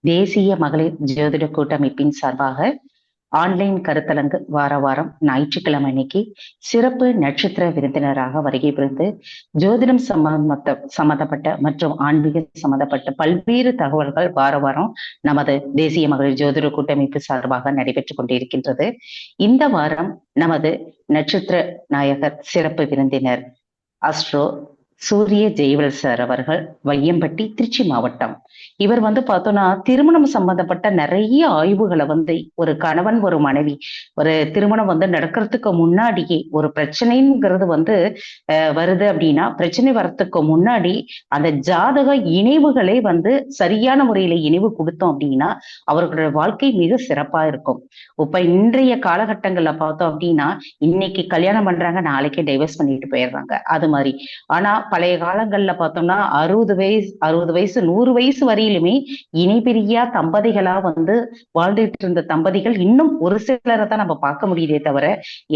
தேசிய மகளிர் ஜோதிட கூட்டமைப்பின் சார்பாக ஆன்லைன் கருத்தரங்கு வாரம் ஞாயிற்றுக்கிழமை அன்னைக்கு சிறப்பு நட்சத்திர விருந்தினராக வருகை புரிந்து ஜோதிடம் சம்பந்தப்பட்ட மற்றும் ஆன்மீக சம்பந்தப்பட்ட பல்வேறு தகவல்கள் வாரம் நமது தேசிய மகளிர் ஜோதிட கூட்டமைப்பு சார்பாக நடைபெற்றுக் கொண்டிருக்கின்றது. இந்த வாரம் நமது நட்சத்திர நாயகர் சிறப்பு விருந்தினர் அஸ்ட்ரோ சூரிய ஜெய்வல் சார் அவர்கள் வையம்பட்டி திருச்சி மாவட்டம். இவர் பார்த்தோம்னா திருமணம் சம்பந்தப்பட்ட நிறைய ஆய்வுகளை ஒரு கணவன் ஒரு மனைவி ஒரு திருமணம் நடக்கிறதுக்கு முன்னாடியே ஒரு பிரச்சனைங்கிறது வருது அப்படின்னா பிரச்சனை வர்றதுக்கு முன்னாடி அந்த ஜாதக இணைவுகளை சரியான முறையில இணைவு கொடுத்தோம் அப்படின்னா அவர்களுடைய வாழ்க்கை மிக சிறப்பா இருக்கும். இப்ப இன்றைய காலகட்டங்கள்ல பார்த்தோம் அப்படின்னா இன்னைக்கு கல்யாணம் பண்றாங்க, நாளைக்கே டைவர்ஸ் பண்ணிட்டு போயிடுறாங்க. அது மாதிரி ஆனா பழைய காலங்கள்ல பார்த்தோம்னா 60 வயசு 100 வயசு வரையிலுமே இணைபிரியா தம்பதிகளா வாழ்ந்துட்டு இருந்த தம்பதிகள் இன்னும் ஒரு சிலரை தான் நம்ம பார்க்க முடியுதே தவிர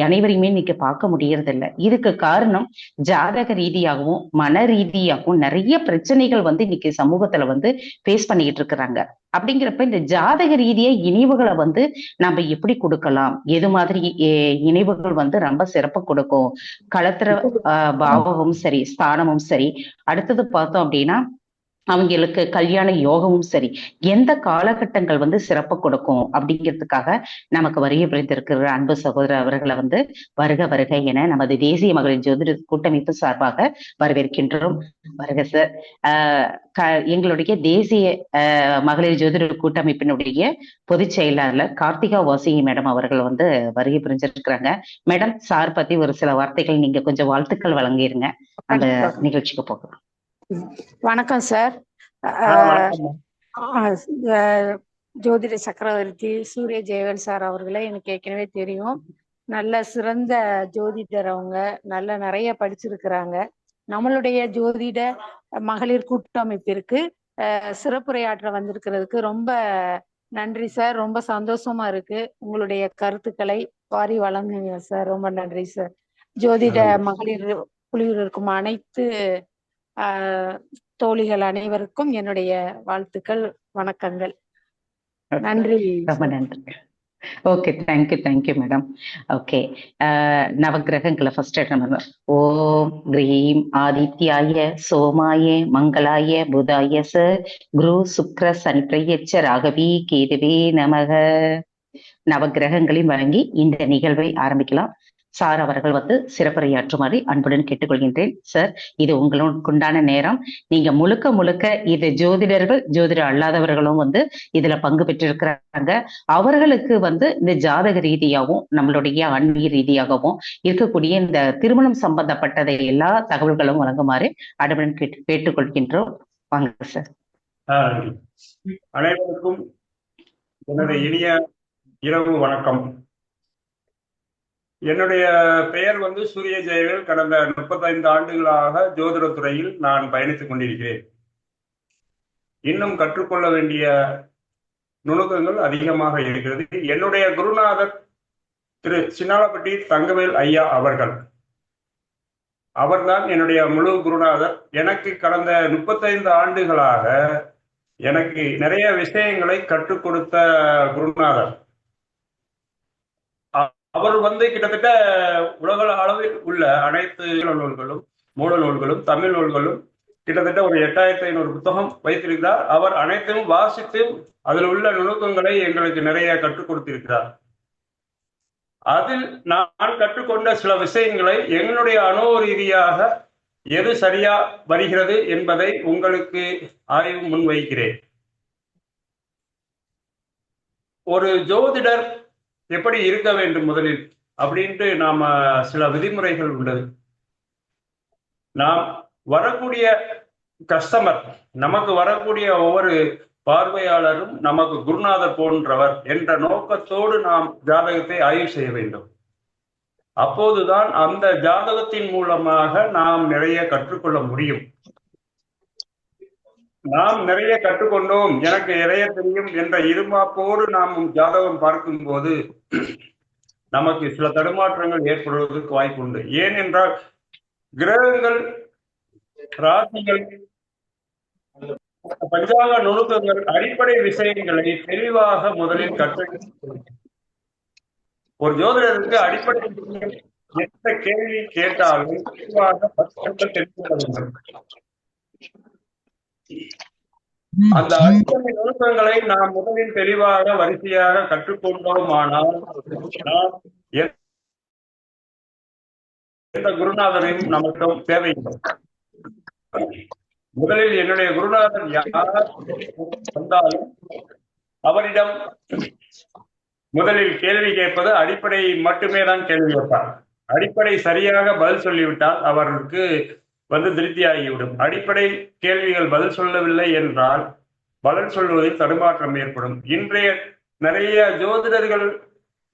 அனைவரையுமே இன்னைக்கு பார்க்க முடியறது இல்லை. இதுக்கு காரணம் ஜாதக ரீதியாகவும் மன ரீதியாகவும் நிறைய பிரச்சனைகள் இன்னைக்கு சமூகத்துல ஃபேஸ் பண்ணிக்கிட்டு இருக்கிறாங்க. அப்படிங்கிறப்ப இந்த ஜாதக ரீதியா இணைவுகளை நம்ம எப்படி கொடுக்கலாம், எது மாதிரி இணைவுகள் ரொம்ப சிறப்பு கொடுக்கும், களத்திர பாவமும் சரி ஸ்தானமும் சரி, அடுத்தது பார்த்தோம் அப்படின்னா அவங்களுக்கு கல்யாண யோகமும் சரி எந்த காலகட்டங்கள் சிறப்பு கொடுக்கும் அப்படிங்கிறதுக்காக நமக்கு வருகை புரிந்திருக்கிற அன்பு சகோதரர் அவர்களை வருக வருக என நமது தேசிய மகளிர் ஜோதிட கூட்டமைப்பு சார்பாக வரவேற்கின்றோம். வருக சார். எங்களுடைய தேசிய மகளிர் ஜோதிட கூட்டமைப்பினுடைய பொதுச் செயலாளர் கார்த்திகா வாசிகி மேடம் அவர்கள் வருகை புரிஞ்சிருக்கிறாங்க. மேடம், சார் பத்தி ஒரு சில வார்த்தைகள் நீங்க கொஞ்சம் வாழ்த்துக்கள் வழங்கிருங்க, அந்த நிகழ்ச்சிக்கு போகலாம். வணக்கம் சார். ஜோதிட சக்கரவர்த்தி சூரிய ஜெயவல் சார் அவர்களை எனக்கு ஏற்கனவே தெரியும். நல்ல சிறந்த ஜோதிடர், அவங்க நிறைய படிச்சிருக்கிறாங்க. நம்மளுடைய ஜோதிட மகளிர் கூட்டமைப்பிற்கு சிறப்புரையாற்ற வந்திருக்கிறதுக்கு ரொம்ப நன்றி சார். ரொம்ப சந்தோஷமா இருக்கு. உங்களுடைய கருத்துக்களை வாரி வழங்குங்க சார். ரொம்ப நன்றி சார். ஜோதிட மகளிர் குழுவில் இருக்கும் அனைத்து தோழிகள் அனைவருக்கும் என்னுடைய வாழ்த்துக்கள், வணக்கங்கள். நன்றி. ரொம்ப நன்றி. Okay, thank you madam. ஓகே, நவகிரகங்களை ஃபர்ஸ்ட் ஓம் கிரீம் ஆதித்யாய சோமாய மங்களாய புதாய ச குரு சுக்ர சனி பிரயச்ச ராகவி கேதுவே நமக. நவகிரகங்களையும் வழங்கி இந்த நிகழ்வை ஆரம்பிக்கலாம். சார் அவர்கள் சிறப்புரையாற்றுமாறு அன்புடன் கேட்டுக்கொள்கின்றேன். சார், இது உங்களுக்குண்டான நேரம். நீங்க முழுக்க இது ஜோதிடர்கள் ஜோதிடர் அல்லாதவர்களும் இதுல பங்கு பெற்றிருக்கிறாங்க. அவர்களுக்கு இந்த ஜாதக ரீதியாகவும் நம்மளுடைய ஆன்மீக ரீதியாகவும் இருக்கக்கூடிய இந்த திருமணம் சம்பந்தப்பட்டதை எல்லா தகவல்களும் வழங்குமாறு அன்புடன் கேட்டுக்கொள்கின்றோம். வாங்க சார். அனைவருக்கும் எனது இனிய இரவு வணக்கம். என்னுடைய பெயர் சூரிய ஜெயவேல். கடந்த 35 ஆண்டுகளாக ஜோதிடத்துறையில் நான் பயணித்துக் கொண்டிருக்கிறேன். இன்னும் கற்றுக்கொள்ள வேண்டிய நுணுக்கங்கள் அதிகமாக இருக்கிறது. என்னுடைய குருநாதர் திரு சின்னாலப்பட்டி தங்கவேல் ஐயா அவர்தான் என்னுடைய முழு குருநாதர். எனக்கு கடந்த 35 ஆண்டுகளாக எனக்கு நிறைய விஷயங்களை கற்றுக் கொடுத்த குருநாதர். அவர் கிட்டத்தட்ட உலக அளவில் உள்ள அனைத்து நூல்களும் மூல நூல்களும் தமிழ் நூல்களும் கிட்டத்தட்ட ஒரு 8500 புத்தகம் வைத்திருக்கிறார். அவர் அனைத்தையும் வாசித்து அதில் உள்ள நுணுக்கங்களை எங்களுக்கு நிறைய கற்றுக் கொடுத்திருக்கிறார். அதில் நான் கற்றுக்கொண்ட சில விஷயங்களை என்னுடைய அனுபவ ரீதியாக எது சரியா வருகிறது என்பதை உங்களுக்கு ஆய்வு முன்வைக்கிறேன். ஒரு ஜோதிடர் எப்படி இருக்க வேண்டும் முதலில் அப்படின்ட்டு நாம சில விதிமுறைகள் உள்ளது. நாம் வரக்கூடிய கஸ்டமர், நமக்கு வரக்கூடிய ஒவ்வொரு பார்வையாளரும் நமக்கு குருநாதர் போன்றவர் என்ற நோக்கத்தோடு நாம் ஜாதகத்தை ஆய்வு செய்ய வேண்டும். அப்போதுதான் அந்த ஜாதகத்தின் மூலமாக நாம் நிறைய கற்றுக்கொள்ள முடியும். நாம் நிறைய கற்றுக்கொண்டோம், எனக்கு நிறைய தெரியும் என்ற இருமாப்போடு நாம் ஜாதகம் பார்க்கும் போது நமக்கு சில தடுமாற்றங்கள் ஏற்படுவதற்கு வாய்ப்பு உண்டு. ஏனென்றால் கிரகங்கள் ராசிகள் பஞ்சாங்க நுணுக்கங்கள் அடிப்படை விஷயங்களை தெளிவாக முதலில் கற்று ஒரு ஜோதிடருக்கு அடிப்படை விஷயம் எந்த கேள்வி கேட்டாலும் தெளிவாக தெரிந்து கொள்ள வேண்டும். அந்த அடிப்படை நுணுக்கங்களை நாம் முதலில் தெளிவாக வரிசையாக கற்றுக்கொண்டோமானால் நாம் எந்த குருநாதரையும் நமக்கு தேவையில்லை. முதலில் என்னுடைய குருநாதர் யார் வந்தாலும் அவரிடம் முதலில் கேள்வி கேட்பது அடிப்படை மட்டுமே தான் கேள்வி கேட்பார். அடிப்படை சரியாக பதில் சொல்லிவிட்டால் அவருக்கு திருப்தியாகிவிடும். அடிப்படை கேள்விகள் பதில் சொல்லவில்லை என்றால் பதில் சொல்வதில் தடுமாற்றம் ஏற்படும். இன்றைய நிறைய ஜோதிடர்கள்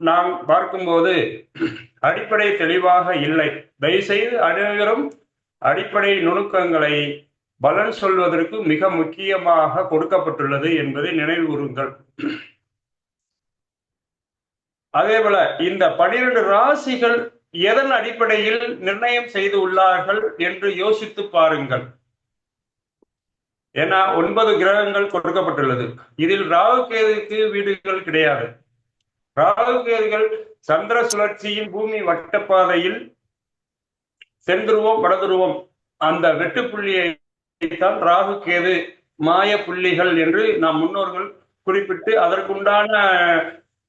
நாம் பார்க்கும்போது அடிப்படை தெளிவாக இல்லை. தயவுசெய்து அனைவரும் அடிப்படை நுணுக்கங்களை பலன் சொல்வதற்கு மிக முக்கியமாக கொடுக்கப்பட்டுள்ளது என்பதை நினைவுகூருங்கள். அதேபோல இந்த 12 ராசிகள் எதன் அடிப்படையில் நிர்ணயம் செய்து உள்ளார்கள் என்று யோசித்து பாருங்கள். ஏன்னா 9 கிரகங்கள் கொடுக்கப்பட்டுள்ளது. இதில் ராகு கேதுக்கு வீடுகள் கிடையாது. ராகு கேதுகள் சந்திர சுழற்சியின் பூமி வட்டப்பாதையில் தென்துருவம் வடதுருவம் அந்த வெட்டு புள்ளியை தான் ராகு கேது மாய புள்ளிகள் என்று நம் முன்னோர்கள் குறிப்பிட்டு அதற்குண்டான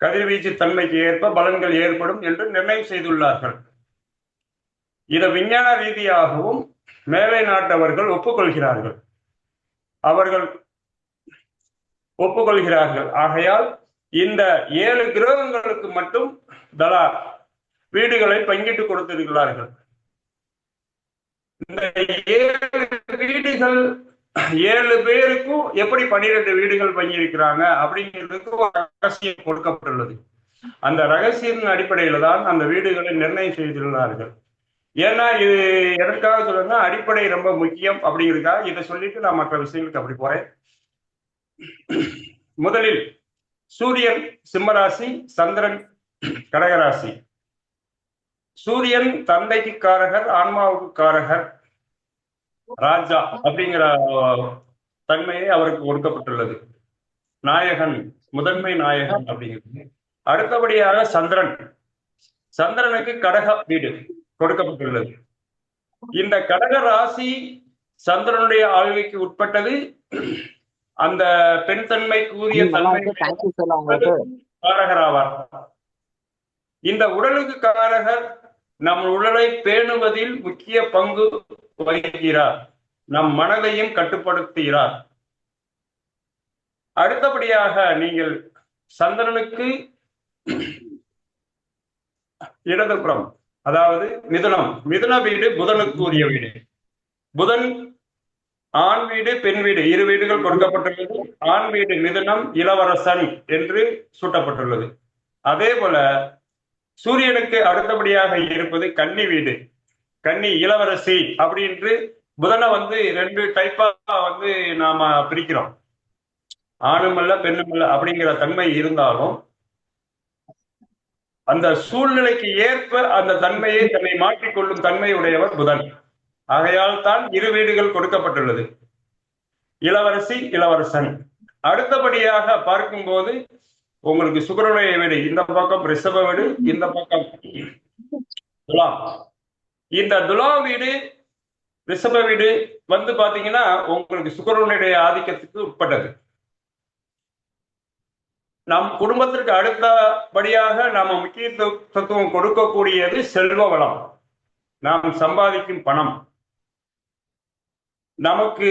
கதிர்வீச்சு தன்மைக்கு ஏற்ப பலன்கள் ஏற்படும் என்று நிர்ணயம் செய்துள்ளார்கள். இதை விஞ்ஞான ரீதியாகவும் மேலை நாட்டவர்கள் ஒப்புக்கொள்கிறார்கள். ஆகையால் இந்த 7 கிரகங்களுக்கு மட்டும் தலா வீடுகளை பங்கிட்டு கொடுத்திருக்கிறார்கள். இந்த 7 வீடுகள் 7 பேருக்கும் எப்படி 12 வீடுகள் பங்கியிருக்கிறாங்க அப்படிங்கிறதுக்கு ஒரு ரகசியம் கொடுக்கப்பட்டுள்ளது. அந்த ரகசியத்தின் அடிப்படையில தான் அந்த வீடுகளை நிர்ணயம் செய்துள்ளார்கள். ஏன்னா இது எதற்காக சொல்றேன்னா அடிப்படை ரொம்ப முக்கியம் அப்படிங்கிறதுக்காக இதை சொல்லிட்டு நான் மற்ற விஷயங்களுக்கு அப்படி போறேன். முதலில் சூரியன் சிம்மராசி, சந்திரன் கடகராசி. சூரியன் தந்தைக்கு காரகர், ஆன்மாவுக்கு காரகர், ராஜா அப்படிங்கிற தன்மையை அவருக்கு கொடுக்கப்பட்டுள்ளது. நாயகன், முதன்மை நாயகன் அப்படிங்கிறது. அடுத்தபடியாக சந்திரனுக்கு கடக வீடு கொடுக்கப்பட்டுள்ளது. இந்த கடக ராசி சந்திரனுடைய ஆளுகைக்கு உட்பட்டது. அந்த பெண் தன்மை கூறிய தன்மை காரகராவார். இந்த உடலுக்கு காரகர் நம் உடலை பேணுவதில் முக்கிய பங்கு வகிக்கிறார். நம் மனதையும் கட்டுப்படுத்துகிறார். அடுத்தபடியாக நீங்கள் சந்திரனுக்கு இடதுபுறம் அதாவது மிதுன வீடு புதனுக்கு உரிய வீடு. புதன் ஆண் வீடு பெண் வீடு 2 வீடுகள் கொடுக்கப்பட்டுள்ளது. ஆண் வீடு மிதுனம், இளவரசன் என்று சூட்டப்பட்டுள்ளது. அதே போல சூரியனுக்கு அடுத்தபடியாக இருப்பது கன்னி வீடு, கன்னி இளவரசி அப்படின்று புதனை 2 டைப்பா நாம பிரிக்கிறோம். ஆணுமல்ல பெண்ணுமல்ல அப்படிங்கிற தன்மை இருந்தாலும் அந்த சூழ்நிலைக்கு ஏற்ப அந்த தன்மையை தன்னை மாற்றிக்கொள்ளும் தன்மை உடையவர் புதன். ஆகையால் தான் 2 வீடுகள் கொடுக்கப்பட்டுள்ளது, இளவரசி இளவரசன். அடுத்தபடியாக பார்க்கும்போது உங்களுக்கு சுக்கிரனுடைய வீடு இந்த பக்கம் ரிஷப வீடு, இந்த பக்கம் துலாம். இந்த துலாம் வீடு ரிஷப வீடு பாத்தீங்கன்னா உங்களுக்கு சுக்கிரனுடைய ஆதிக்கத்துக்கு உட்பட்டது. நம் குடும்பத்திற்கு அடுத்தபடியாக நாம முக்கியத்துவம் கொடுக்கக்கூடியது செல்வ வளம், நாம் சம்பாதிக்கும் பணம். நமக்கு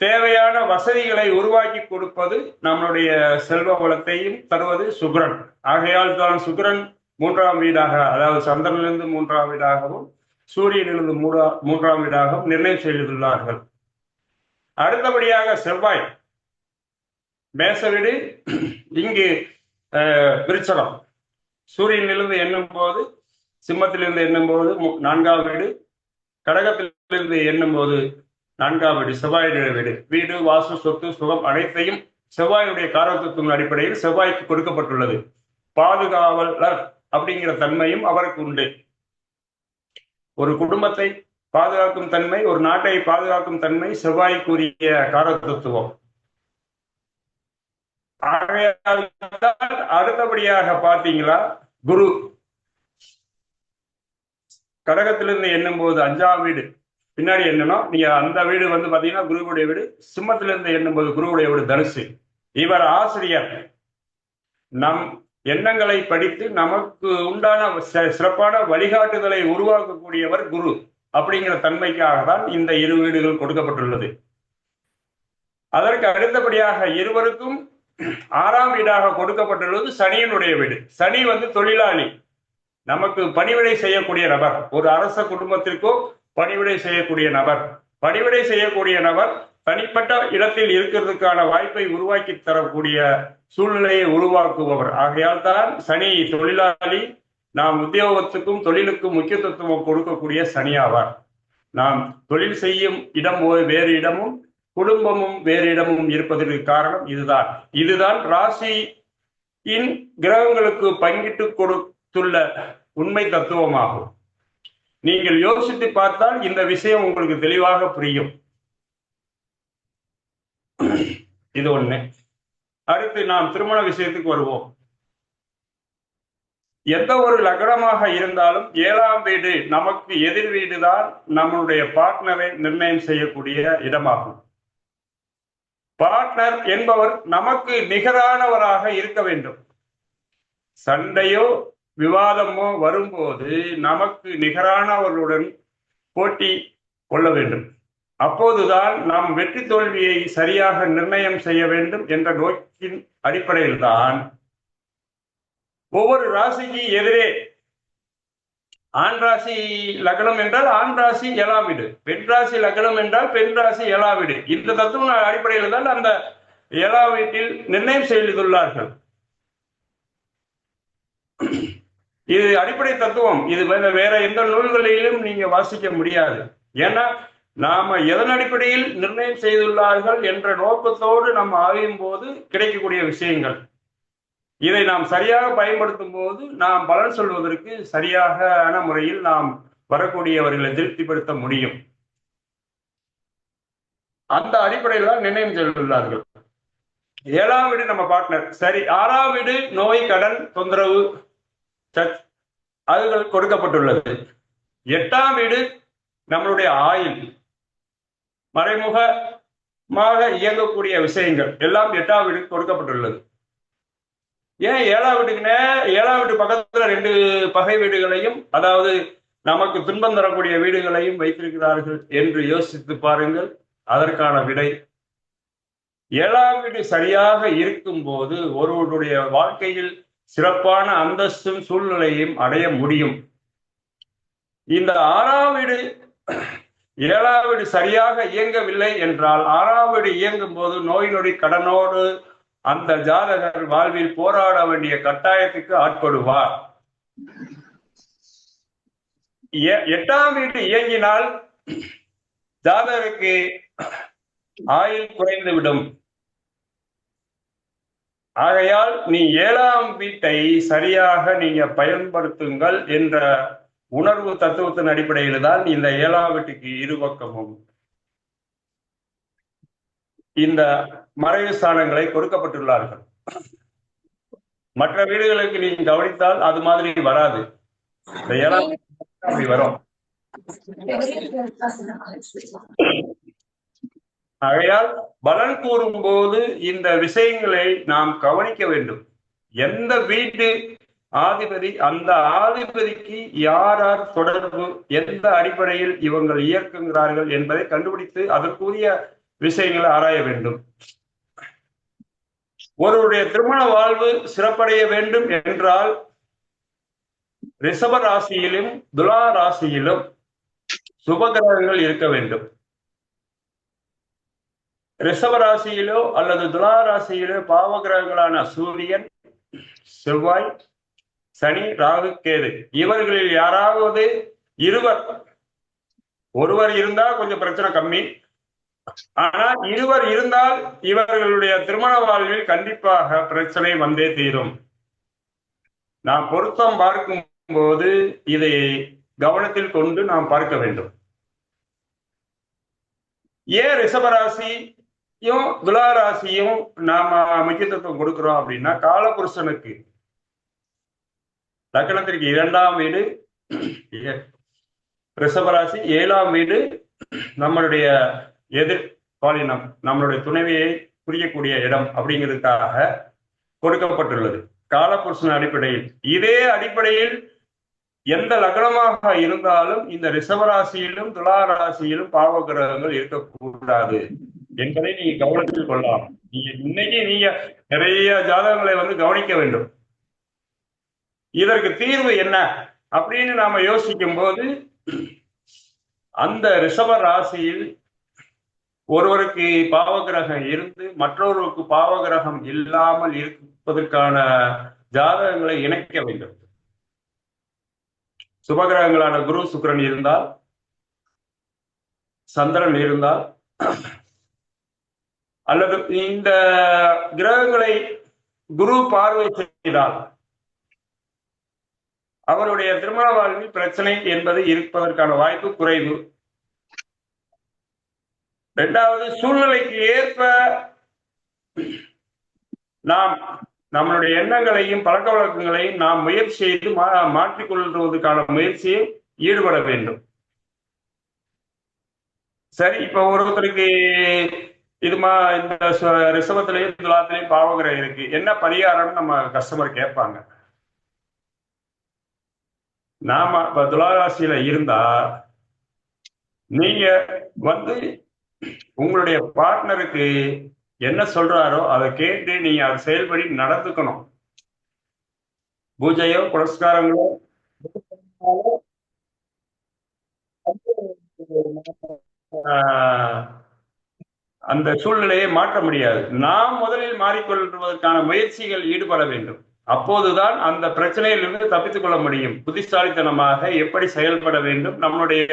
தேவையான வசதிகளை உருவாக்கி கொடுப்பது நம்மளுடைய செல்வ வளத்தையும் தருவது சுக்கிரன். ஆகையால் தான் சுக்கிரன் 3ஆம் வீடாக, அதாவது சந்திரனிலிருந்து 3ஆம் வீடாகவும் சூரியனிலிருந்து 3ஆம் வீடாகவும் நிர்ணயம் செய்துள்ளார்கள். அடுத்தபடியாக செவ்வாய் மேச வீடு, இங்கு விருச்சகம். சூரியனிலிருந்து எண்ணும் போது சிம்மத்திலிருந்து எண்ணும் போது 4ஆம் வீடு, கடகத்திலிருந்து எண்ணும் போது 4ஆம் வீடு செவ்வாயுடைய வீடு. வீடு, வாசு, சொத்து, சுகம் அனைத்தையும் செவ்வாயுடைய காரகத்துவத்தின் அடிப்படையில் செவ்வாய்க்கு கொடுக்கப்பட்டுள்ளது. பாதுகாவலர் அப்படிங்கிற தன்மையும் அவருக்கு உண்டு. ஒரு குடும்பத்தை பாதுகாக்கும் தன்மை, ஒரு நாட்டை பாதுகாக்கும் தன்மை செவ்வாய்க்குரிய காரகத்துவம். அடுத்தபடியாக பாத்தீங்களா, குரு கடகத்திலிருந்து எண்ணும் போது 5ஆம் வீடு பின்னாடி எண்ணணும். நீங்க அந்த வீடு வந்து பாத்தீங்கன்னா குருவுடைய வீடு. சிம்மத்திலிருந்து எண்ணும் போது குருவுடைய வீடு தனுசு. இவர் ஆசிரியர். நம் எண்ணங்களை படித்து நமக்கு உண்டான சிறப்பான வழிகாட்டுதலை உருவாக்கக்கூடியவர் குரு. அப்படிங்கிற தன்மைக்காக தான் இந்த இரு வீடுகள் கொடுக்கப்பட்டுள்ளது. அதற்கு அடுத்தபடியாக இருவருக்கும் 6ஆம் வீடாக கொடுக்கப்பட்டுள்ளது சனியினுடைய வீடு. சனி வந்து தொழிலாளி, நமக்கு பணிவிடை செய்யக்கூடிய நபர். ஒரு அரச குடும்பத்திற்கோ பணிவிடை செய்யக்கூடிய நபர். பணிவிடை செய்யக்கூடிய நபர் தனிப்பட்ட இடத்தில் இருக்கிறதுக்கான வாய்ப்பை உருவாக்கி தரக்கூடிய சூழ்நிலையை உருவாக்குபவர். ஆகையால் தான் சனி தொழிலாளி. நாம் உத்தியோகத்துக்கும் தொழிலுக்கும் முக்கியத்துவம் கொடுக்கக்கூடிய சனி ஆவார். நாம் தொழில் செய்யும் இடம் வேறு இடமும் குடும்பமும் வேறு இடமும் இருப்பதற்கு காரணம் இதுதான். இதுதான் ராசியின் கிரகங்களுக்கு பங்கிட்டு கொடுத்துள்ள உண்மை தத்துவமாகும். நீங்கள் யோசித்து பார்த்தால் இந்த விஷயம் உங்களுக்கு தெளிவாக புரியும். இது ஒண்ணு. அடுத்து நாம் திருமண விஷயத்துக்கு வருவோம். எந்த ஒரு லக்னமாக இருந்தாலும் 7ஆம் வீடு நமக்கு எதிர் வீடுதான் நம்மளுடைய பார்ட்னரை நிர்ணயம் செய்யக்கூடிய இடமாகும். பார்ட்னர் என்பவர் நமக்கு நிகரானவராக இருக்க வேண்டும். சண்டையோ விவாதமோ வரும்போது நமக்கு நிகரானவர்களுடன் போட்டி கொள்ள வேண்டும். அப்போதுதான் நாம் வெற்றி தோல்வியை சரியாக நிர்ணயம் செய்ய வேண்டும் என்ற நோக்கின் அடிப்படையில் தான் ஒவ்வொரு ராசிக்கு எதிரே ஆண் ராசி லக்னம் என்றால் ஆண் ராசி 7ஆம் வீடு, பெண் ராசி லக்னம் என்றால் பெண் ராசி 7ஆம் வீடு. இந்த தத்துவ அடிப்படையில் தான் அந்த 7ஆம் வீட்டில் நிர்ணயம் செய்துள்ளார்கள். இது அடிப்படை தத்துவம். இது வேற எந்த நூல்களிலும் நீங்க வாசிக்க முடியாது. ஏன்னா நாம எதன் அடிப்படையில் நிர்ணயம் செய்துள்ளார்கள் என்ற நோக்கத்தோடு நம்ம ஆயும் போது கிடைக்கக்கூடிய விஷயங்கள். இதை நாம் சரியாக பயன்படுத்தும் போது நாம் பலன் சொல்வதற்கு சரியான முறையில் நாம் வரக்கூடியவர்களை திருப்திப்படுத்த முடியும். அந்த அடிப்படையில் தான் நிர்ணயம் செய்துள்ளார்கள். 7ஆம் வீடு நம்ம பார்ட்னர். சரி, 6ஆம் வீடு நோய், கடன், தொந்தரவு, அதுகள் கொடுக்கப்பட்டுள்ளது. 8ஆம் வீடு நம்மளுடைய ஆயுள், மறைமுகமாக இயங்கக்கூடிய விஷயங்கள் எல்லாம் 8ஆம் வீடு கொடுக்கப்பட்டுள்ளது. ஏன் 7ஆம் வீட்டுக்குன்னே 7ஆம் வீட்டு பக்கத்துல 2 பகை வீடுகளையும், அதாவது நமக்கு துன்பம் தரக்கூடிய வீடுகளையும் வைத்திருக்கிறார்கள் என்று யோசித்து பாருங்கள். அதற்கான விடை 7ஆம் வீடு சரியாக இருக்கும் போது ஒருவருடைய வாழ்க்கையில் சிறப்பான அந்தஸ்தும் சூழ்நிலையும் அடைய முடியும். இந்த 6ஆம் வீடு 7ஆம் வீடு சரியாக இயங்கவில்லை என்றால் 6ஆம் வீடு இயங்கும் போது நோய் நொடி கடனோடு அந்த ஜாதகர் வாழ்வில் போராட வேண்டிய கட்டாயத்துக்கு ஆட்படுவார். 8ஆம் வீடு இயங்கினால் ஜாதகருக்கு ஆயுள் குறைந்துவிடும். ஆகையால் நீ 7ஆம் வீட்டை சரியாக நீங்க பயன்படுத்துங்கள் என்ற உணர்வு தத்துவத்தின் அடிப்படையில் தான் இந்த 7ஆம் வீட்டுக்கு இருபக்கமும் இந்த மறைவு ஸ்தானங்களை கொடுக்கப்பட்டுள்ளார்கள். மற்ற வீடுகளுக்கு நீங்க கவனித்தால் அது மாதிரி வராது. இந்த 7ஆம் அப்படி வரும். ஆகையால் பலன் கூறும் போது இந்த விஷயங்களை நாம் கவனிக்க வேண்டும். எந்த வீட்டு ஆதிபதி, அந்த ஆதிபதிக்கு யார் யார் தொடர்பு, எந்த அடிப்படையில் இவங்கள் இயக்குகிறார்கள் என்பதை கண்டுபிடித்து அதற்குரிய விஷயங்களை ஆராய வேண்டும். ஒருவருடைய திருமண வாழ்வு சிறப்படைய வேண்டும் என்றால் ரிஷப ராசியிலும் துலா ராசியிலும் சுபகிரகங்கள் இருக்க வேண்டும். ரிஷப ராசியிலோ அல்லது துலா ராசியிலோ பாவ கிரகங்களான சூரியன், செவ்வாய், சனி, ராகு, கேது இவர்களில் யாராவது ஒருவர் இருந்தா கொஞ்சம் பிரச்சனை கம்மி. ஆனா இருவர் இருந்தால் இவர்களுடைய திருமண வாழ்வில் கண்டிப்பாக பிரச்சனை வந்தே தீரும். நாம் பொருத்தம் பார்க்கும் போது இதை கவனத்தில் கொண்டு நாம் பார்க்க வேண்டும். ஏன் ரிஷபராசி துலா ராசியும் நாம முக்கியத்துவம் கொடுக்கிறோம் அப்படின்னா, காலபுருஷனுக்கு லக்னத்திற்கு 2ஆம் வீடு ரிஷபராசி, 7ஆம் வீடு நம்மளுடைய எதிர்பாலினம், நம்மளுடைய துணைவியை புரியக்கூடிய இடம் அப்படிங்கிறதுக்காக கொடுக்கப்பட்டுள்ளது காலபுருஷன் அடிப்படையில். இதே அடிப்படையில் எந்த லக்னமாக இருந்தாலும் இந்த ரிஷபராசியிலும் துலா ராசியிலும் பாவ கிரகங்கள் இருக்கக்கூடாது என்பதை நீங்க கவனத்தில் கொள்ளலாம். இன்னைக்கு நீங்க நிறைய ஜாதகங்களை கவனிக்க வேண்டும். இதற்கு தீர்வு என்ன அப்படின்னு நாம யோசிக்கும் போது, அந்த ரிஷப ராசியில் ஒருவருக்கு பாவகிரகம் இருந்து மற்றொருவருக்கு பாவகிரகம் இல்லாமல் இருப்பதற்கான ஜாதகங்களை இணைக்க வேண்டும். சுபகிரகங்களான குரு சுக்கிரன் இருந்தால், சந்திரன் இருந்தால், அல்லது இந்த கிரகங்களை குரு பார்வை செய்தால் அவருடைய திருமண வாழ்வில் பிரச்சனை என்பது இருப்பதற்கான வாய்ப்பு குறைவு. இரண்டாவது, சூழ்நிலைக்கு ஏற்ப நாம் நம்மளுடைய எண்ணங்களையும் பழக்க வழக்கங்களையும் நாம் முயற்சி செய்து மாற்றிக்கொள்வதற்கான முயற்சியை ஈடுபட வேண்டும். சரி, இப்ப ஒருத்தருக்கு இந்த ரிஷபத்திலையும் துலாத்திலையும் பாவகிரகம் இருக்கு, என்ன பரிகாரம் நம்ம கஸ்டமர் கேட்பாங்க. நாம இப்ப துலாராசியில இருந்தா நீங்க உங்களுடைய பார்ட்னருக்கு என்ன சொல்றாரோ அதை கேட்டு நீங்க அதை செயல்படி நடந்துக்கணும். பூஜையோ புரஸ்காரங்களோ அந்த சூழ்நிலையை மாற்ற முடியாது. நாம் முதலில் மாறிக்கொள்வதற்கான முயற்சிகள் ஈடுபட வேண்டும். அப்போதுதான் அந்த பிரச்சனையிலிருந்து தப்பித்துக் கொள்ள முடியும். புத்திசாலித்தனமாக எப்படி செயல்பட வேண்டும், நம்மளுடைய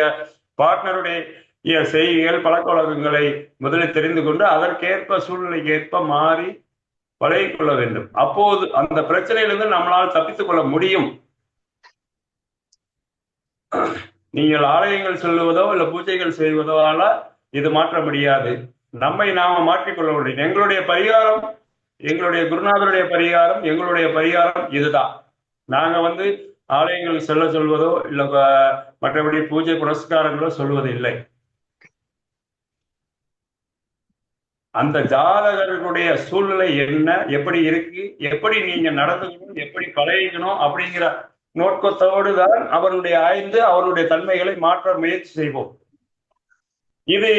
பார்ட்னருடைய செய்கைகள் பழக்க வழக்கங்களை முதலில் தெரிந்து கொண்டு அதற்கேற்ப சூழ்நிலைக்கு ஏற்ப மாறி பழகிக் கொள்ள வேண்டும். அப்போது அந்த பிரச்சனையிலிருந்து நம்மளால் தப்பித்துக் கொள்ள முடியும். நீங்கள் ஆலயங்கள் செல்வதோ இல்ல பூஜைகள் செய்வதோல இது மாற்ற முடியாது. நம்மை நாம மாற்றிக்கொள்ள முடியும். எங்களுடைய பரிகாரம், எங்களுடைய குருநாதருடைய பரிகாரம், எங்களுடைய பரிகாரம் இதுதான். நாங்க ஆலயங்கள் செல்ல சொல்வதோ இல்ல மற்றபடி பூஜை புரஸ்காரங்களோ சொல்வது இல்லை. அந்த ஜாதகர்களுடைய சூழ்நிலை என்ன, எப்படி இருக்கு, எப்படி நீங்க நடந்துக்கணும், எப்படி பழகிக்கணும் அப்படிங்கிற நோக்கத்தோடு தான் அவருடைய ஆய்ந்து அவருடைய தன்மைகளை மாற்ற முயற்சி செய்வோம். இது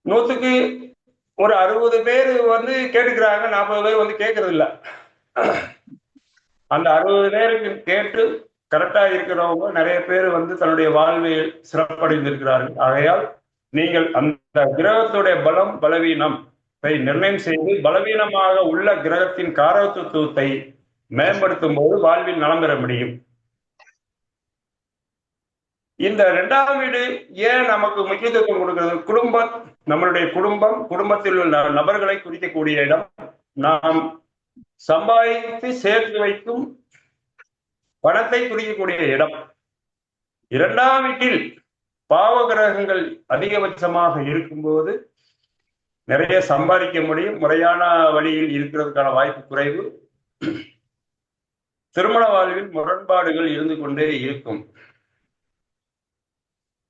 100க்கு ஒரு 60 பேர் கேட்டுக்கிறாங்க, 40 பேர் கேட்கறது இல்லை. அந்த 60 பேருக்கு கேட்டு கரெக்டா இருக்கிறவங்க நிறைய பேர் தன்னுடைய வாழ்வில் சிறப்படைந்திருக்கிறார்கள். ஆகையால் நீங்கள் அந்த கிரகத்துடைய பலம் பலவீனத்தை நிர்ணயம் செய்து பலவீனமாக உள்ள கிரகத்தின் காரகத்துவத்தை மேம்படுத்தும் போது வாழ்வில் நலம் பெற முடியும். இந்த 2ஆம் வீடு ஏன் நமக்கு முக்கியத்துவம் கொடுக்கிறது? குடும்பம், நம்மளுடைய குடும்பம், குடும்பத்தில் உள்ள நபர்களை குறிக்கக்கூடிய இடம், நாம் சம்பாதித்து சேர்த்து வைக்கும் பணத்தை குறிக்கக்கூடிய இடம். 2ஆம் வீட்டில் பாவ கிரகங்கள் அதிகபட்சமாக இருக்கும்போது நிறைய சம்பாதிக்க முடியும். முறையான வழியில் இருக்கிறதுக்கான வாய்ப்பு குறைவு. திருமண வாழ்வில் முரண்பாடுகள் இருந்து கொண்டே இருக்கும்.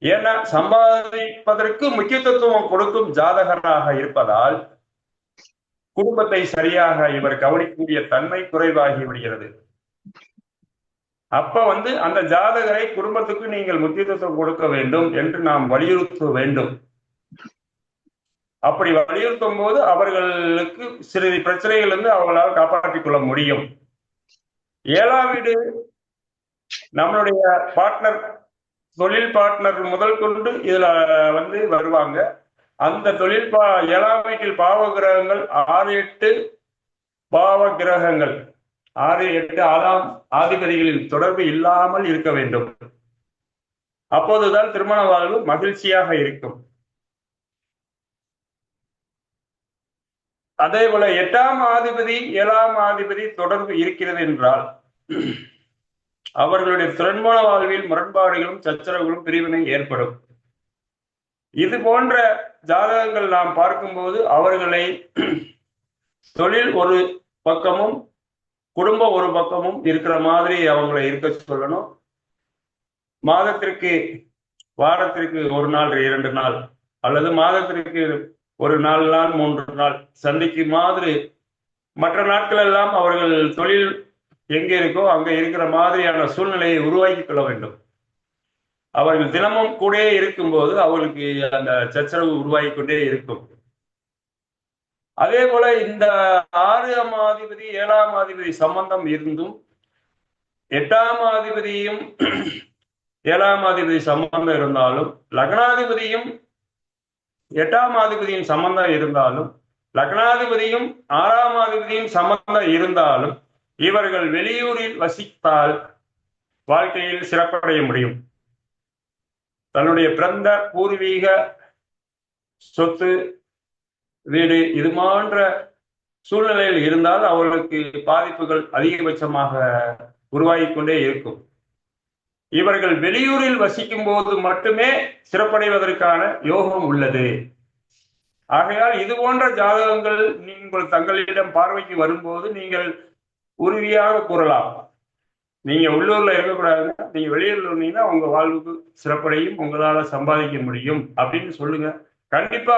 ஏன்னா சம்பாதிப்பதற்கு முக்கியத்துவம் கொடுக்கும் ஜாதகராக இருப்பதால் குடும்பத்தை சரியாக இவர் கவனிக்கக்கூடிய தன்மை குறைவாகி விடுகிறது. அப்ப அந்த ஜாதகரை குடும்பத்துக்கு நீங்கள் முக்கியத்துவம் கொடுக்க வேண்டும் என்று நாம் வலியுறுத்த வேண்டும். அப்படி வலியுறுத்தும் போது அவர்களுக்கு சிறிது பிரச்சனைகள் அவங்களால் காப்பாற்றிக் கொள்ள முடியும். 7ஆம் வீடு நம்மளுடைய பார்ட்னர், தொழில் பார்ட்னர் முதல் கொண்டு இதுல வருவாங்க. அந்த 7ஆம் வீட்டில் பாவ கிரகங்கள் 6, 8 பாவ கிரகங்கள் 6, 8 6ஆம் ஆதிபதிகளின் தொடர்பு இல்லாமல் இருக்க வேண்டும். அப்போதுதான் திருமண வாழ்வு மகிழ்ச்சியாக இருக்கும். அதே போல 8ஆம் ஆதிபதி 7ஆம் ஆதிபதி தொடர்பு இருக்கிறது என்றால் அவர்களுடைய திருமண வாழ்வில் முரண்பாடுகளும் சச்சரவுகளும் பிரிவினை ஏற்படும். இது போன்ற ஜாதகங்கள் நாம் பார்க்கும்போது அவர்களை தொழில் ஒரு பக்கமும் குடும்பம் ஒரு பக்கமும் இருக்கிற மாதிரி அவங்களை இருக்க சொல்லணும். மாதத்திற்கு வாரத்திற்கு 1 நாள் 2 நாள் அல்லது மாதத்திற்கு ஒரு 4 நாள் 3 நாள் சந்திக்கு மாதிரி, மற்ற நாட்கள் எல்லாம் அவர்கள் தொழில் எங்கே இருக்கோ அங்க இருக்கிற மாதிரியான சூழ்நிலையை உருவாக்கி கொள்ள வேண்டும். அவர்கள் தினமும் கூட இருக்கும்போது அவர்களுக்கு அந்த சச்சரவு உருவாகி கொண்டே இருக்கும். அதே போல இந்த 6ஆம் அதிபதி 7ஆம் அதிபதி சம்பந்தம் இருந்தும் 8ஆம் அதிபதியும் 7ஆம் அதிபதி சம்பந்தம் இருந்தாலும், லக்னாதிபதியும் 8ஆம் அதிபதியின் சம்பந்தம் இருந்தாலும், லக்னாதிபதியும் 6ஆம் அதிபதியும் சம்பந்தம் இருந்தாலும், இவர்கள் வெளியூரில் வசித்தால் வாழ்க்கையில் சிறப்படைய முடியும். தன்னுடைய பிறந்த பூர்வீக சொத்து வீடு இது போன்ற சூழ்நிலையில் இருந்தால் அவர்களுக்கு பாதிப்புகள் அதிகபட்சமாக உருவாகி கொண்டே இருக்கும். இவர்கள் வெளியூரில் வசிக்கும் போது மட்டுமே சிறப்படைவதற்கான யோகம் உள்ளது. ஆகையால் இது போன்ற ஜாதகங்கள் நீங்கள் தங்களிடம் பார்வைக்கு வரும்போது நீங்கள் உறுதியாக கூறலாம், நீங்க உள்ளூர்ல இருக்கக்கூடாதுன்னா, நீங்க வெளியூர்ல இருந்தீங்கன்னா உங்க வாழ்வுக்கு சிறப்படையும், உங்களால சம்பாதிக்க முடியும் அப்படின்னு சொல்லுங்க. கண்டிப்பா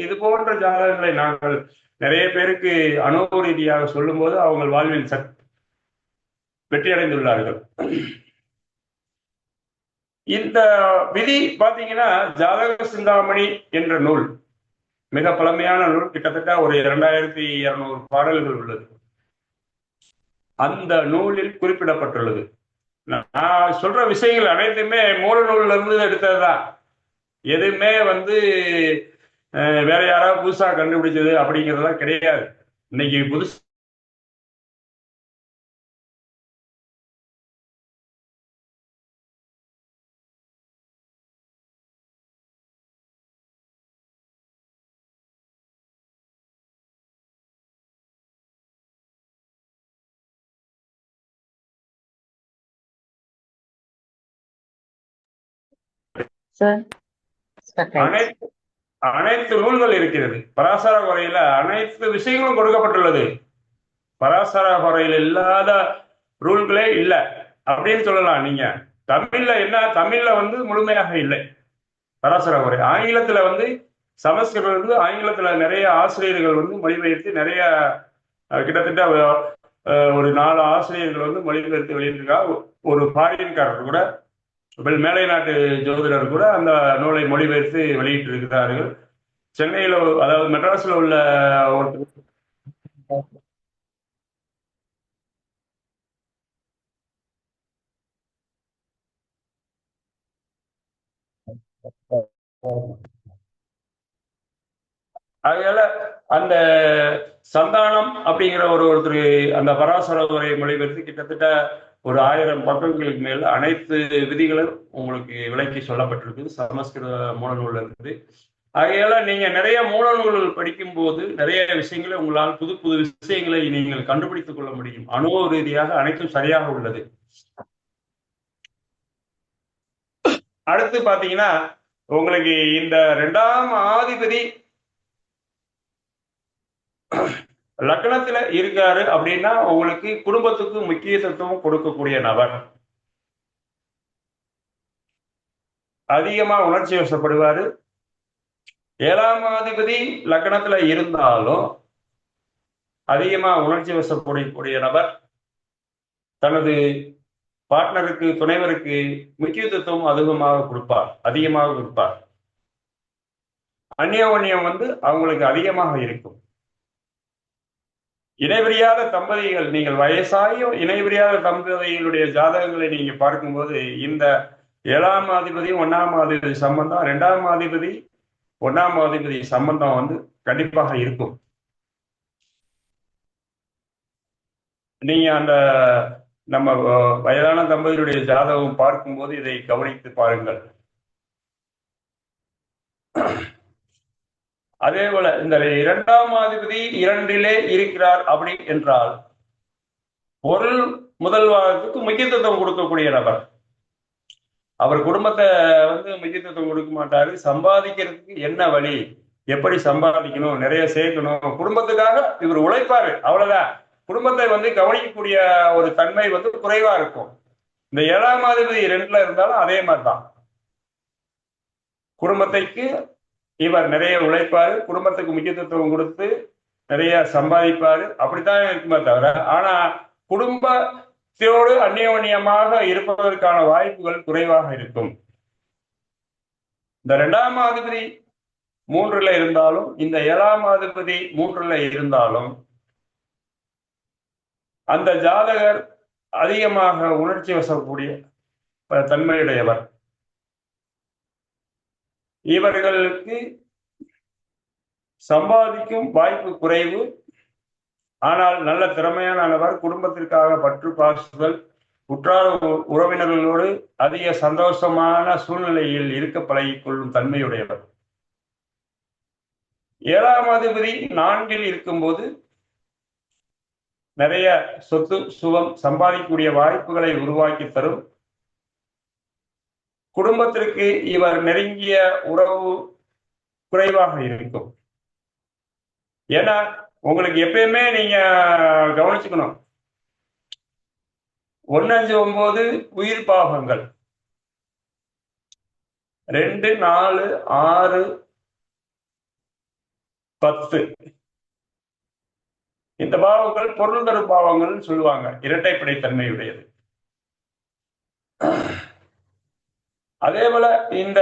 இது போன்ற ஜாதகங்களை நாங்கள் நிறைய பேருக்கு அனுபவ ரீதியாக சொல்லும் போது அவங்க வாழ்வில் வெற்றி அடைந்துள்ளார்கள். இந்த விதி பாத்தீங்கன்னா ஜாதக சிந்தாமணி என்ற நூல் மிக பழமையான நூல், கிட்டத்தட்ட ஒரு 2200 பாடல்கள் உள்ளது. அந்த நூலில் குறிப்பிடப்பட்டுள்ளது. நான் சொல்ற விஷயங்கள் அனைத்துமே மூல நூல்ல இருந்து எடுத்ததுதான். எதுவுமே வேற யாராவது புதுசா கண்டுபிடிச்சது அப்படிங்கிறதுலாம் கிடையாது. இன்னைக்கு புதுசு அனைத்து நூல்கள் இருக்கிறது. பராசர குறையில அனைத்து விஷயங்களும் கொடுக்கப்பட்டுள்ளது. பராசர குறையில் இல்லாத ரூல்களே இல்லை அப்படின்னு சொல்லலாம். நீங்க தமிழ்ல என்ன, தமிழ்ல முழுமையாக இல்லை பராசர குறை. ஆங்கிலத்துல சமஸ்கிருதம் ஆங்கிலத்துல நிறைய ஆசிரியர்கள் மொழிபெயர்த்து நிறைய கிட்டத்தட்ட ஒரு 4 ஆசிரியர்கள் மொழிபெயர்த்து வெளியிட்டிருக்காங்க. ஒரு ஃபாரின்காரர் கூட, மேலை நாட்டு ஜோதிடர் கூட அந்த நூலை மொழிபெயர்த்து வெளியிட்டு இருக்கிறார்கள். சென்னையில, அதாவது மெட்ராஸ்ல உள்ள அதனால அந்த சந்தானம் அப்படிங்கிற ஒருத்தர் அந்த பராசர உரை மொழிபெயர்த்து கிட்டத்தட்ட ஒரு 1000 பக்கங்களுக்கு மேல் அனைத்து விதிகளும் உங்களுக்கு விளக்கி சொல்லப்பட்டிருக்கு சமஸ்கிருத மூல நூல்ல இருக்குது. ஆகையால நீங்க நிறைய மூல நூல்கள் படிக்கும் போது நிறைய விஷயங்களை உங்களால் புது புது விஷயங்களை நீங்கள் கண்டுபிடித்துக் கொள்ள முடியும். அனுபவ ரீதியாக அனைத்தும் சரியாக உள்ளது. அடுத்து பாத்தீங்கன்னா உங்களுக்கு இந்த 2ஆம் ஆதிபதி லக்னத்துல இருக்காரு அப்படின்னா உங்களுக்கு குடும்பத்துக்கு முக்கியத்துவம் கொடுக்கக்கூடிய நபர். அதிகமா உணர்ச்சி வசப்படுவாரு. 7ஆம் அதிபதி லக்னத்துல இருந்தாலும் அதிகமா உணர்ச்சி வசப்படக்கூடிய நபர். தனது பார்ட்னருக்கு, துணைவருக்கு முக்கியத்துவம் அதிகமாக கொடுப்பார். அந்யோன்யம் அவங்களுக்கு அதிகமாக இருக்கும். இணைபிரியாத தம்பதிகள், நீங்கள் வயசாயும் இணைபிரியாத தம்பதிகளுடைய ஜாதகங்களை நீங்க பார்க்கும்போது இந்த 7ஆம் அதிபதி 1ஆம் அதிபதி சம்பந்தம், 2ஆம் அதிபதி 1ஆம் அதிபதி சம்பந்தம் கண்டிப்பாக இருக்கும். நீங்க அந்த நம்ம வயதான தம்பதியுடைய ஜாதகம் பார்க்கும்போது இதை கவனித்து பாருங்கள். அதே போல இந்த 2ஆம் அதிபதி 2லே இருக்கிறார் அப்படி என்றால் பொருள் முதல்வாதத்துக்கு முக்கியத்துவம் கொடுக்கக்கூடிய நபர். அவர் குடும்பத்தை முக்கியத்துவம் கொடுக்க மாட்டாரு. சம்பாதிக்கிறதுக்கு என்ன வழி, எப்படி சம்பாதிக்கணும், நிறைய சேர்க்கணும், குடும்பத்துக்காக இவர் உழைப்பாரு, அவ்வளவுதான். குடும்பத்தை கவனிக்கக்கூடிய ஒரு தன்மை குறைவா இருக்கும். இந்த 7ஆம் அதிபதி 2ல இருந்தாலும் அதே மாதிரிதான். குடும்பத்தைக்கு இவர் நிறைய உழைப்பாரு, குடும்பத்துக்கு முக்கியத்துவம் கொடுத்து நிறைய சம்பாதிப்பாரு, அப்படித்தான் இருக்குமே தவிர, ஆனா குடும்பத்தோடு அந்யோன்யமாக இருப்பதற்கான வாய்ப்புகள் குறைவாக இருக்கும். இந்த 2ஆம் அதிபதி 3ல இருந்தாலும், இந்த 7ஆம் அதிபதி 3ல இருந்தாலும், அந்த ஜாதகர் அதிகமாக உணர்ச்சி வசக்கூடிய தன்மையுடையவர். இவர்களுக்கு சம்பாதிக்கும் வாய்ப்பு குறைவு. ஆனால் நல்ல திறமையானவர், குடும்பத்திற்காக பற்று பாசுதல், உற்றார் உறவினர்களோடு அதிக சந்தோஷமான சூழ்நிலையில் இருக்க பழகிக் கொள்ளும் தன்மையுடையவர். 7ஆம் அதிபதி 4ல் இருக்கும்போது நிறைய சொத்து சுகம் சம்பாதிக்கக்கூடிய வாய்ப்புகளை உருவாக்கி தரும். குடும்பத்திற்கு இவர் நெருங்கிய உறவு குறைவாக இருக்கும். ஏன்னா உங்களுக்கு எப்பயுமே நீங்க கவனிச்சுக்கணும், 1, 5, 9 உயிர் பாகங்கள், 2, 4, 6, 10 இந்த பாவங்கள் பொருள் தரும் பாவங்கள் சொல்லுவாங்க, இரட்டைப்படை தன்மையுடையது. அதே போல இந்த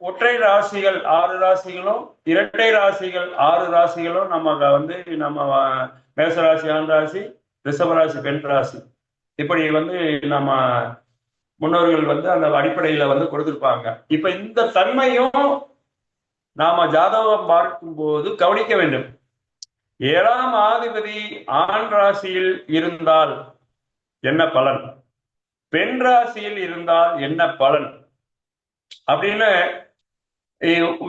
ஒற்றை ராசிகள் 6 ராசிகளும், இரட்டை ராசிகள் 6 ராசிகளும் நம்ம மேசராசி ஆண் ராசி, ரிஷபராசி பெண் ராசி, இப்படி நம்ம முன்னோர்கள் அந்த அடிப்படையில கொடுத்திருப்பாங்க. இப்ப இந்த தன்மையும் நாம ஜாதகம் பார்க்கும்போது கவனிக்க வேண்டும். 7ஆம் அதிபதி ஆண் ராசியில் இருந்தால் என்ன பலன், பெண் ராசியில் இருந்தால் என்ன பலன் அப்படின்னு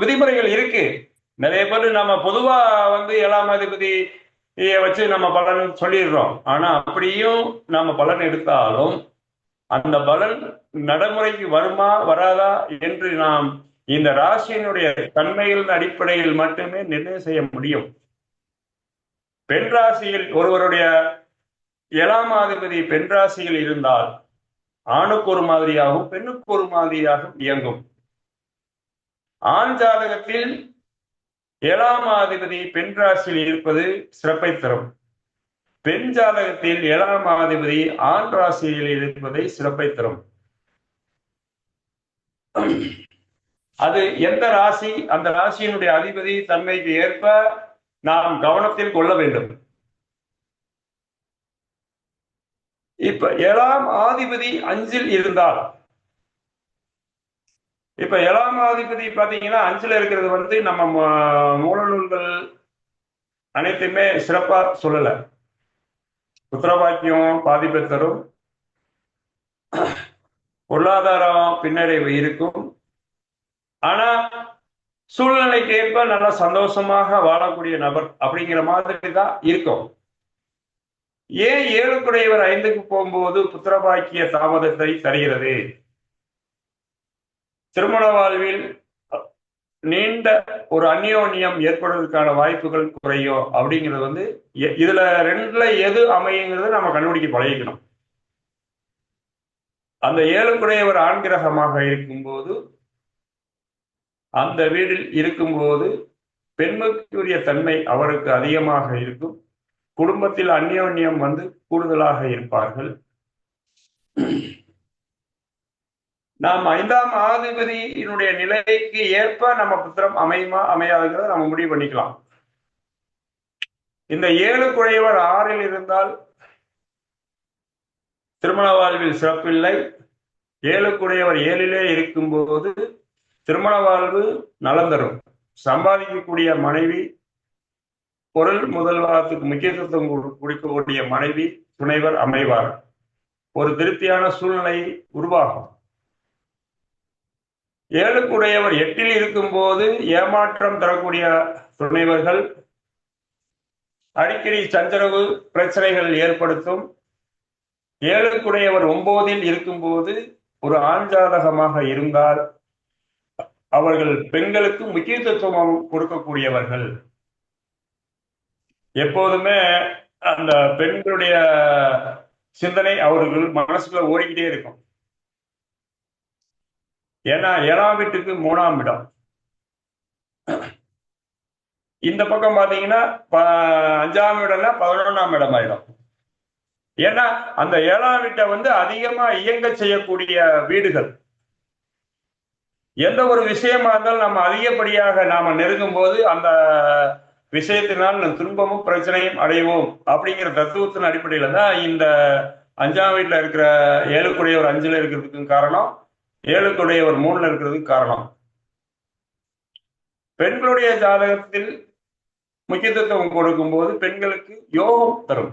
விதிமுறைகள் இருக்கு. நிறைய பேர் நம்ம பொதுவா 7ஆம் அதிபதி வச்சு நம்ம பலன் சொல்லிடுறோம். ஆனா அப்படியும் நம்ம பலன் எடுத்தாலும் அந்த பலன் நடைமுறைக்கு வருமா வராதா என்று நாம் இந்த ராசியினுடைய தன்மைகளின் அடிப்படையில் மட்டுமே நிர்ணயம் செய்ய முடியும். பெண் ராசியில் ஒருவருடைய 7ஆம் அதிபதி பெண் ராசியில் இருந்தால் ஆணுக்கு ஒரு மாதிரியாகவும் பெண்ணுக்கு ஒரு மாதிரியாகவும் இயங்கும். ஆண் ஜாதகத்தில் 7ஆம் அதிபதி பெண் ராசியில் இருப்பது சிறப்பை தரும். பெண் ஜாதகத்தில் 7ஆம் அதிபதி ஆண் ராசியில் இருப்பதை சிறப்பை தரும். அது எந்த ராசி, அந்த ராசியினுடைய அதிபதி தன்மைக்கு ஏற்ப நாம் கவனத்தில் கொள்ள வேண்டும். இப்ப 7ஆம் அதிபதி 5ல் இருந்தால், இப்ப 7ஆம் அதிபதி பாத்தீங்கன்னா 5ல இருக்கிறது நம்ம மூல நூல்கள் அனைத்துமே சிறப்பா சொல்லல. புத்திரபாக்கியம் பாதிப்பை தரும், பொருளாதாரம் பின்னடைவு இருக்கும், ஆனா சூழ்நிலைக்கு ஏற்ப நல்லா சந்தோஷமாக வாழக்கூடிய நபர் அப்படிங்கிற மாதிரி தான் இருக்கும். ஏன் 7க்குடையவர் 5க்கு போகும்போது புத்திரபாக்கிய தாமதத்தை தருகிறது? திருமண வாழ்வில் நீண்ட ஒரு அந்யோன்யம் ஏற்படுவதற்கான வாய்ப்புகள் குறையும் அப்படிங்கிறது இதுல 2ல எது அமையுங்கிறது நம்ம கண்டுபிடிக்க பழகிக்கணும். அந்த 7க்குடையவர் ஆண் கிரகமாக இருக்கும்போது, அந்த வீட்டில் இருக்கும்போது பெண்ணுக்குரிய தன்மை அவருக்கு அதிகமாக இருக்கும். குடும்பத்தில் அந்யோன்யம் கூடுதலாக இருப்பார்கள். நாம் 5ஆம் அதிபதியினுடைய நிலைக்கு ஏற்ப நம்ம புத்திரம் அமையுமா அமையாதுங்கிறத நம்ம முடிவு பண்ணிக்கலாம். இந்த 7க்குடையவர் 6ல் இருந்தால் திருமண வாழ்வில் சிறப்பில்லை. 7க்குடையவர் 7லே இருக்கும்போது திருமண வாழ்வு நலம் தரும். சம்பாதிக்கக்கூடிய மனைவி, பொருள் முதல்வாதத்துக்கு முக்கியத்துவம் கொடுக்கக்கூடிய மனைவி, துணைவர் அமைவார். ஒரு திருப்தியான சூழ்நிலை உருவாகும். 7க்குடையவர் 8ல் இருக்கும்போது ஏமாற்றம் தரக்கூடிய துணைவர்கள், அடிக்கடி சஞ்சரவு பிரச்சனைகள் ஏற்படுத்தும். 7க்குடையவர் 9ல் இருக்கும்போது ஒரு ஆண் ஜாதகமாக இருந்தால் அவர்கள் பெண்களுக்கு முக்கியத்துவம் கொடுக்கக்கூடியவர்கள். எப்போதுமே அந்த பெண்களுடைய சிந்தனை அவர்கள் மனசுக்குள்ள ஓடிக்கிட்டே இருக்கும். ஏன்னா 7ஆம் வீட்டுக்கு 3ஆம் இடம். இந்த பக்கம் பாத்தீங்கன்னா 5ஆம் இடம்னா 11ஆம் இடம் ஆயிடும். ஏன்னா அந்த 7ஆம் வீட்டை வந்து அதிகமா இயங்க செய்யக்கூடிய வீடுகள். எந்த ஒரு விஷயமா இருந்தாலும் நம்ம அதிகப்படியாக நாம நெருங்கும் போது அந்த விஷயத்தினால் துன்பமும் பிரச்சனையும் அடைவோம் அப்படிங்கிற தத்துவத்தின் அடிப்படையில தான் இந்த 5ஆம் வீட்டுல இருக்கிற 7க்குடையவர் 5ல இருக்கிறதுக்கும் காரணம், 7க்குடையவர் 3ல இருக்கிறதுக்கு காரணம். பெண்களுடைய ஜாதகத்தில் முக்கியத்துவம் கொடுக்கும் போது பெண்களுக்கு யோகம் தரும்.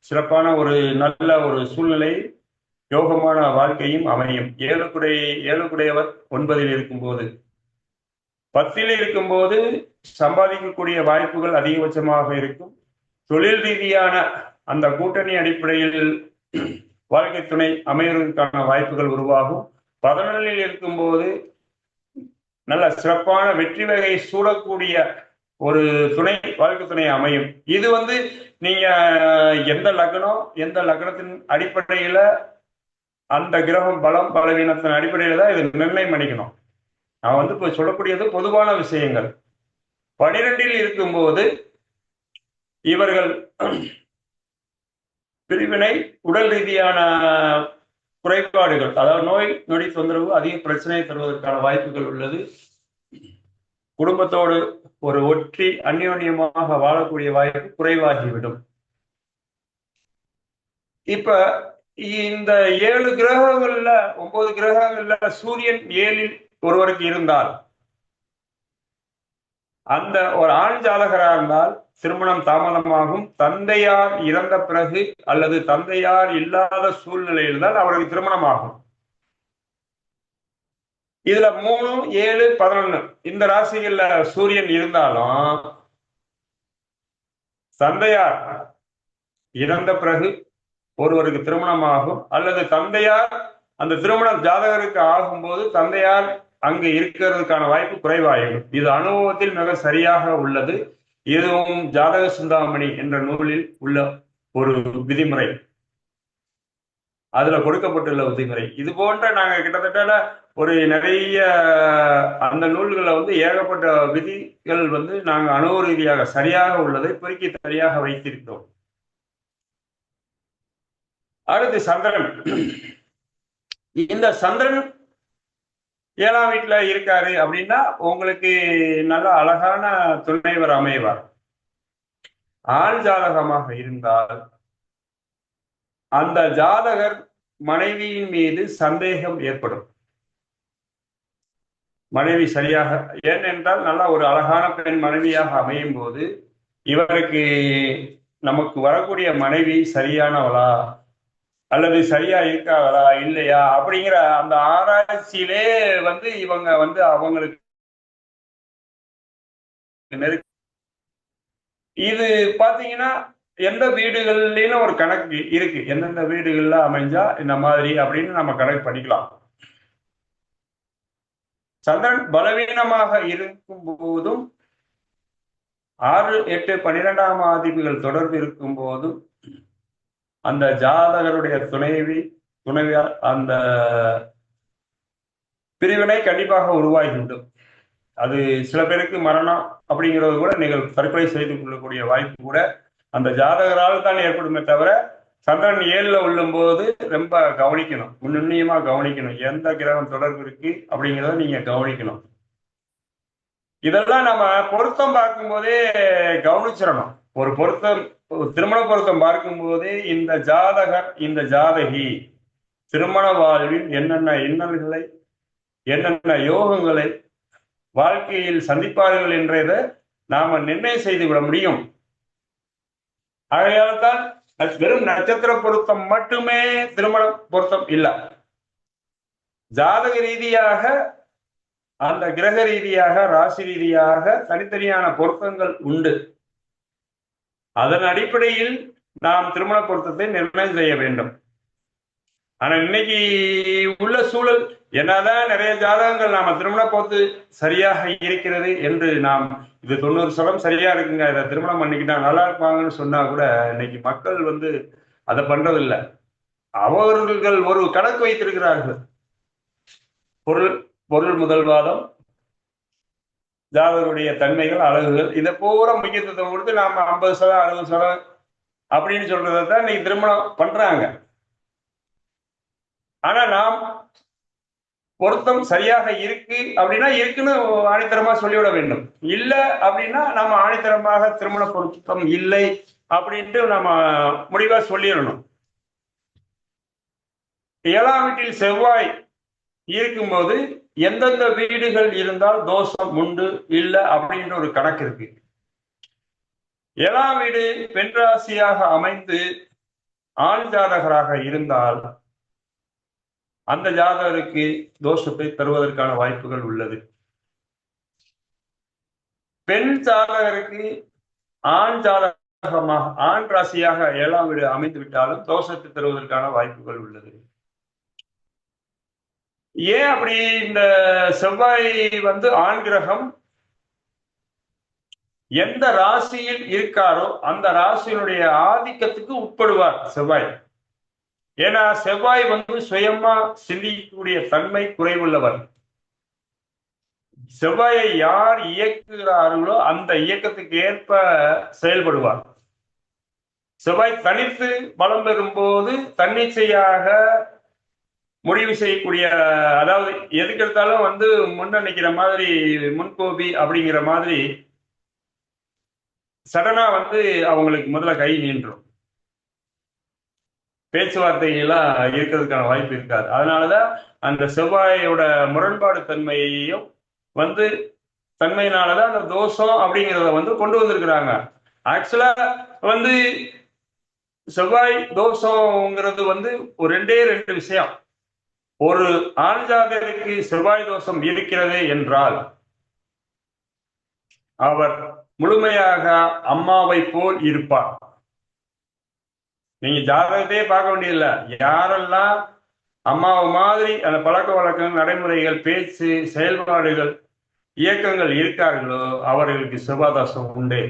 சிறப்பான ஒரு நல்ல ஒரு சூழ்நிலை, யோகமான வாழ்க்கையும் அமையும். 7க்குடையவர் 9ல் இருக்கும்போது, 10ல் இருக்கும்போது சம்பாதிக்கக்கூடிய வாய்ப்புகள் அதிகபட்சமாக இருக்கும். தொழில் ரீதியான அந்த கூட்டணி அடிப்படையில் வாழ்க்கை துணை அமைவதற்கான வாய்ப்புகள் உருவாகும். 11ல் இருக்கும்போது நல்ல சிறப்பான வெற்றி வகை சூடக்கூடிய ஒரு துணை, வாழ்க்கை துணை அமையும். இது வந்து நீங்க எந்த லக்னம், எந்த லக்னத்தின் அடிப்படையில அந்த கிரகம் பலம் பலவீனத்தின் அடிப்படையில தான் இது நிர்ணயம் பண்ணிக்கணும். நான் வந்து இப்ப சொல்லக்கூடியது பொதுவான விஷயங்கள். 12ல் இருக்கும்போது இவர்கள் பிரிவினை, உடல் ரீதியான குறைபாடுகள், அதாவது நோய் நொடி தொந்தரவு, அதிக பிரச்சனை தருவதற்கான வாய்ப்புகள் உள்ளது. குடும்பத்தோடு ஒரு ஒற்றி அந்யோன்யமாக வாழக்கூடிய வாய்ப்பு குறைவாகிவிடும். இப்ப இந்த 7 கிரகங்கள்ல 9 கிரகங்கள்ல சூரியன் 7ல் ஒருவருக்கு இருந்தால், அந்த ஒரு ஆண் ஜாதகரா இருந்தால் திருமணம் தாமதமாகும். தந்தையார் இறந்த பிறகு அல்லது தந்தையார் இல்லாத சூழ்நிலையில் தான் அவருக்கு திருமணம் ஆகும். இதுல 3, 7, 11 இந்த ராசிகள்ல சூரியன் இருந்தாலும் தந்தையார் இறந்த பிறகு ஒருவருக்கு திருமணம் ஆகும், அல்லது தந்தையார் அந்த திருமணம் ஜாதகருக்கு ஆகும்போது தந்தையார் அங்கு இருக்கிறதுக்கான வாய்ப்பு குறைவாகும். இது அனுபவத்தில் மிக சரியாக உள்ளது. இதுவும் ஜாதக சிந்தாமணி என்ற நூலில் உள்ள ஒரு விதிமுறை, அதுல கொடுக்கப்பட்டுள்ள விதிமுறை. இது போன்ற நாங்க கிட்டத்தட்ட ஒரு நிறைய அந்த நூல்களை வந்து ஏகப்பட்ட விதிகள் வந்து நாங்க அனுபவ ரீதியாக சரியாக உள்ளதை பொறுக்கி சரியாக வைத்திருக்கிறோம். அடுத்து சந்திரன். இந்த சந்திரன் 7ஆம் வீட்டுல இருக்காரு அப்படின்னா உங்களுக்கு நல்ல அழகான துணைவர் அமைவார். ஆண் ஜாதகமாக இருந்தால் அந்த ஜாதகர் மனைவியின் மீது சந்தேகம் ஏற்படும். மனைவி சரியாக, ஏனென்றால் நல்ல ஒரு அழகான பெண் மனைவியாக அமையும் போது இவருக்கு நமக்கு வரக்கூடிய மனைவி சரியானவளா அல்லது சரியா இருக்காங்களா இல்லையா அப்படிங்கிற அந்த ஆராய்ச்சியிலே வந்து இவங்க வந்து அவங்களுக்கு இது பாத்தீங்கன்னா எந்த வீடுகள்லயும் ஒரு கணக்கு இருக்கு, எந்தெந்த வீடுகள்ல அமைஞ்சா இந்த மாதிரி அப்படின்னு நம்ம கணக்கு பண்ணிக்கலாம். சந்திரன் பலவீனமாக இருக்கும் போதும் 6, 8, 12ஆம் அதிபதிகள் தொடர்பு இருக்கும் போதும் அந்த ஜாதகருடைய துணைவியார் அந்த பிரிவினை கண்டிப்பாக உருவாகிவிடும். அது சில பேருக்கு மரணம் அப்படிங்கிறது கூட நீங்கள் தற்கொலை செய்து கொள்ளக்கூடிய வாய்ப்பு கூட அந்த ஜாதகரால் தான் ஏற்படுமே தவிர, சந்திரன் 7ல உள்ளும் போது ரொம்ப கவனிக்கணும், நுண்ணியமா கவனிக்கணும், எந்த கிரகம் தொடர்பு இருக்கு அப்படிங்கிறத நீங்க கவனிக்கணும். இதெல்லாம் நம்ம பொருத்தம் பார்க்கும் போதே கவனிச்சிடணும். ஒரு பொருத்தம், திருமண பொருத்தம் பார்க்கும் போதே இந்த ஜாதகர் இந்த ஜாதகி திருமண வாழ்வில் என்னென்ன இன்னல்களை என்னென்ன யோகங்களை வாழ்க்கையில் சந்திப்பார்கள் என்றதை நாம நிர்ணயம் செய்து விட முடியும். ஆகையால் தான் வெறும் நட்சத்திர பொருத்தம் மட்டுமே திருமண பொருத்தம் இல்லை. ஜாதக ரீதியாக அந்த கிரக ரீதியாக ராசி ரீதியாக தனித்தனியான பொருத்தங்கள் உண்டு. அதன் அடிப்படையில் நாம் திருமண பொருத்தத்தை நிர்ணயம் செய்ய வேண்டும். ஆனா இன்னைக்கு உள்ள சூழல் என்னதான் நிறைய ஜாதகங்கள் நாம திருமண போத்து சரியாக இருக்கிறது என்று நாம் இது 90% சரியா இருக்குங்க, இதை திருமணம் பண்ணிக்கிட்டா நல்லா இருப்பாங்கன்னு சொன்னா கூட இன்னைக்கு மக்கள் வந்து அதை பண்றதில்லை. அவர்கள் ஒரு கணக்கு வைத்திருக்கிறார்கள். பொருள் பொருள் முதல்வாதம், ஜாதகருடைய தன்மைகள், அழகுகள், இதை பூரா முக்கியத்துவம் கொடுத்து நாம 50% 60% அப்படின்னு சொல்றதான் இன்னைக்கு திருமணம் பண்றாங்க. ஆனா நாம் பொருத்தம் சரியாக இருக்கு அப்படின்னா இருக்குன்னு ஆணித்தரமா சொல்லிவிட வேண்டும். இல்ல அப்படின்னா நம்ம ஆணித்தரமாக திருமண பொருத்தம் இல்லை அப்படின்ட்டு நம்ம முடிவா சொல்லிடணும். 7ஆம் வீட்டில் செவ்வாய் இருக்கும்போது எந்தெந்த வீடுகள் இருந்தால் தோஷம் உண்டு இல்ல அப்படின்ற ஒரு கணக்கு இருக்கு. 7ஆம் வீடு பெண் ராசியாக அமைந்து ஆண் ஜாதகராக இருந்தால் அந்த ஜாதகருக்கு தோஷத்தை தருவதற்கான வாய்ப்புகள் உள்ளது. பெண் ஜாதகருக்கு ஆண் ஜாதகமாக ஆண் ராசியாக 7ஆம் வீடு அமைந்து விட்டாலும் தோஷத்தை தருவதற்கான வாய்ப்புகள் உள்ளது. ஏன் அப்படி? இந்த செவ்வாய் வந்து ஆண் கிரகம் எந்த ராசியில் இருக்காரோ அந்த ராசியினுடைய ஆதிக்கத்துக்கு உட்படுவார் செவ்வாய். ஏன்னா செவ்வாய் வந்து சுயமா சிந்திக்கக்கூடிய தன்மை குறைவுள்ளவர். செவ்வாயை யார் இயக்குகிறார்களோ அந்த இயக்கத்துக்கு ஏற்ப செயல்படுவார். செவ்வாய் தனித்து பலம் பெறும்போது தன்னிச்சையாக முடிவு செய்யக்கூடிய, அதாவது எதுக்கு எடுத்தாலும் வந்து முன்னணிக்கிற மாதிரி, முன்கோபி அப்படிங்கிற மாதிரி சடனா வந்து அவங்களுக்கு முதல்ல கை நீண்டும். பேச்சுவார்த்தைகள்லாம் இருக்கிறதுக்கான வாய்ப்பு இருக்காது. அதனாலதான் அந்த செவ்வாயோட முரண்பாடு தன்மையையும் வந்து தன்மையினாலதான் அந்த தோஷம் அப்படிங்கிறத வந்து கொண்டு வந்திருக்கிறாங்க. ஆக்சுவலா வந்து செவ்வாய் தோஷங்கிறது வந்து ஒரு ரெண்டே விஷயம். ஒரு ஆண் ஜாதகருக்கு செவ்வாய் தோஷம் இருக்கிறது என்றால் அவர் முழுமையாக அம்மாவை போல் இருப்பார். நீங்க ஜாதகத்தையே பார்க்க வேண்டியதில்லை. யாரெல்லாம் அம்மாவை மாதிரி அந்த பழக்க வழக்கம், நடைமுறைகள், பேச்சு, செயல்பாடுகள், இயக்கங்கள் இருக்கார்களோ அவர்களுக்கு செவ்வாய் தோஷம் உண்டு.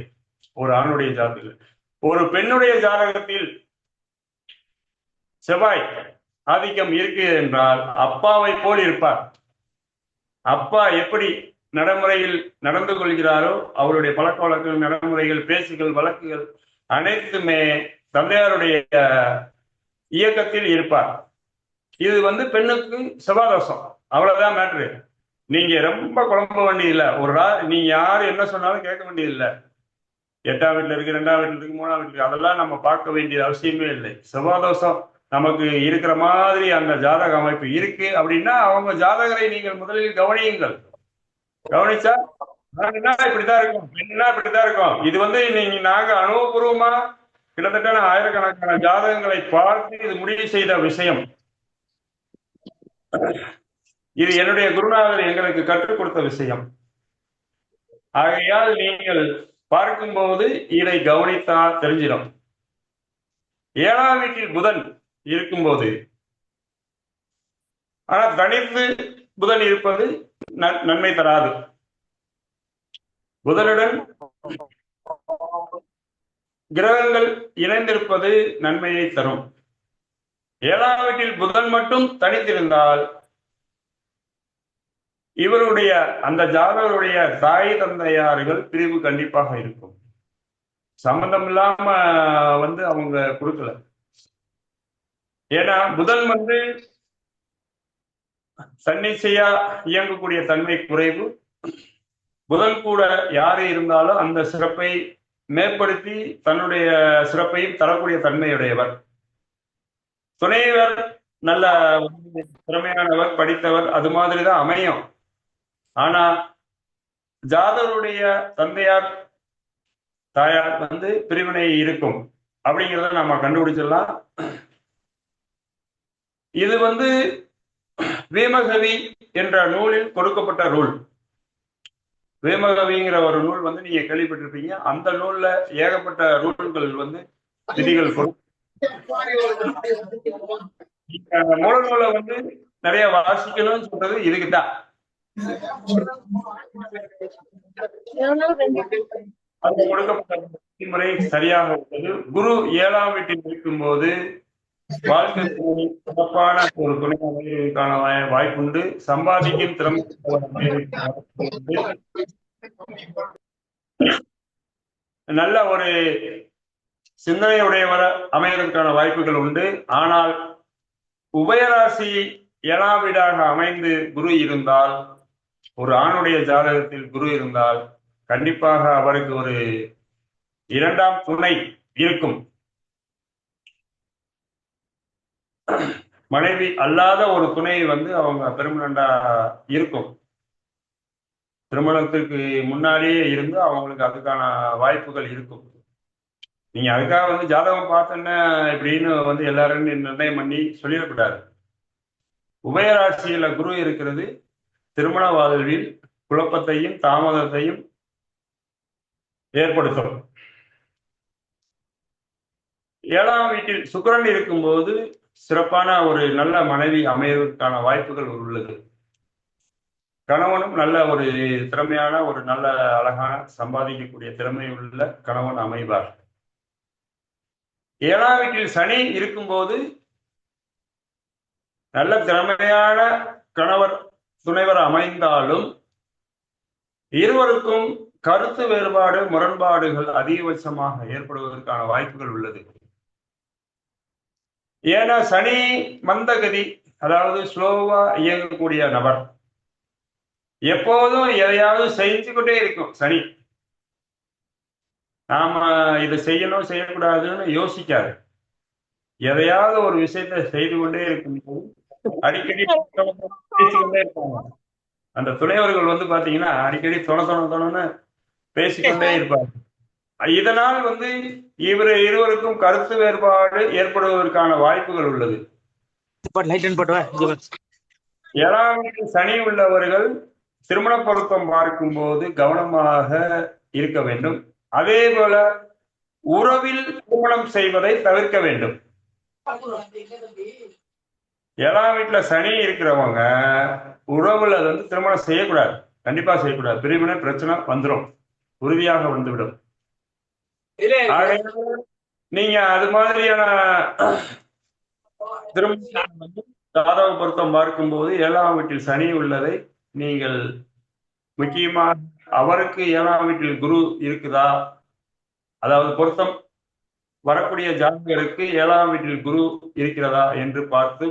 ஒரு ஆணுடைய ஜாதகத்தில். ஒரு பெண்ணுடைய ஜாதகத்தில் செவ்வாய் ஆதிக்கம் இருக்கு என்றால் அப்பாவை போல் இருப்பார். அப்பா எப்படி நடைமுறையில் நடந்து கொள்கிறாரோ அவருடைய பழக்க வழக்கங்கள், நடைமுறைகள், பேச்சுகள், வழக்குகள் அனைத்துமே தந்தையாருடைய இயக்கத்தில் இருப்பார். இது வந்து பெண்ணுக்கு செவ்வாதோஷம். அவ்வளவுதான் மேட்ரு. நீங்க ரொம்ப குழம்ப வேண்டியதில்லை. நீங்க யாரு என்ன சொன்னாலும் கேட்க வேண்டியதில்லை. 8ஆம் வீட்டுல இருக்கு, 2ஆம் வீட்டுல இருக்கு, 3ஆம் வீட்டுல இருக்கு, அதெல்லாம் நம்ம பார்க்க வேண்டிய அவசியமே இல்லை. செவ்வாதோஷம் நமக்கு இருக்கிற மாதிரி அந்த ஜாதக அமைப்பு இருக்கு அப்படின்னா அவங்க ஜாதகரை நீங்கள் முதலில் கவனியுங்கள். கவனிச்சா இப்படிதான் இருக்கும், பெண்ணா இப்படிதான் இருக்கும். இது வந்து நாங்க அனுபவபூர்வமா கிட்டத்தட்ட ஆயிரக்கணக்கான ஜாதகங்களை பார்த்து இது முடிவு செய்த விஷயம். இது என்னுடைய குருநாதர் எங்களுக்கு கற்றுக் கொடுத்த விஷயம். ஆகையால் நீங்கள் பார்க்கும்போது இதை கவனித்தா தெரிஞ்சிடும். 7ஆம் வீட்டில் புதன் இருக்கும்போது, ஆனா தனித்து புதன் இருப்பது நன்மை தராது. புதனுடன் கிரகங்கள் இணைந்திருப்பது நன்மையை தரும். 7ஆம் வீட்டில் புதன் மட்டும் தனித்திருந்தால் இவருடைய அந்த ஜாதகருடைய தாய் தந்தையார்கள் பிரிவு கண்டிப்பாக இருக்கும். சம்பந்தம் இல்லாம வந்து அவங்க கொடுக்கல. ஏன்னா புதன் வந்து தன்னிச்சையா இயங்கக்கூடிய தன்மை குறைவு. புதன் கூட யாரு இருந்தாலும் அந்த சிறப்பை மேம்படுத்தி தன்னுடைய சிறப்பையும் தரக்கூடிய தன்மையுடையவர். துணைவர் நல்ல திறமையானவர், படித்தவர், அது மாதிரிதான் அமையும். ஆனா ஜாதகருடைய தந்தையார் தாயார் வந்து பிரிவினை இருக்கும் அப்படிங்கிறத நம்ம கண்டுபிடிச்சிடலாம். இது வந்து வீமகவி என்ற நூலில் கொடுக்கப்பட்ட ரூல். வீமகவிங்கிற ஒரு நூல் வந்து நீங்க கேள்விப்பட்டிருப்பீங்க. அந்த நூல்ல ஏகப்பட்ட ரூல்கள் வந்து விதிகள் மூல நூலை வந்து நிறைய வாசிக்கணும்னு சொல்றது இதுக்குதான். அது கொடுக்கப்பட்ட முறை சரியாக உள்ளது. குரு 7ஆம் வீட்டில் இருக்கும்போது வாழ்க்கை துணை சிறப்பான ஒரு துணை அமைவதற்கான வாய்ப்புண்டு. சம்பாதிக்கும் திறமை நல்ல ஒரு சிந்தனையுடையவர் அமைவதற்கான வாய்ப்புகள் உண்டு. ஆனால் உபயராசி 7ஆம் வீடாக அமைந்து குரு இருந்தால், ஒரு ஆணுடைய ஜாதகத்தில் குரு இருந்தால் கண்டிப்பாக அவருக்கு ஒரு 2ஆம் துணை இருக்கும். மனைவி அல்லாத ஒரு துணை அவங்க பெர்மனண்டா இருக்கும். திருமணத்திற்கு முன்னாடியே இருந்து அவங்களுக்கு அதுக்கான வாய்ப்புகள் இருக்கும். நீங்க அதுக்காக ஜாதகம் பார்த்தேன்னா இப்படின்னு எல்லாரும் நிர்ணயம் பண்ணி சொல்லிடக்கூடாது. உபயராசியில குரு இருக்கிறது திருமண வாழ்வில் குழப்பத்தையும் தாமதத்தையும் ஏற்படுத்தும். 7ஆம் வீட்டில் சுக்கிரன் இருக்கும்போது சிறப்பான ஒரு நல்ல மனைவி அமைவதற்கான வாய்ப்புகள் உள்ளது. கணவனும் நல்ல ஒரு திறமையான ஒரு நல்ல அழகான சம்பாதிக்கக்கூடிய திறமை உள்ள கணவன் அமைவார். 7ஆம் வீட்டில் சனி இருக்கும்போது நல்ல திறமையான கணவர் துணைவர் அமைந்தாலும் இருவருக்கும் கருத்து வேறுபாடு முரண்பாடுகள் அதிகபட்சமாக ஏற்படுவதற்கான வாய்ப்புகள் உள்ளது. ஏன்னா சனி மந்தகதி, அதாவது ஸ்லோவா இயங்கக்கூடிய நபர். எப்போதும் எதையாவது செஞ்சுக்கிட்டே இருக்கும் சனி. நாம இதை செய்யணும் செய்யக்கூடாதுன்னு யோசிக்காது. எதையாவது ஒரு விஷயத்தை செய்து கொண்டே இருக்கும்போது அடிக்கடி பேசிக்கொண்டே இருப்பாங்க. அந்த துணைவர்கள் பாத்தீங்கன்னா அடிக்கடி தொணன்னு பேசிக்கொண்டே இருப்பாங்க. இதனால் இருவருக்கும் கருத்து வேறுபாடு ஏற்படுவதற்கான வாய்ப்புகள் உள்ளது. 7ஆம் வீட்டில் சனி உள்ளவர்கள் திருமண பொருத்தம் பார்க்கும்போது கவனமாக இருக்க வேண்டும். அதே போல உறவில் திருமணம் செய்வதை தவிர்க்க வேண்டும். 7ஆம் வீட்டுல சனி இருக்கிறவங்க உறவுல திருமணம் செய்யக்கூடாது, கண்டிப்பா செய்யக்கூடாது. பிரிவினை பிரச்சனை வந்துடும், உறுதியாக வந்துவிடும். நீங்க அது மாதிரியான திருமணம் ஜாதக பொருத்தம் பார்க்கும்போது 7ஆம் வீட்டில் சனி உள்ளதை நீங்கள் முக்கியமாக அவருக்கு 7ஆம் வீட்டில் குரு இருக்குதா, அதாவது பொருத்தம் வரக்கூடிய ஜாதகருக்கு 7ஆம் வீட்டில் குரு இருக்கிறதா என்று பார்த்து,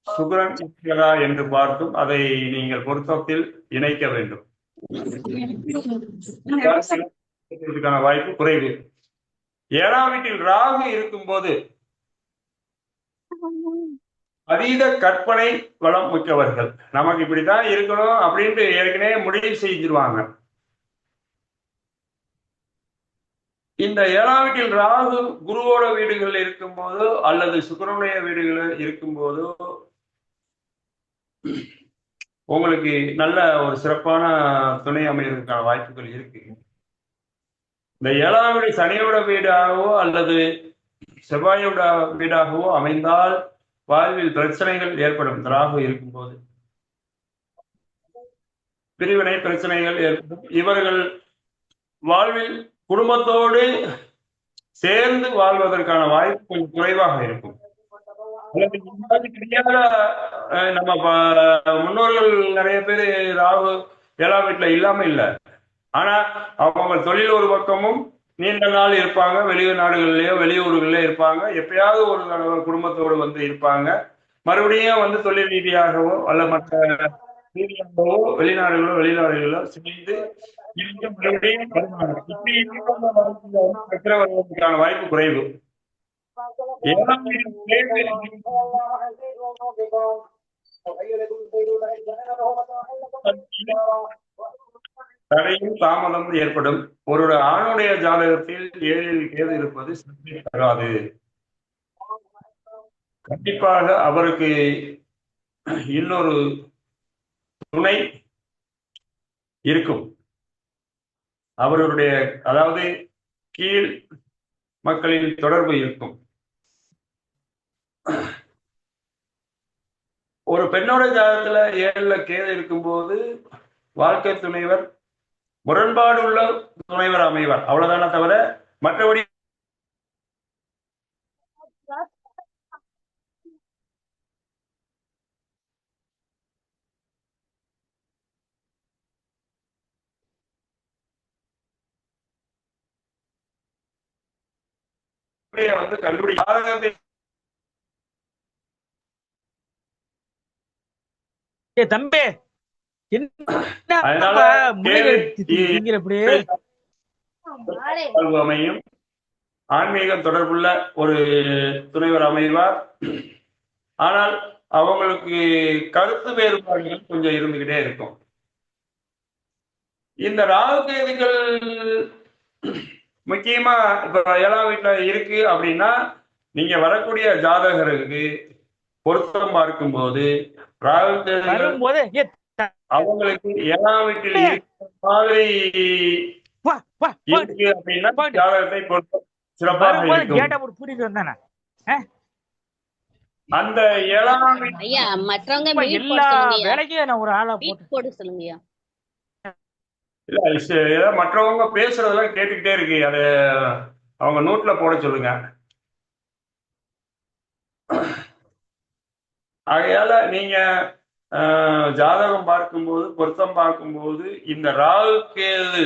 சுக்கிரன் இருக்கிறதா என்று பார்த்தும் அதை நீங்கள் பொருத்தத்தில் இணைக்க வேண்டும். வாய்ப்பு குறைவு. 7ஆம் வீட்டில் ராகு இருக்கும்போது அதீத கற்பனை வளம் மிக்கவர்கள். நமக்கு இப்படித்தான் இருக்கணும் அப்படின்ட்டு ஏற்கனவே முடிவு செஞ்சிருவாங்க. இந்த 7ஆம் வீட்டில் ராகு குருவோட வீடுகள் இருக்கும்போதோ அல்லது சுக்கிரனுடைய வீடுகள் இருக்கும்போதோ உங்களுக்கு நல்ல ஒரு சிறப்பான துணை அமைவதற்கான வாய்ப்புகள் இருக்கு. இந்த 7ஆம் வீடு சனியோட வீடாகவோ அல்லது செவ்வாயோட வீடாகவோ அமைந்தால் வாழ்வில் பிரச்சனைகள் ஏற்படும். ராகு இருக்கும்போது பிரிவினை பிரச்சனைகள் ஏற்படும். இவர்கள் வாழ்வில் குடும்பத்தோடு சேர்ந்து வாழ்வதற்கான வாய்ப்பு கொஞ்சம் குறைவாக இருக்கும். நம்ம முன்னோர்கள் நிறைய பேர் ராகு 7ஆம் வீட்டுல இல்லாம இல்லை. ஆனா அவங்க தொழில் ஒரு பக்கமும் நீண்ட நாள் இருப்பாங்க, வெளிநாடுகள்லயோ வெளியூர்கள்லயோ இருப்பாங்க. எப்பயாவது ஒரு தடவை குடும்பத்தோடு இருப்பாங்க. மறுபடியும் தொழில் ரீதியாகவோ அல்ல மற்ற ரீதியாகவோ வெளிநாடுகளோ சேர்ந்து மறுபடியும் பிரச்சனை வருவதற்கான வாய்ப்பு குறைவு. தடையும் தாமதம் ஏற்படும். ஒரு ஆணுடைய ஜாதகத்தில் 7இல் கேது இருப்பது சற்றே தராது. கண்டிப்பாக அவருக்கு இன்னொரு துணை இருக்கும். அவருடைய அதாவது கீழ் மக்களின் தொடர்பு இருக்கும். ஒரு பெண்ணோட ஜாதகத்துல 7ல கேது இருக்கும்போது வாழ்க்கை துணைவர் முரண்பாடு உள்ள துணைவர் அமைவார், அவ்வளவுதானே தவிர மற்றபடி வந்து கண்டுபிடி ஜாதகத்தை தம்பி அதனால அமையும். ஆன்மீகம் தொடர்புள்ள ஒரு துணைவர் அமைவார். ஆனால் அவங்களுக்கு கருத்து வேறுபாடுகள் கொஞ்சம் இருந்துகிட்டே இருக்கும். இந்த ராகு கேதுகள் முக்கியமா இப்ப 7ஆம் வீட்டுல இருக்கு அப்படின்னா நீங்க வரக்கூடிய ஜாதகருக்கு பொருத்தம் பார்க்கும் போது ராகு கேதுகள் அவங்களுக்கு 7ஆம் வீட்டில் இருக்கிற மாதிரி இருக்கு அப்படின்னா ஜாதகத்தை பொருத்தம் சிறப்பாக இருக்கும். அந்த 7ஆம் ஐயா மற்றவங்க எல்லா வேலைக்கும் நான் ஒரு ஆளா போட்டு சொல்லுங்கய்யா. இல்ல மற்றவங்க பேசுறதெல்லாம் கேட்டுக்கிட்டே இருக்கு, அது அவங்க நோட்ல போட சொல்லுங்க. ஆகையால நீங்க ஜாதகம் பார்க்கும்போது பொருத்தம் பார்க்கும்போது இந்த ராகு கேது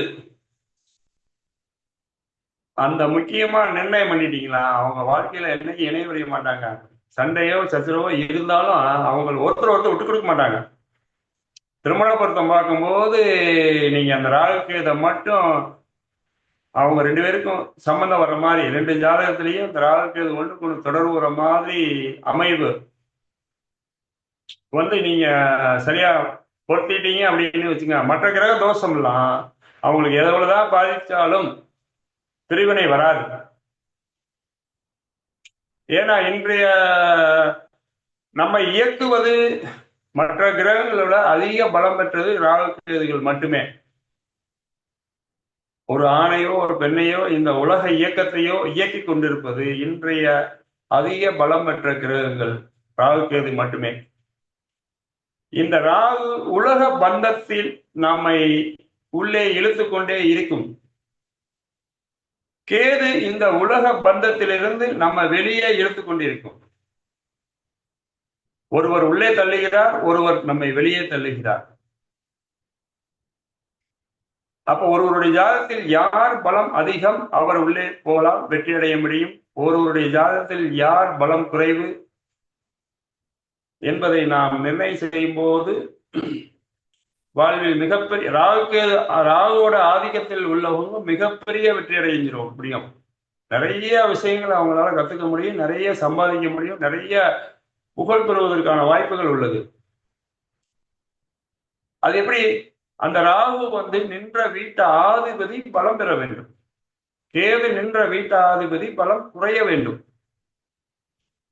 அந்த முக்கியமா நிர்ணயம் பண்ணிட்டீங்களா, அவங்க வாழ்க்கையில என்னைக்கு இணைய மாட்டாங்க. சண்டையோ சச்சரவோ இருந்தாலும் அவங்க ஒருத்தர் விட்டு கொடுக்க மாட்டாங்க. திருமண பொருத்தம் பார்க்கும்போது நீங்க அந்த ராகு கேதை மட்டும் அவங்க 2 பேருக்கும் சம்பந்தம் வர்ற மாதிரி 2 ஜாதகத்திலையும் இந்த ராகு கேது ஒன்றுக்கு தொடர்பு வர மாதிரி அமைவு வந்து நீங்க சரியா பொருத்திட்டீங்க அப்படின்னு வச்சுங்க. மற்ற கிரக தோஷம் எல்லாம் அவங்களுக்கு எவ்வளவுதான் பாதிச்சாலும் பிரிவினை வராது. ஏன்னா இன்றைய நம்ம இயக்குவது மற்ற கிரகங்களை விட அதிக பலம் பெற்றது ராகு கேதுகள் மட்டுமே. ஒரு ஆணையோ ஒரு பெண்ணையோ இந்த உலக இயக்கத்தையோ இயக்கி கொண்டிருப்பது இன்றைய அதிக பலம் பெற்ற கிரகங்கள் ராகு கேது மட்டுமே. இந்த ராகு உலக பந்தத்தில் நம்மை உள்ளே இழுத்து கொண்டே இருக்கும். கேது இந்த உலக பந்தத்திலிருந்து நம்ம வெளியே இழுத்து கொண்டிருக்கும். ஒருவர் உள்ளே தள்ளுகிறார், ஒருவர் நம்மை வெளியே தள்ளுகிறார். அப்ப ஒருவருடைய ஜாதகத்தில் யார் பலம் அதிகம் அவர் உள்ளே போகலாம், வெற்றி அடைய முடியும். ஒருவருடைய ஜாதகத்தில் யார் பலம் குறைவு என்பதை நாம் நிர்ணயம் செய்யும் போது வாழ்வில் மிகப்பெரிய ராகுவோட ஆதிக்கத்தில் உள்ளவங்க மிகப்பெரிய வெற்றி அடைஞ்சிரும் முடியும். நிறைய விஷயங்களை அவங்களால கத்துக்க முடியும், நிறைய சம்பாதிக்க முடியும், நிறைய புகழ் பெறுவதற்கான வாய்ப்புகள் உள்ளது. அது எப்படி? அந்த ராகு வந்து நின்ற வீட்டு ஆதிபதி பலம் பெற வேண்டும், கேது நின்ற வீட்டு ஆதிபதி பலம் குறைய வேண்டும்.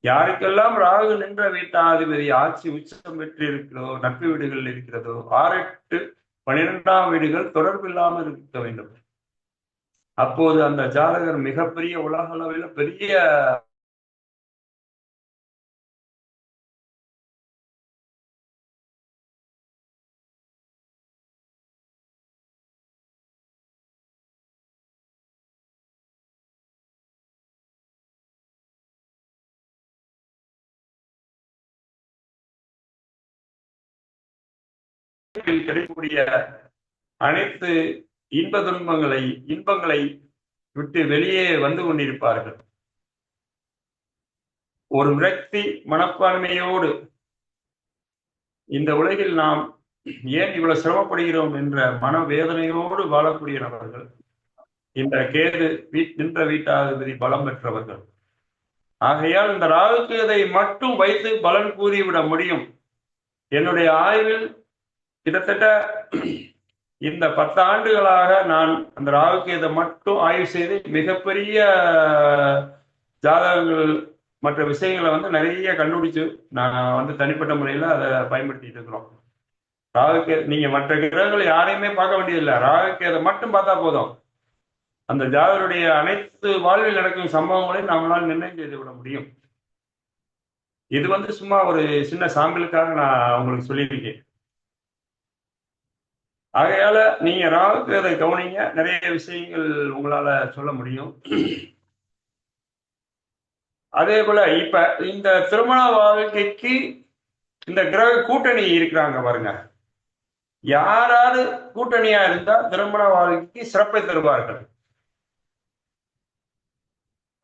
யாருக்கெல்லாம் ராகு நின்ற வீட்டாதிபதி ஆட்சி உச்சம் பெற்று இருக்கிறதோ, நட்பு வீடுகள் இருக்கிறதோ, 6, 8, 12ஆம் வீடுகள் தொடர்பு இல்லாமல் இருக்க வேண்டும். அப்போது அந்த ஜாதகர் மிகப்பெரிய உலக அளவில் பெரிய கிடைக்கக்கூடிய அனைத்து இன்பங்களை விட்டு வெளியே வந்து கொண்டிருப்பார்கள். ஒரு விரக்தி மனப்பான்மையோடு இந்த உலகில் நாம் ஏன் இவ்வளவு சிரமப்படுகிறோம் என்ற மனவேதனையோடு வாழக்கூடிய நபர்கள் இந்த கேது நின்ற வீட்டாதிபதி பலம் பெற்றவர்கள். ஆகையால் இந்த ராகு கேதை மட்டும் வைத்து பலன் கூறிவிட முடியும். என்னுடைய ஆய்வில் கிட்டத்தட்ட இந்த 10 ஆண்டுகளாக நான் அந்த ராகு கேதை மட்டும் ஆய்வு செய்து மிகப்பெரிய ஜாதகங்கள் மற்ற விஷயங்களை வந்து நிறைய கண்டுபிடிச்சு நான் வந்து தனிப்பட்ட முறையில் அதை பயன்படுத்திட்டு இருக்கிறோம். ராகு கேது நீங்க மற்ற கிரகங்களை யாரையுமே பார்க்க வேண்டியதில்லை, ராகு கேதை மட்டும் பார்த்தா போதும். அந்த ஜாதகருடைய அனைத்து வாழ்வில் நடக்கும் சம்பவங்களையும் நம்மளால் நிர்ணயம் செய்து விட முடியும். இது வந்து சும்மா ஒரு சின்ன சாம்பிளுக்காக நான் உங்களுக்கு சொல்லியிருக்கேன். ஆகையால நீங்க ராகுக்கு அதை கவனிங்க, நிறைய விஷயங்கள் உங்களால சொல்ல முடியும். அதே போல இப்ப இந்த திருமண வாழ்க்கைக்கு இந்த கிரக கூட்டணி இருக்கிறாங்க பாருங்க, யாராரு கூட்டணியா இருந்தா திருமண வாழ்க்கைக்கு சிறப்பை தருவார்கள்.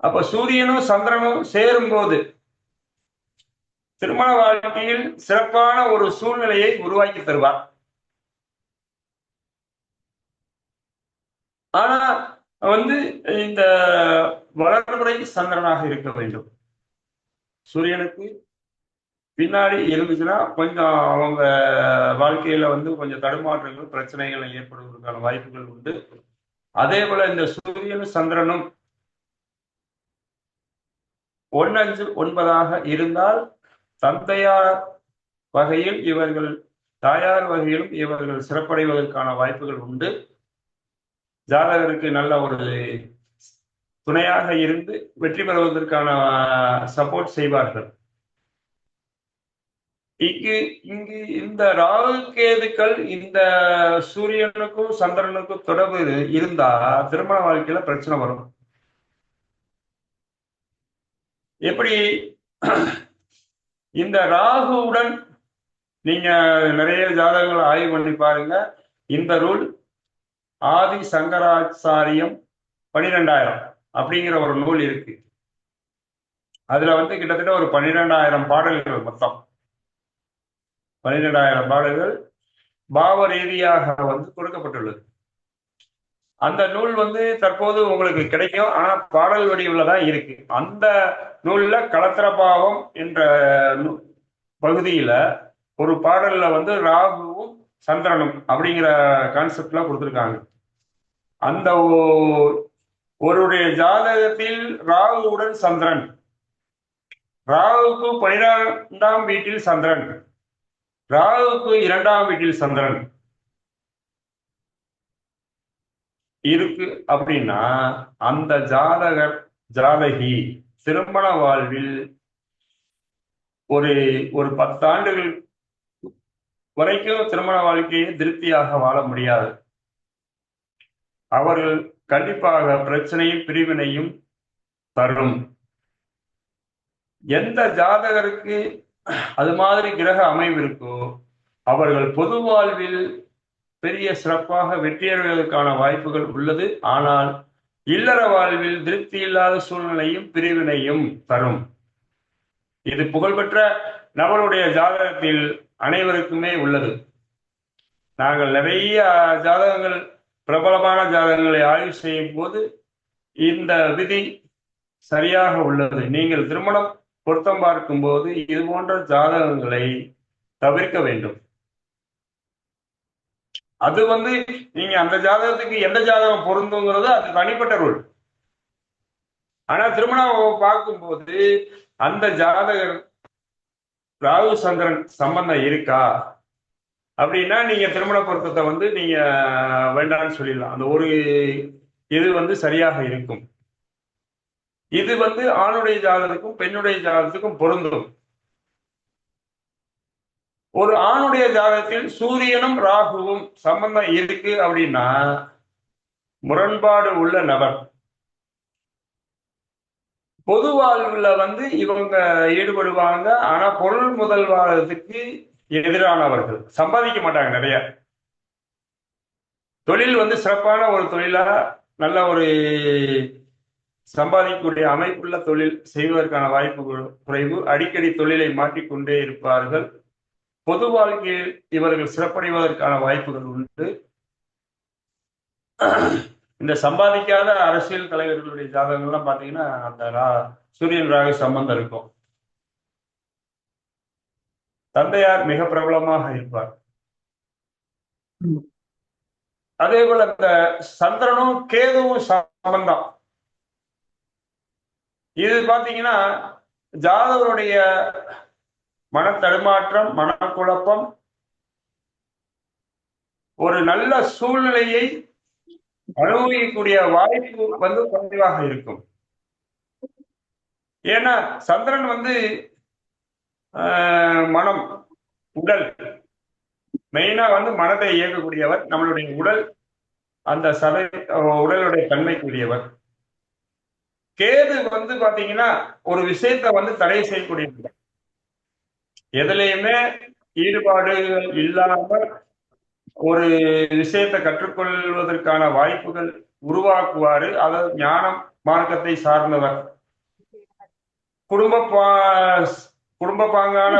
அப்ப சூரியனும் சந்திரனும் சேரும் போது திருமண வாழ்க்கையில் சிறப்பான ஒரு சூழ்நிலையை உருவாக்கி தருவார். ஆனா வந்து இந்த வளர்முறை சந்திரனாக இருக்க வேண்டும். சூரியனுக்கு பின்னாடி இருந்துச்சுன்னா கொஞ்சம் அவங்க வாழ்க்கையில வந்து கொஞ்சம் தடுமாற்றங்கள் பிரச்சனைகள் ஏற்படுவதற்கான வாய்ப்புகள் உண்டு. அதே போல இந்த சூரியனும் சந்திரனும் 1-5-9 இருந்தால் தந்தையார் வகையில் இவர்கள், தாயார் வகையிலும் இவர்கள் சிறப்படைவதற்கான வாய்ப்புகள் உண்டு. ஜாதகருக்கு நல்ல ஒரு துணையாக இருந்து வெற்றி பெறுவதற்கான சப்போர்ட் செய்வார்கள். இங்கு இந்த ராகு கேதுக்கள் இந்த சூரியனுக்கும் சந்திரனுக்கும் தொடர்பு இருந்தா திருமண வாழ்க்கையில பிரச்சனை வரும். எப்படி இந்த ராகுவுடன் நீங்க நிறைய ஜாதகங்களை ஆய்வு பண்ணி பாருங்க. இந்த ரூல் ஆதி சங்கராச்சாரியம் 12,000 அப்படிங்கிற ஒரு நூல் இருக்கு. அதுல வந்து கிட்டத்தட்ட ஒரு 12,000 பாடல்கள், மொத்தம் 12,000 பாடல்கள் பாவ ரீதியாக வந்து கொடுக்கப்பட்டுள்ளது. அந்த நூல் வந்து தற்போது உங்களுக்கு கிடைக்கும், ஆனா பாடல் வடிவில் தான் இருக்கு. அந்த நூல்ல களத்திர பாவம் என்ற பகுதியில ஒரு பாடல்ல வந்து ராகுவும் சந்திரனும் அப்படிங்கிற கான்செப்ட்ல கொடுத்துருக்காங்க. அந்த ஒருடைய ஜாதகத்தில் ராகுவுடன் சந்திரன், ராகுவுக்கு 12ஆம் வீட்டில் சந்திரன், ராகுவுக்கு 2ஆம் வீட்டில் சந்திரன் இருக்கு அப்படின்னா அந்த ஜாதகர் ஜாதகி திருமண வாழ்வில் ஒரு 10 ஆண்டுகள் வரைக்கும் திருமண வாழ்க்கையை திருப்தியாக வாழ முடியாது. அவர்கள் கண்டிப்பாக பிரச்சனையும் பிரிவினையும் தரும். எந்த ஜாதகருக்கு அது மாதிரி கிரக அமைவு இருக்கோ அவர்கள் பொது வாழ்வில் பெரிய சிறப்பாக வெற்றியடைவதற்கான வாய்ப்புகள் உள்ளது. ஆனால் இல்லற வாழ்வில் திருப்தி இல்லாத சூழ்நிலையும் பிரிவினையும் தரும். இது புகழ்பெற்ற நபருடைய ஜாதகத்தில் அனைவருக்குமே உள்ளது. நாங்கள் நிறைய ஜாதகங்கள், பிரபலமான ஜாதகங்களை ஆய்வு செய்யும் போது இந்த விதி சரியாக உள்ளது. நீங்கள் திருமணம் பொருத்தம் பார்க்கும் போது இது போன்ற ஜாதகங்களை தவிர்க்க வேண்டும். அது வந்து நீங்க அந்த ஜாதகத்துக்கு எந்த ஜாதகம் பொருந்துங்கிறது அது தனிப்பட்ட ரூல். ஆனா திருமணம் பார்க்கும்போது அந்த ஜாதகர் ராகு சந்திரன் சம்பந்தம் இருக்கா அப்படின்னா நீங்க திருமண பொருத்தத்தை வந்து நீங்க வேண்டாம்னு சொல்லிடலாம். அந்த ஒரு இது வந்து சரியாக இருக்கும். இது வந்து ஆணுடைய ஜாதகத்துக்கும் பெண்ணுடைய ஜாதகத்துக்கும் பொருந்தும். ஒரு ஆணுடைய ஜாதகத்தில் சூரியனும் ராகுவும் சம்பந்தம் இருக்கு அப்படின்னா முரண்பாடு உள்ள நபர். பொது வாழ்வுல வந்து இவங்க ஈடுபடுவாங்க, ஆனா பொருள் முதல் வாழ்வதற்கு எதிரானவர்கள். சம்பாதிக்க மாட்டாங்க நிறைய. தொழில் வந்து சிறப்பான ஒரு தொழிலா, நல்ல ஒரு சம்பாதிக்கக்கூடிய அமைப்புள்ள தொழில் செய்வதற்கான வாய்ப்பு குறைவு. அடிக்கடி தொழிலை மாற்றிக்கொண்டே இருப்பார்கள். பொது வாழ்க்கையில் இவர்கள் சிறப்படைவதற்கான வாய்ப்புகள் உண்டு. இந்த சம்பாதிக்காத அரசியல் தலைவர்களுடைய ஜாதகங்கள்லாம் பாத்தீங்கன்னா அந்த சூரியன் ராகு சம்பந்தம் இருக்கும். தந்தையார் மிக பிரபலமாக இருப்பார். அதே போல இந்த சந்திரனும் கேதுவும் சம்பந்தம், இது பாத்தீங்கன்னா ஜாதகருடைய மனத்தடுமாற்றம், மனக்குழப்பம், ஒரு நல்ல சூழ்நிலையை அனுபவிக்கக்கூடிய வாய்ப்பு வந்து குறைவாக இருக்கும். ஏன்னா சந்திரன் வந்து மனம், உடல், மெயினா மனதை இயக்கக்கூடியவர் நம்மளுடைய உடல். அந்த உடலுடைய தன்மைக்குரியவர். கேது பாத்தீங்கன்னா ஒரு விஷயத்த தடை செய்யக்கூடியது. எதுலையுமே ஈடுபாடு இல்லாம ஒரு விஷயத்தை கற்றுக்கொள்வதற்கான வாய்ப்புகள் உருவாக்குவாரு. அதாவது ஞானம் மார்க்கத்தை சார்ந்தவர். குடும்ப பாங்கான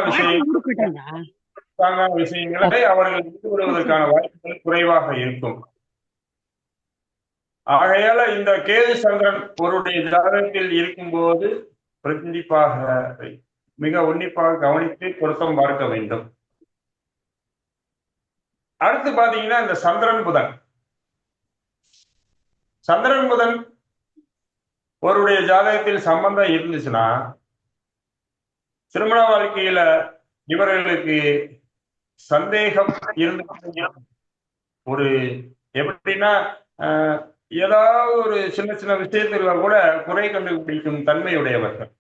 விஷயங்களை அவர்கள் ஈடுபடுவதற்கான வாய்ப்புகள் குறைவாக இருக்கும். ஆகையால இந்த கேது சந்திரன் ஒருடைய ஜாதகத்தில் இருக்கும்போது மிக உன்னிப்பாக கவனித்து பொருத்தம் பார்க்க வேண்டும். அடுத்து பாத்தீங்கன்னா இந்த சந்திரன் புதன் ஒருடைய ஜாதகத்தில் சம்பந்தம் இருந்துச்சுன்னா திருமண வாழ்க்கையில இவர்களுக்கு சந்தேகம் இருந்து ஒரு எப்படின்னா ஏதாவது ஒரு சின்ன சின்ன விஷயத்துல கூட குறை கண்டுபிடிக்கும் தன்மையுடையவர்கள்.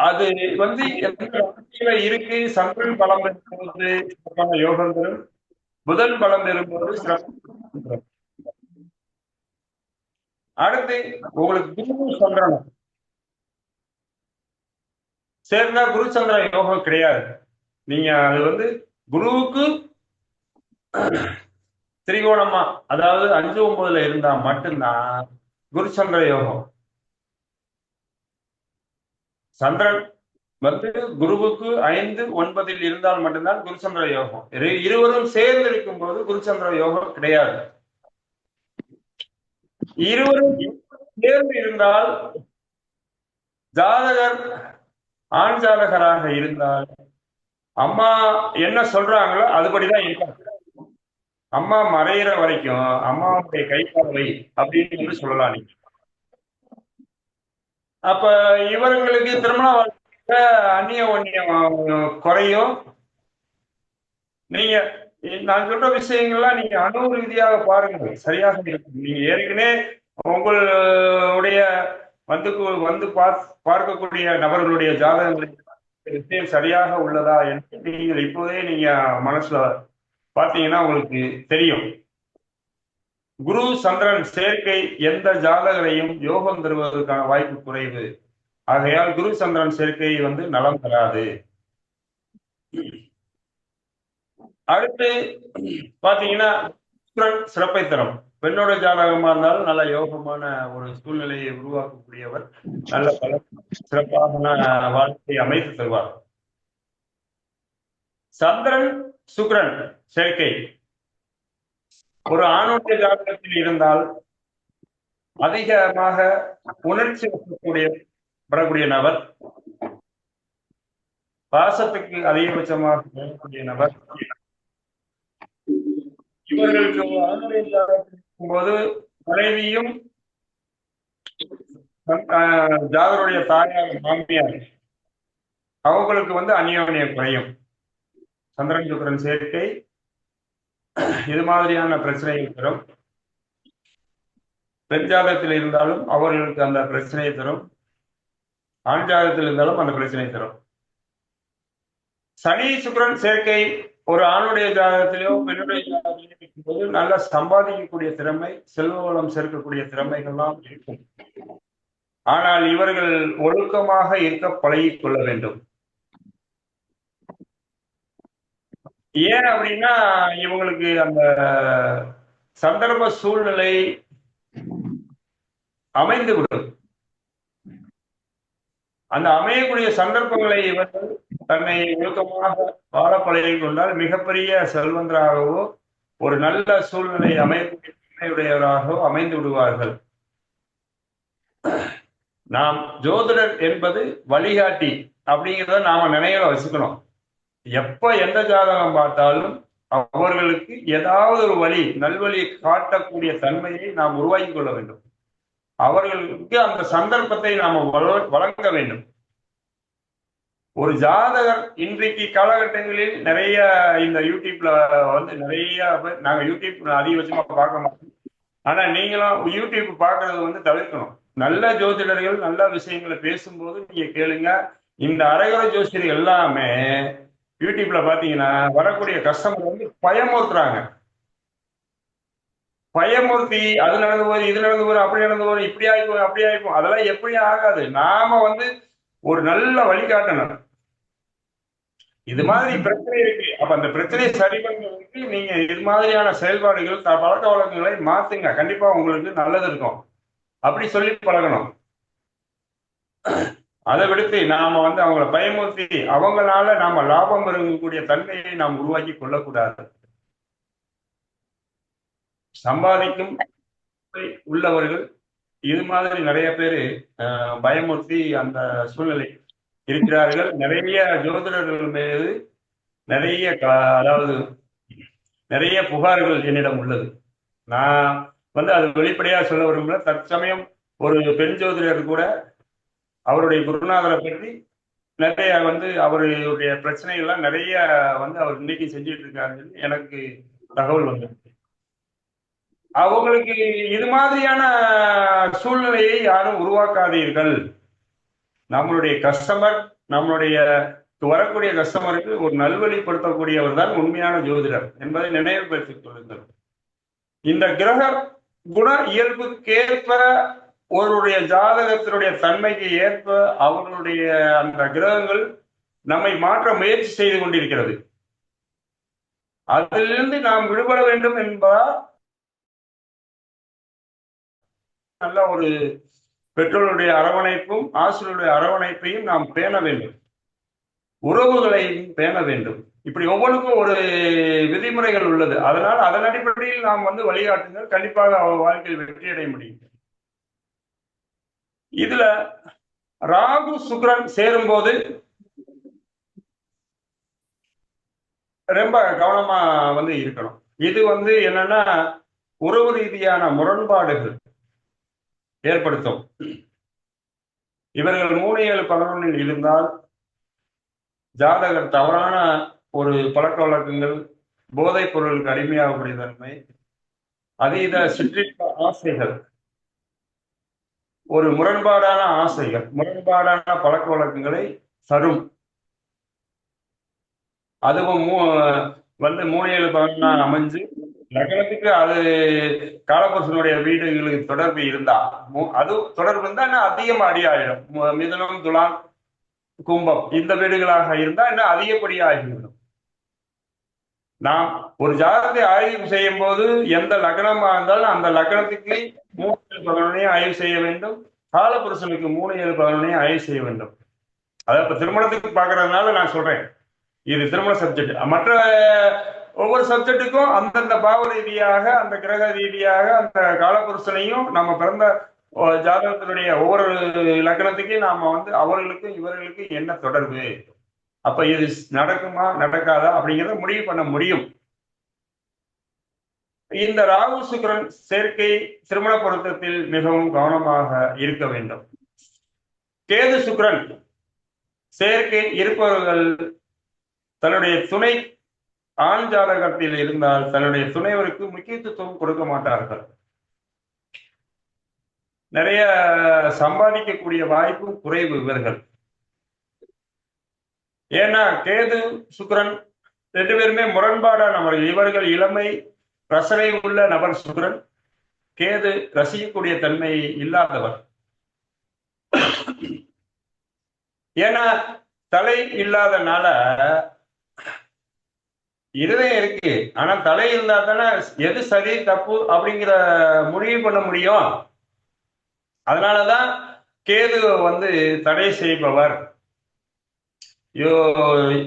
அது எந்த இருக்கு. சந்திரன் பலம் பெறும்போது சிறப்பான யோகம் தரும், புதன் பலம் பெறும்போது சிறப்பான. அடுத்து உங்களுக்கு குரு சந்திரன் சேர்ந்தா குரு சந்திர யோகம் கிடையாது. நீங்க அது குருவுக்கு திரிகோணமா, அதாவது 5-9 இருந்தா மட்டும்தான் குரு சந்திர யோகம். சந்திரன் குருவுக்கு 5-9 இருந்தால் மட்டும்தான் குருச்சந்திர யோகம். இருவரும் சேர்ந்து இருக்கும் போது குருச்சந்திர யோகம் கிடையாது. இருவரும் சேர்ந்து இருந்தால் ஜாதகர் ஆண் ஜாதகராக இருந்தால் அம்மா என்ன சொல்றாங்களோ அதுபடிதான் இருக்காங்க. அம்மா மறையிற வரைக்கும் அம்மாவுடைய கைப்பாவை அப்படின்னு சொல்லலாம். நீங்க அப்ப இவர்களுக்கு திருமண வாழ்க்கையில அந்நிய ஒன்னியம் குறையும். நீங்க நான் சொல்ற விஷயங்கள்லாம் நீங்க அணு ரீதியாக பாருங்க, சரியாக இருக்கும். நீங்க ஏற்கனவே உங்களுடைய பார்க்கக்கூடிய நபர்களுடைய ஜாதகங்களை விஷயம் சரியாக உள்ளதா என்று நீங்கள் இப்போதே நீங்க மனசுல பார்த்தீங்கன்னா உங்களுக்கு தெரியும். குரு சந்திரன் சேர்க்கை எந்த ஜாதகரையும் யோகம் தருவதற்கான வாய்ப்பு குறைவு. ஆகையால் குரு சந்திரன் சேர்க்கை நலம் தராது. அடுத்து பாத்தீங்கன்னா சிறப்பை தரும். பெண்ணோட ஜாதகமா இருந்தாலும் நல்ல யோகமான ஒரு சூழ்நிலையை உருவாக்கக்கூடியவர், நல்ல பல சிறப்பான வாழ்க்கையை அமைத்து தருவார். சந்திரன் சுக்கிரன் சேர்க்கை ஒரு ஆணுடைய ஜாதகத்தில் இருந்தால் அதிகமாக உணர்ச்சி வரக்கூடிய நபர், பாசத்துக்கு அதிகபட்சமாக வரக்கூடிய நபர். இவர்களுக்கு ஆணுடைய ஜாதகத்தில் இருக்கும்போது மனைவியும் ஜாதகருடைய தாயார் மாமியார் அவங்களுக்கு அந்யோன்யம் குறையும். சந்திரன் சுக்கிரன் சேர்க்கை இது மாதிரியான பிரச்சனைகள் தரும். பெண் ஜாதகத்தில் இருந்தாலும் அவர்களுக்கு அந்த பிரச்சனையை தரும், ஆண் ஜாதகத்தில் இருந்தாலும் அந்த பிரச்சனையை தரும். சனி சுக்கிரன் சேர்க்கை ஒரு ஆணுடைய ஜாதகத்திலோ பெண்ணுடைய ஜாதகத்திலோ இருக்கும்போது நல்ல சம்பாதிக்கக்கூடிய திறமை, செல்வ வளம் சேர்க்கக்கூடிய திறமைகள்லாம் இருக்கும். ஆனால் இவர்கள் ஒழுக்கமாக இருக்க பழகிக் கொள்ள வேண்டும். ஏன் அப்படின்னா இவங்களுக்கு அந்த சந்தர்ப்ப சூழ்நிலை அமைந்து விடும். அந்த அமையக்கூடிய சந்தர்ப்பங்களை இவர்கள் தன்னை ஒழுக்கமாக வாழ பழகிக் கொண்டால் மிகப்பெரிய செல்வந்தராகவோ ஒரு நல்ல சூழ்நிலை அமையக்கூடியவராகவோ அமைந்து விடுவார்கள். நாம் ஜோதிடர் என்பது வழிகாட்டி அப்படிங்கிறத நாம நினைவுல வச்சுக்கணும். எப்ப எந்த ஜாதகம் பார்த்தாலும் அவர்களுக்கு ஏதாவது ஒரு வழி, நல்வழி காட்டக்கூடிய தன்மையை நாம் உருவாக்கி கொள்ள வேண்டும். அவர்களுக்கு அந்த சந்தர்ப்பத்தை நாம வழங்க வேண்டும். ஒரு ஜாதகர் இன்றைக்கு காலகட்டங்களில் நிறைய இந்த யூடியூப்ல நிறைய நாங்க யூடியூப் அதிகபட்சமா பார்க்க மாட்டோம். ஆனா நீங்களும் யூடியூப் பார்க்கறது தவிர்க்கணும். நல்ல ஜோதிடர்கள் நல்ல விஷயங்களை பேசும்போது நீங்க கேளுங்க. இந்த அரைகுறை ஜோசியர் எல்லாமே யூடியூப்ல பாத்தீங்கன்னா வரக்கூடிய கஸ்டமர் வந்து பயமுறுத்துறாங்க. பயமுறுத்தி அது நடந்து போது, இது நடந்து போது, அப்படி நடந்து போது, இப்படி ஆயிப்போம், அப்படி ஆயிப்போம். அதெல்லாம் எப்படியும் ஆகாது. நாம வந்து ஒரு நல்ல வழிகாட்டணும். இது மாதிரி பிரச்சனை இருக்கு. அப்ப அந்த பிரச்சனையை சரி பண்றதுக்கு நீங்க இது மாதிரியான செயல்பாடுகள், பழக்க வழக்கங்களை மாத்துங்க. கண்டிப்பா உங்களுக்கு நல்லது இருக்கும். அப்படி சொல்லி பழகணும். அதை விடுத்து நாம வந்து அவங்கள பயமுறுத்தி அவங்களால நாம லாபம் பெறக்கூடிய தன்மையை நாம் உருவாக்கி கொள்ளக்கூடாது. சம்பாதிக்கும் உள்ளவர்கள் இது மாதிரி நிறைய பேரு பயமுறுத்தி அந்த சூழ்நிலை இருக்கிறார்கள். நிறைய ஜோதிடர்கள் மீது நிறைய அதாவது நிறைய புகார்கள் என்னிடம் உள்ளது. நான் வந்து அது வெளிப்படையா சொல்ல விரும்பல. தற்சமயம் ஒரு பெண் ஜோதிடர் கூட அவருடைய குருநாதரை பற்றி நிறைய வந்து அவருடைய பிரச்சனைகள்லாம் நிறைய வந்து அவர் இன்னைக்கு செஞ்சுட்டு இருக்காருன்னு எனக்கு தகவல் வந்திருக்கு. அவங்களுக்கு இது மாதிரியான சூழ்நிலையை யாரும் உருவாக்காதீர்கள். நம்மளுடைய கஸ்டமர், நம்மளுடைய வரக்கூடிய கஸ்டமருக்கு ஒரு நல்வழிப்படுத்தக்கூடியவர் தான் உண்மையான ஜோதிடர் என்பதை நினைவுபடுத்திக் கொள்ளுங்கள். இந்த கிரக குண இயல்புக்கேற்ப ஒருவருடைய ஜாதகத்தினுடைய தன்மைக்கு ஏற்ப அவர்களுடைய அந்த கிரகங்கள் நம்மை மாற்ற முயற்சி செய்து கொண்டிருக்கிறது. அதிலிருந்து நாம் விடுபட வேண்டும் என்பதால் நல்ல ஒரு பெற்றோருடைய அரவணைப்பும் ஆசிரியருடைய அரவணைப்பையும் நாம் பேண வேண்டும். உறவுகளையும் பேண வேண்டும். இப்படி ஒவ்வொன்றுக்கும் ஒரு விதிமுறைகள் உள்ளது. அதனால் அதன் அடிப்படையில் நாம் வந்து வழிகாட்டுங்கள். கண்டிப்பாக அவர் வாழ்க்கையில் வெற்றி அடைய முடியும். இதுல ராகு சுக்கிரன் சேரும் போது ரொம்ப கவனமா வந்து இருக்கணும். இது வந்து என்னன்னா உறவு ரீதியான முரண்பாடுகள் ஏற்படுத்தும். இவர்கள் 3, 7, 11 இருந்தால் ஜாதகர் தவறான ஒரு பழக்க வழக்கங்கள், போதைப் பொருளுக்கு அடிமையாகக்கூடிய தன்மை, அதீத சிற்றின்ப ஆசைகள், ஒரு முரண்பாடான ஆசைகள், முரண்பாடான பழக்க வழக்கங்களை தரும். அதுவும் வந்து 3, 7, 11 அமைஞ்சு லக்னத்துக்கு அது காலபுருஷனுடைய வீடுகளுக்கு தொடர்பு இருந்தா, அது தொடர்பு இருந்தா இன்னும் அதிகமா அடியாயிடும். மிதுனம், துலாம், கும்பம் இந்த வீடுகளாக இருந்தா இன்னும் அதிகப்படியாகிவிடும். நாம் ஒரு ஜாதகத்தை ஆய்வு செய்யும் போது எந்த லக்னமா இருந்தாலும் அந்த லக்னத்துக்கு 3, 7, 11 ஆய்வு செய்ய வேண்டும். காலபுருஷனுக்கு 3, 7, 11 ஆய்வு செய்ய வேண்டும். அதாவது இப்ப திருமணத்துக்கு பாக்குறதுனால நான் சொல்றேன், இது திருமண சப்ஜெக்ட். மற்ற ஒவ்வொரு சப்ஜெக்டுக்கும் அந்தந்த பாவ ரீதியாக, அந்த கிரக ரீதியாக அந்த காலபுருஷனையும் நம்ம பிறந்த ஜாதகத்தினுடைய ஒவ்வொரு லக்னத்துக்கும் நாம வந்து அவர்களுக்கும் இவர்களுக்கும் என்ன தொடர்பு, அப்ப இது நடக்குமா நடக்காதா அப்படிங்கிறத முடிவு பண்ண முடியும். இந்த ராகு சுக்கிரன் சேர்க்கை திருமண பொருத்தத்தில் மிகவும் கவனமாக இருக்க வேண்டும். கேது சுக்கிரன் சேர்க்கை இருப்பவர்கள் தன்னுடைய துணை ஆண் ஜாதகத்தில் இருந்தால் தன்னுடைய துணைவருக்கு முக்கியத்துவம் கொடுக்க மாட்டார்கள். நிறைய சம்பாதிக்கக்கூடிய வாய்ப்பு குறைவு இவர்கள். ஏன்னா கேது சுக்கிரன் 2 பேருமே முரண்பாடானவர்கள். இவர்கள் இளமை ரசனை உள்ள நபர் சுக்கிரன், கேது ரசிக்கக்கூடிய தன்மை இல்லாதவர். ஏன்னா தலை இல்லாதனால இருதயம் இருக்கு, ஆனா தலை இருந்தா தானே எது சரி தப்பு அப்படிங்கிற முடிவு பண்ண முடியும். அதனாலதான் கேது வந்து தடை செய்பவர்.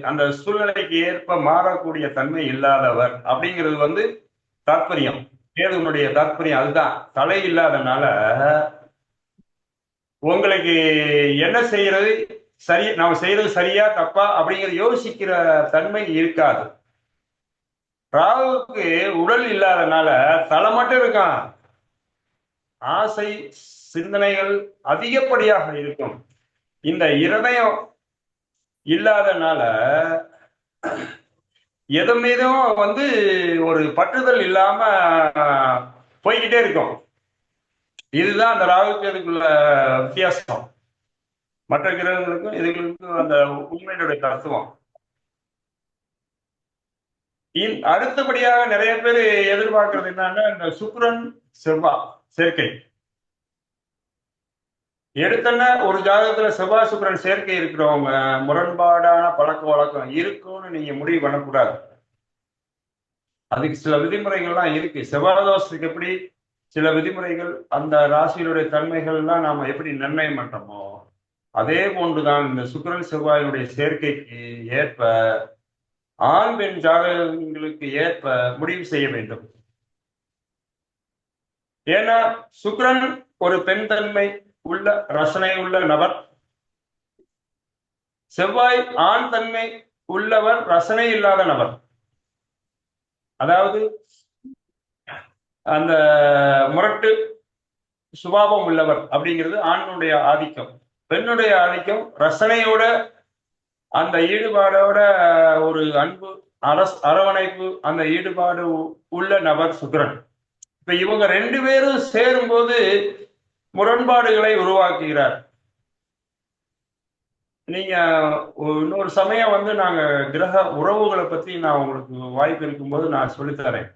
அந்த சூழ்நிலைக்கு ஏற்ப மாறக்கூடிய தன்மை இல்லாதவர் அப்படிங்கிறது வந்து தாத்பரியம். கேதுனுடைய தாத்பரியம் அதுதான். தலை இல்லாதனால உங்களுக்கு என்ன செய்யறது சரி, நாம செய்யறது சரியா தப்பா அப்படிங்கிற யோசிக்கிற தன்மை இருக்காது. ராகுவுக்கு உடல் இல்லாதனால தலை மட்டும் இருக்கான், ஆசை சிந்தனைகள் அதிகப்படியாக இருக்கும். இந்த இருதயம் இல்லாதனால எது மீதும் வந்து ஒரு பற்றுதல் இல்லாம போய்கிட்டே இருக்கும். இதுதான் அந்த ராகுக்கு இதுக்குள்ள வித்தியாசம். மற்ற கிரகங்களுக்கும் இதுகளுக்கும் அந்த உண்மையினுடைய தத்துவம். அடுத்தபடியாக நிறைய பேர் எதிர்பார்க்கறது என்னன்னா, இந்த சுக்கிரன் செவ்வாய் சேர்க்கை. எடுத்தன ஒரு ஜாதகத்துல செவ்வாய் சுக்கிரன் சேர்க்கை இருக்கிறவங்க முரண்பாடான பழக்க வழக்கம் இருக்கும்னு நீங்க முடிவு பண்ணக்கூடாது. அதுக்கு சில விதிமுறைகள்லாம் இருக்கு. செவ்வாய் தோஷத்துக்கு எப்படி சில விதிமுறைகள், அந்த ராசியினுடைய தன்மைகள்லாம் நாம எப்படி நிர்ணயம் பண்றோமோ அதே போன்றுதான் இந்த சுக்கிரன் செவ்வாயினுடைய சேர்க்கைக்கு ஏற்ப ஆண் பெண் ஜாதகங்களுக்கு ஏற்ப முடிவு செய்ய வேண்டும். ஏன்னா சுக்கிரன் ஒரு பெண் தன்மை உள்ள ரசனை உள்ள நபர், செவ்வாய் ஆண் தன்மை உள்ளவர், ரசனை இல்லாத நபர். அதாவது அந்த முரட்டு சுபாவம் உள்ளவர் அப்படிங்கிறது ஆணுடைய ஆதிக்கம். பெண்ணுடைய ஆதிக்கம் ரசனையோட அந்த ஈடுபாடோட ஒரு அன்பு அரவணைப்பு அந்த ஈடுபாடு உள்ள நபர் சுக்கிரன். இப்ப இவங்க ரெண்டு பேரும் சேரும்போது முரண்பாடுகளை உருவாக்குகிறார். நீங்க இன்னொரு சமயம் வந்து நாங்க கிரக உறவுகளை பத்தி நான் உங்களுக்கு வாய்ப்பு இருக்கும்போது நான் சொல்லித்தரேன்.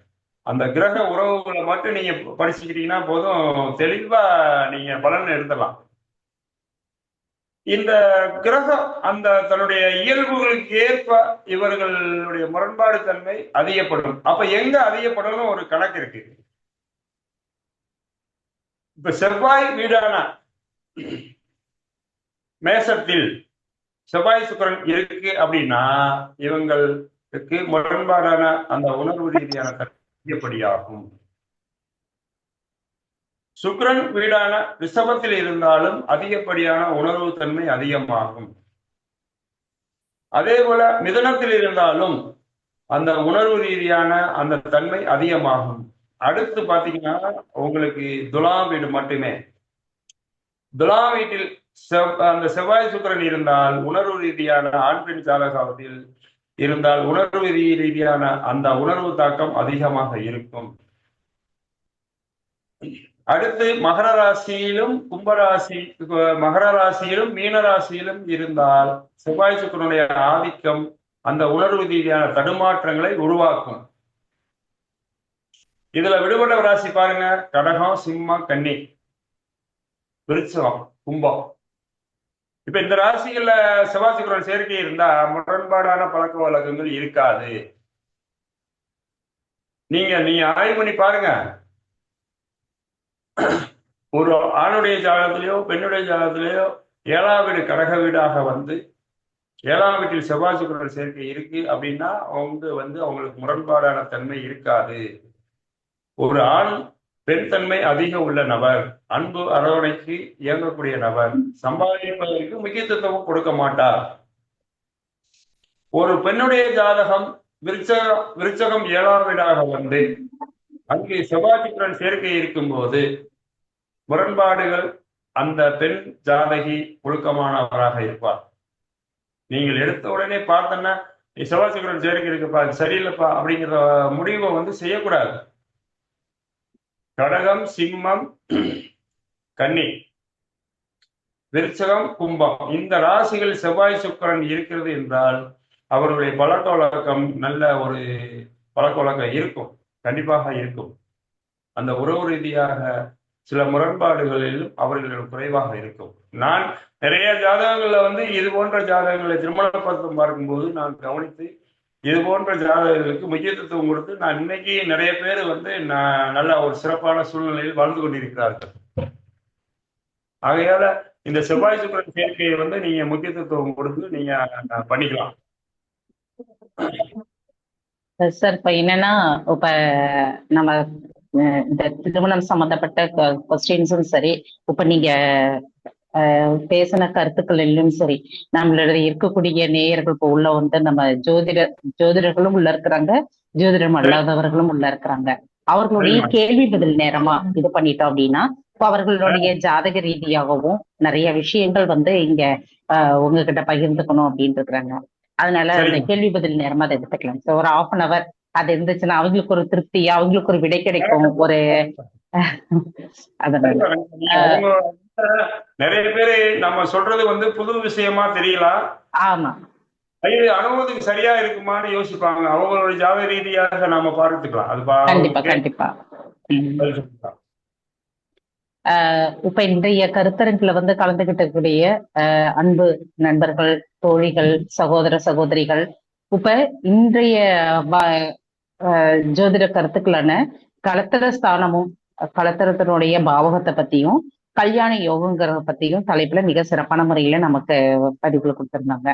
அந்த கிரக உறவுகளை மட்டும் நீங்க படிச்சுக்கிட்டீங்கன்னா போதும், தெளிவா நீங்க பலன் எடுத்துடலாம். இந்த கிரகம் அந்த தன்னுடைய இயல்புகளுக்கு ஏற்ப இவர்களுடைய முரண்பாடு தன்மை அதிகப்படும். அப்ப எங்க அதிகப்படும் ஒரு கணக்கு இருக்கு. இப்ப செவ்வாய் வீடான மேசத்தில் செவ்வாய் சுக்கிரன் இருக்கு அப்படின்னா இவங்களுக்கு முரண்பாடான அந்த உணர்வு ரீதியான அதிகப்படியாகும். சுக்கிரன் வீடான ரிஷபத்தில் இருந்தாலும் அதிகப்படியான உணர்வு தன்மை அதிகமாகும். அதே போல மிதுனத்தில் இருந்தாலும் அந்த உணர்வு ரீதியான அந்த தன்மை அதிகமாகும். அடுத்து பாத்தீங்கன்னா உங்களுக்கு துலாம் வீடு மட்டுமே. துலாம் வீட்டில் அந்த செவ்வாய் சுக்கிரன் இருந்தால் உணர்வு ரீதியான ஆண் பெண் ஜாதகத்தில் இருந்தால் உணர்வு ரீதியான அந்த உணர்வு தாக்கம் அதிகமாக இருக்கும். அடுத்து மகர ராசியிலும் கும்பராசி, மகர ராசியிலும் மீன ராசியிலும் இருந்தால் செவ்வாய் சுக்கிரனுடைய ஆதிக்கம் அந்த உணர்வு ரீதியான தடுமாற்றங்களை உருவாக்கும். இதுல விடுபட்ட ராசி பாருங்க, கடகம், சிம்மம், கன்னி, விருச்சகம், கும்பம். இப்ப இந்த ராசிகள்ல செவ்வாய் சுக்கிரன் சேர்க்கை இருந்தா முரண்பாடான பழக்க வழக்கங்கள் இருக்காது. நீங்க ஆய்வு பண்ணி பாருங்க. ஒரு ஆணுடைய ஜாதகத்திலேயோ பெண்ணுடைய ஜாதகத்திலேயோ 7ஆம் வீடு கடக வீடாக வந்து 7ஆம் வீட்டில் செவ்வாய் சுக்கிரன் சேர்க்கை இருக்கு அப்படின்னா அவங்களுக்கு முரண்பாடான தன்மை இருக்காது. ஒரு ஆண் பெண் தன்மை அதிகம் உள்ள நபர், அன்பு அரவணைக்கு இயங்கக்கூடிய நபர், சம்பாதிப்பதற்கு முக்கியத்துவம் கொடுக்க மாட்டார். ஒரு பெண்ணுடைய ஜாதகம் விருச்சகம் 7ஆம் வீடாக வந்து அங்கே செவ்வாய் சுக்கிரன் சேர்க்கை இருக்கும் போது முரண்பாடுகள், அந்த பெண் ஜாதகி ஒழுக்கமானவராக இருப்பார். நீங்கள் எடுத்த உடனே பார்த்தோன்னா செவ்வாய் சுக்கிரன் சேர்க்கை இருக்குப்பா, சரியில்லைப்பா அப்படிங்கிற முடிவை செய்யக்கூடாது. கடகம், சிம்மம், கன்னி, விருச்சகம், கும்பம் இந்த ராசிகள் செவ்வாய் சுக்கிரன் இருக்கிறது என்றால் அவர்களுடைய பழக்க வழக்கம் நல்ல ஒரு பழக்க வழக்கம் இருக்கும், கண்டிப்பாக இருக்கும். அந்த உறவு ரீதியாக சில முரண்பாடுகளிலும் அவர்கள் குறைவாக இருக்கும். நான் நிறைய ஜாதகங்கள்ல இது போன்ற ஜாதகங்களை திருமணப்படுத்தும் பார்க்கும்போது நான் கவனித்து இது போன்ற ஜாதகங்களுக்கு முக்கியத்துவம் கொடுத்து நான் இன்னைக்கு நிறைய பேர் நான் நல்ல ஒரு சிறப்பான சூழ்நிலையில் வாழ்ந்து கொண்டிருக்கிறார்கள். ஆகையால இந்த செவ்வாய் சுக்கிரன் சேர்க்கையை நீங்க முக்கியத்துவம் கொடுத்து நீங்க பண்ணிக்கலாம். சார் இப்ப என்னன்னா, இப்ப நம்ம இந்த திருமணம் சம்பந்தப்பட்ட கொஸ்டின்ஸும் சரி, இப்ப நீங்க பேசின கருத்துக்கள் எல்லாம் சரி, நம்மளோட இருக்கக்கூடிய நேயர்கள் இப்ப உள்ள நம்ம ஜோதிடர்களும் உள்ள இருக்கிறாங்க, ஜோதிடம் அல்லாதவர்களும் உள்ள இருக்கிறாங்க. அவர்களுடைய கேள்வி பதில் நேரமா இது பண்ணிட்டோம் அப்படின்னா இப்ப அவர்களுடைய ஜாதக ரீதியாகவும் நிறைய விஷயங்கள் இங்க உங்ககிட்ட பகிர்ந்துக்கணும் அப்படின்னு இருக்கிறாங்க. அதனால அந்த கேள்வி பதில் நேரமா அதை எடுத்துக்கலாம். ஒரு 1/2 hour அது இருந்துச்சுன்னா அவங்களுக்கு ஒரு திருப்தி, அவங்களுக்கு ஒரு விடை கிடைக்கும், ஒரு அதனால அவங்க நிறைய பேரு நம்ம சொல்றது வந்து புது விஷயமா தெரியலாம். ஆமா, இது அனுபவத்துக்கு சரியா இருக்குமான்னு யோசிப்பாங்க. அவங்களோட ஜாத ரீதியாக நாம பார்த்துக்கலாம். அது கண்டிப்பா கண்டிப்பா. இப்ப இன்றைய கருத்தரங்குல வந்து கலந்துகிட்டக்கூடிய அன்பு நண்பர்கள், தோழிகள், சகோதர சகோதரிகள், இப்ப இன்றைய ஜோதிட கருத்துக்களான கலத்தர ஸ்தானமும் கலத்தரத்தினுடைய பாவகத்தை பத்தியும் கல்யாண யோகங்கிறத பத்தியும் தலைப்புல மிக சிறப்பான முறையில நமக்கு பதிவுல கொடுத்திருந்தாங்க.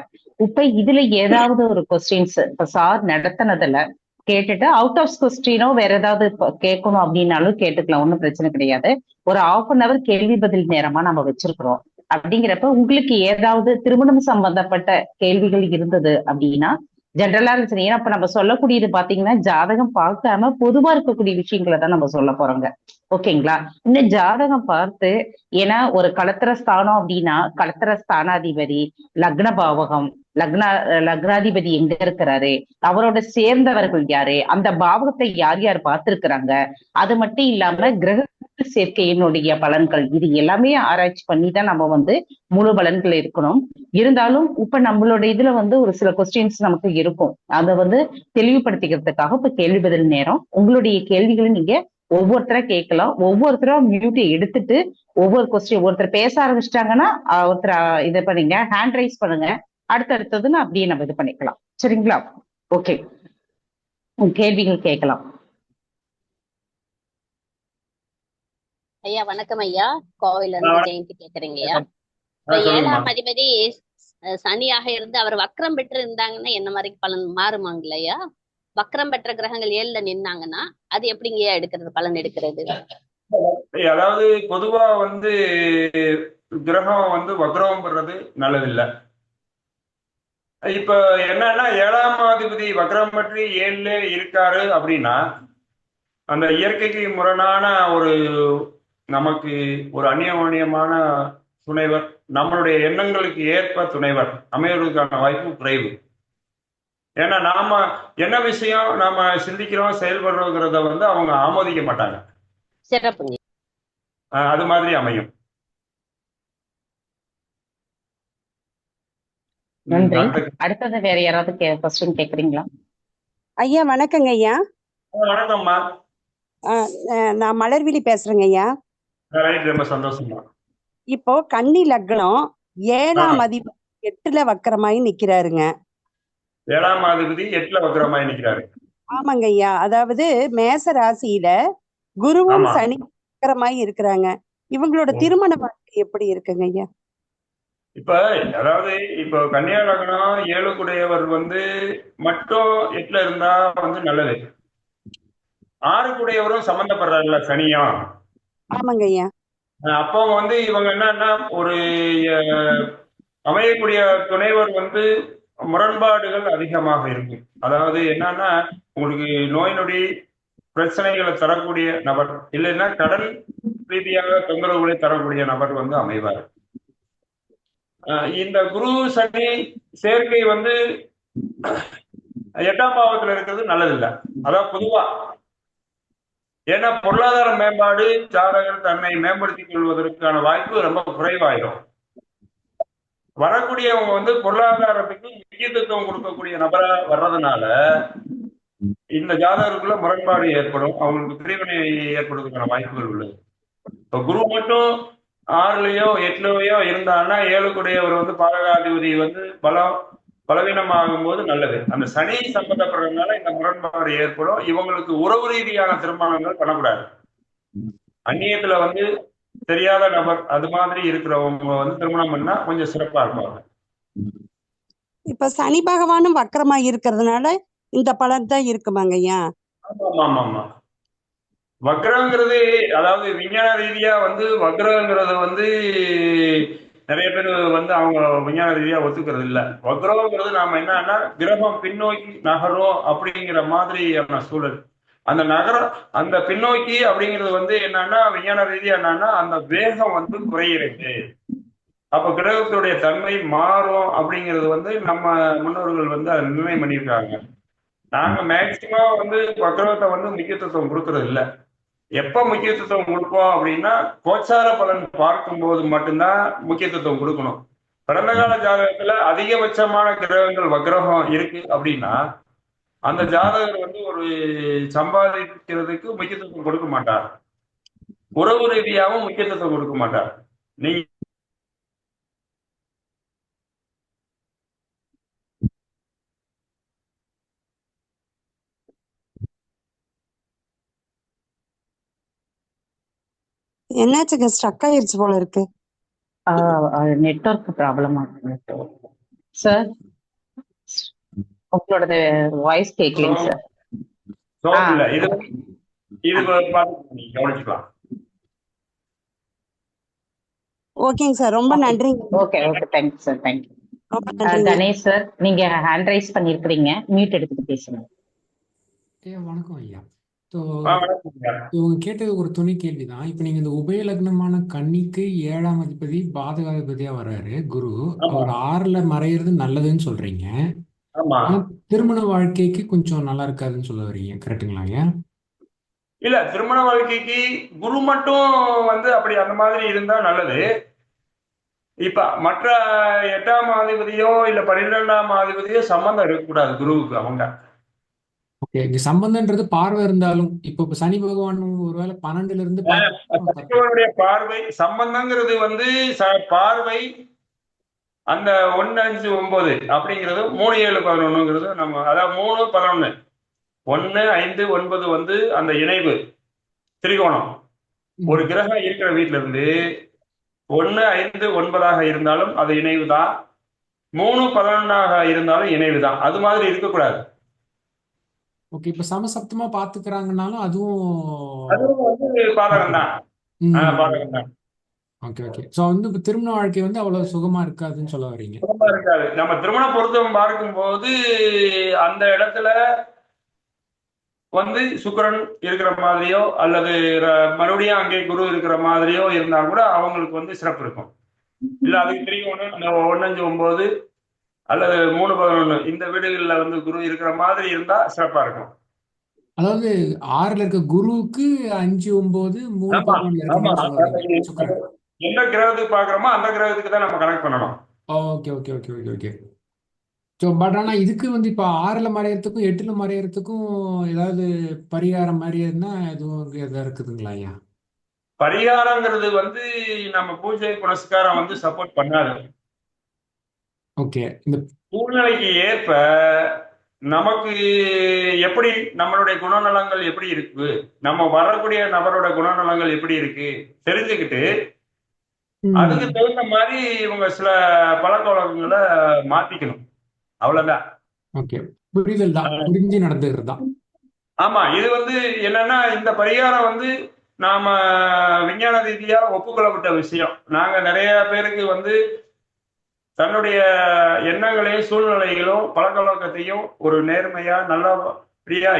இப்ப இதுல ஏதாவது ஒரு கொஸ்டின்ஸ் இப்ப சார் நடத்தினதுல கேட்டுட்டு அவுட் ஆஃப் கொஸ்டினோ வேற ஏதாவது கேட்கணும் அப்படின்னாலும் கேட்டுக்கலாம், ஒன்றும் பிரச்சனை கிடையாது. ஒரு ½ கேள்வி பதில் நேரமா நம்ம வச்சிருக்கிறோம். அப்படிங்கிறப்ப உங்களுக்கு ஏதாவது திருமணம் சம்பந்தப்பட்ட கேள்விகள் இருந்தது அப்படின்னா ஜென்ரலா இருந்துச்சு. ஏன்னா இப்ப நம்ம சொல்லக்கூடியது பாத்தீங்கன்னா ஜாதகம் பார்க்காம பொதுவா இருக்கக்கூடிய விஷயங்களை தான் நம்ம சொல்ல போறோங்க. ஓகேங்களா? இன்னும் ஜாதகம் பார்த்து, ஏன்னா ஒரு கலத்திர ஸ்தானம் அப்படின்னா கலத்திர ஸ்தானாதிபதி, லக்ன பாவகம், லக்னாதிபதி எங்க இருக்கிறாரு, அவரோட சேர்ந்தவர்கள் யாரு, அந்த பாவகத்தை யார் யார் பார்த்திருக்கிறாங்க, அது மட்டும் இல்லாம கிரக சேர்க்கையினுடைய பலன்கள், இது எல்லாமே ஆராய்ச்சி பண்ணி தான் நம்ம வந்து முழு பலன்கள் இருக்கணும். இருந்தாலும் இப்ப நம்மளோட இதுல வந்து ஒரு சில கொஸ்டின்ஸ் நமக்கு இருக்கும். அதை வந்து தெளிவுபடுத்திக்கிறதுக்காக இப்ப கேள்வி பதில் நேரம். உங்களுடைய கேள்விகளை நீங்க ஒவ்வொருத்தரா கேட்கலாம். ஒவ்வொருத்தரும் மியூட்டை எடுத்துட்டு ஒவ்வொரு கொஸ்டின் ஒருத்தர் பேச ஆரம்பிச்சிட்டாங்கன்னா ஒருத்தர் இதை பண்ணுங்க, ஹேண்ட் ரைஸ் பண்ணுங்க. அடுத்தடுத்ததுன்னு அப்படியே நம்ம இது பண்ணிக்கலாம். சரிங்களா? ஓகே, கேள்விகள் கேட்கலாம். ஐயா வணக்கம் ஐயா. கோவில இருந்து ஜெயந்தி கேக்குறீங்கய்யா. இப்ப 7ஆம் அதிபதி சனியாக இருந்து அவர் வக்ரம் பெற்று இருந்தாங்கன்னா என்ன மாதிரி பலன் மாறுமாங்களா ஐயா? வக்ரம் பெற்ற கிரகங்கள் 7ல நின்னாங்கன்னா அது எப்படிங்கய்யா எடுக்கிறது, பலன் எடுக்கிறது? அதாவது பொதுவா வந்து கிரகம் வந்து வக்ரம் பெறது நல்லதில்லை. இப்ப என்னன்னா 7ஆம் அதிபதி வக்ரம் பற்றி 7ல இருக்காரு அப்படின்னா அந்த இயற்கைக்கு முரணான ஒரு நமக்கு ஒரு அந்நியமான துணைவர், நம்மளுடைய எண்ணங்களுக்கு ஏற்ப துணைவர் அமைவதற்கான வாய்ப்பு குறைவு. ஏன்னா நாம என்ன விஷயம் நாம சிந்திக்கிறோம் செயல்படுறோங்கிறத வந்து அவங்க ஆமோதிக்க மாட்டாங்க. சிறப்பு. அது மாதிரி அமையும். நன்றி. அடுத்தது வேற யாராவது கொஸ்டின் கேக்குறீங்களா? ஐயா வணக்கங்க ஐயா. வணக்கம்மா. நான் மலர்விழி பேசுறேங்க ஐயா. ரொம்ப சந்தோஷமா. இப்போ கன்னி லக்னம் 7ஆம் அதிபதி 8ல வக்கரமாயி நிக்கிறாருங்க. 7ஆம் அதிபதி 8ல வக்கரமாயி நிக்கிறாரு. ஆமாங்க ஐயா. அதாவது மேச ராசியில குருவும் சனி வக்கரமாயி இருக்கிறாங்க. இவங்களோட திருமண வாழ்க்கை எப்படி இருக்குங்க ஐயா? இப்ப அதாவது இப்போ கன்னியா லக்னம் 7 வந்து மட்டும் 8ல இருந்தா வந்து நல்லது. 6 சம்பந்தப்படுறாருல சனியும். ஆமாங்க ஐயா. அப்போ வந்து இவங்க என்னன்னா ஒரு அமையக்கூடிய துணைவர் வந்து முரண்பாடுகள் அதிகமாக இருக்கும். அதாவது என்னன்னா உங்களுக்கு நோய் நொடி பிரச்சனைகளை தரக்கூடிய நபர், இல்லைன்னா கடன் ரீதியாக தொந்தரவுகளை தரக்கூடிய நபர் வந்து அமைவார். இந்த குரு சனி சேர்க்கை வந்து 8ஆம் பாவத்துல இருக்கிறது நல்லதில்லை. அதான் பொதுவா. ஏன்னா பொருளாதார மேம்பாடு ஜாதகர் தன்னை மேம்படுத்திக் கொள்வதற்கான வாய்ப்பு ரொம்ப குறைவாயிடும். வரக்கூடியவங்க வந்து பொருளாதாரத்துக்கு முக்கியத்துவம் கொடுக்கக்கூடிய நபரா வர்றதுனால இந்த ஜாதகருக்குள்ள முரண்பாடு ஏற்படும், அவங்களுக்கு பிரிவினை ஏற்படுவதற்கான வாய்ப்புகள் உள்ளது. இப்ப குரு மட்டும் 6லயோ 8லயோ இருந்தான்னா 7 வந்து பாதகாதிபதி வந்து பலவீனமாகும் போது நல்லது. அந்த சனி சம்பந்தப்படுறதுனால இந்த முரண்பாடு ஏற்படும். இவங்களுக்கு உறவு ரீதியான திருமணங்கள் பண்ணக்கூடாது. அந்நியத்துல வந்து தெரியாத நபர் அது மாதிரி இருக்கிறவங்க வந்து திருமணம் பண்ணா கொஞ்சம் சிறப்பா இருப்பாங்க. இப்ப சனி பகவானும் வக்கரமா இருக்கிறதுனால இந்த பலன் தான் இருக்குமாங்க ஐயா? ஆமா. வக்ரங்கிறது அதாவது விஞ்ஞான ரீதியா வந்து வக்ரங்கிறது வந்து நிறைய பேர் வந்து அவங்க விஞ்ஞான ரீதியா ஒத்துக்கிறது இல்லை. வக்ரங்கிறது நாம என்னன்னா கிரகம் பின்னோக்கி நகரும் அப்படிங்கிற மாதிரியான சூழல். அந்த நகரம் அந்த பின்னோக்கி அப்படிங்கிறது வந்து என்னன்னா விஞ்ஞான ரீதியா என்னன்னா அந்த வேகம் வந்து குறையிறது. அப்ப கிரகத்துடைய தன்மை மாறும் அப்படிங்கிறது வந்து நம்ம முன்னோர்கள் வந்து அதை நிர்ணயம் பண்ணியிருக்காங்க. நாங்க மேக்சிமம் வந்து வக்ரத்தை வந்து முக்கியத்துவம் கொடுக்கறது இல்லை. எப்ப முக்கியத்துவம் கொடுப்போம் அப்படின்னா கோச்சார பலன் பார்க்கும்போது மட்டும்தான் முக்கியத்துவம் கொடுக்கணும். கடந்த கால ஜாதகத்துல அதிகபட்சமான கிரகங்கள் வக்ரகம் இருக்கு அப்படின்னா அந்த ஜாதகர் வந்து ஒரு சம்பாதிக்கிறதுக்கு முக்கியத்துவம் கொடுக்க மாட்டார், உறவு ரீதியாகவும் முக்கியத்துவம் கொடுக்க மாட்டார். நீங்க என்னாச்சுங்க, ஸ்ட்ரக் ஆயிருச்சு போல இருக்கு. நெட்வொர்க் ப்ராப்ளமா சார்? உங்களோட வாய்ஸ் கேட்கலைங்க சார். இல்ல இது பார்த்து நீங்க கவனிச்சுக்கலாம். ஓகேங்க சார், ரொம்ப நன்றிங்க. Okay okay, thank you sir, thank you. ரொம்ப நன்றிங்க. கணேஷ் சார், நீங்க ஹேண்ட் ரைஸ் பண்ணிருக்கிறீங்க, மியூட் எடுத்துட்டு பேசுங்க. வணக்கம் ஐயா. இவங்க கேட்டது ஒரு துணை கேள்விதான். இப்ப நீங்க இந்த உபய லக்னமான கன்னிக்கு 7ஆம் அதிபதி பாதகாதிபதியா வர்றாரு குரு. அவர் 6ல மறையிறது நல்லதுன்னு சொல்றீங்க. ஆனா திருமண வாழ்க்கைக்கு கொஞ்சம் நல்லா இருக்காதுன்னு சொல்ல வர்றீங்க, கரெக்டுங்களா ஐயா? இல்ல, திருமண வாழ்க்கைக்கு குரு மட்டும் வந்து அப்படி அந்த மாதிரி இருந்தா நல்லது. இப்ப மற்ற 8ஆம் அதிபதியோ இல்ல 12ஆம் அதிபதியோ சம்பந்தம் இருக்கக்கூடாது குருவுக்கு. அவங்க ஓகே, இங்க சம்பந்தம்ன்றது பார்வை இருந்தாலும் இப்ப சனி பகவான் ஒருவேளை 12ல இருந்து சனிபகவானுடைய பார்வை சம்பந்தங்கிறது வந்து பார்வை அந்த 1, 5, 9 அப்படிங்கிறது 3, 7, 11ங்கிறது நம்ம, அதாவது 3, 11, 1, 5, 9 வந்து அந்த இணைவு திரிகோணம். ஒரு கிரகம் இருக்கிற வீட்டுல இருந்து 1, 5, 9ஆக இருந்தாலும் அது இணைவு தான், 3, 11ஆக இருந்தாலும் இணைவு தான். அது மாதிரி இருக்கக்கூடாது. ஓகே, இப்ப சமசப்தமா பாத்துக்கிறாங்கன்னாலும் அதுவும் வந்து பாதகம் தான். பாதகம் தான். Okay okay. சோ வந்து இப்ப திருமண வாழ்க்கை வந்து அவ்வளவு சுகமா இருக்காதுன்னு சொல்ல வர்றீங்க. சுகமா இருக்காது. நம்ம திருமண பொருத்தம் பார்க்கும்போது அந்த இடத்துல வந்து சுக்கிரன் இருக்கிற மாதிரியோ அல்லது மறுபடியும் அங்கே குரு இருக்கிற மாதிரியோ இருந்தா கூட அவங்களுக்கு வந்து சிறப்பு இருக்கும். இல்ல அதுக்கு திரிகோணம் 1, 5, 9 அல்லது 3, 11 இந்த வீடுகள்ல வந்து குரு இருக்கிற மாதிரி இருந்தா சிறப்பா இருக்கும். அதாவது 6ல இருக்க குருவுக்கு 5, 9, 3, 11 எந்த கிரகத்துக்கு பாக்குறோமோ அந்த கிரகத்துக்கு தான் நம்ம கனெக்ட் பண்ணணும். Okay okay okay okay okay. So but ஆனா இதுக்கு வந்து இப்போ 6ல மறையறதுக்கும் 8ல மறையறதுக்கும் ஏதாவது பரிகாரம் மாதிரி இருந்தா எதுவும் எதாவது இருக்குதுங்களா ஐயா? பரிகாரங்கிறது வந்து நம்ம பூஜை புனஸ்காரம் வந்து சப்போர்ட் பண்ணாது. ஓகே, இந்த சூழ்நிலைக்கு ஏற்ப நமக்கு எப்படி நம்மளுடைய குணநலங்கள் எப்படி இருக்கு, நம்ம வரக்கூடிய நபரோட குணநலங்கள் எப்படி இருக்கு தெரிஞ்சுக்கிட்டு அதுக்கு தகுந்த மாதிரி இவங்க சில பழக்க வழக்கங்களை மாத்திக்கணும், அவ்வளவுதான். ஓகே, புரிதல் தான், புரிஞ்சு நடந்துகிறது தான். ஆமா, இது வந்து என்னன்னா இந்த பரிகாரம் வந்து நாம விஞ்ஞான ரீதியா ஒப்புக்கொள்ளப்பட்ட விஷயம். நாங்க நிறைய பேருக்கு வந்து தன்னுடைய எண்ணங்களையும் சூழ்நிலைகளும் பழக்க வழக்கத்தையும் ஒரு நேர்மையா நல்லபடியா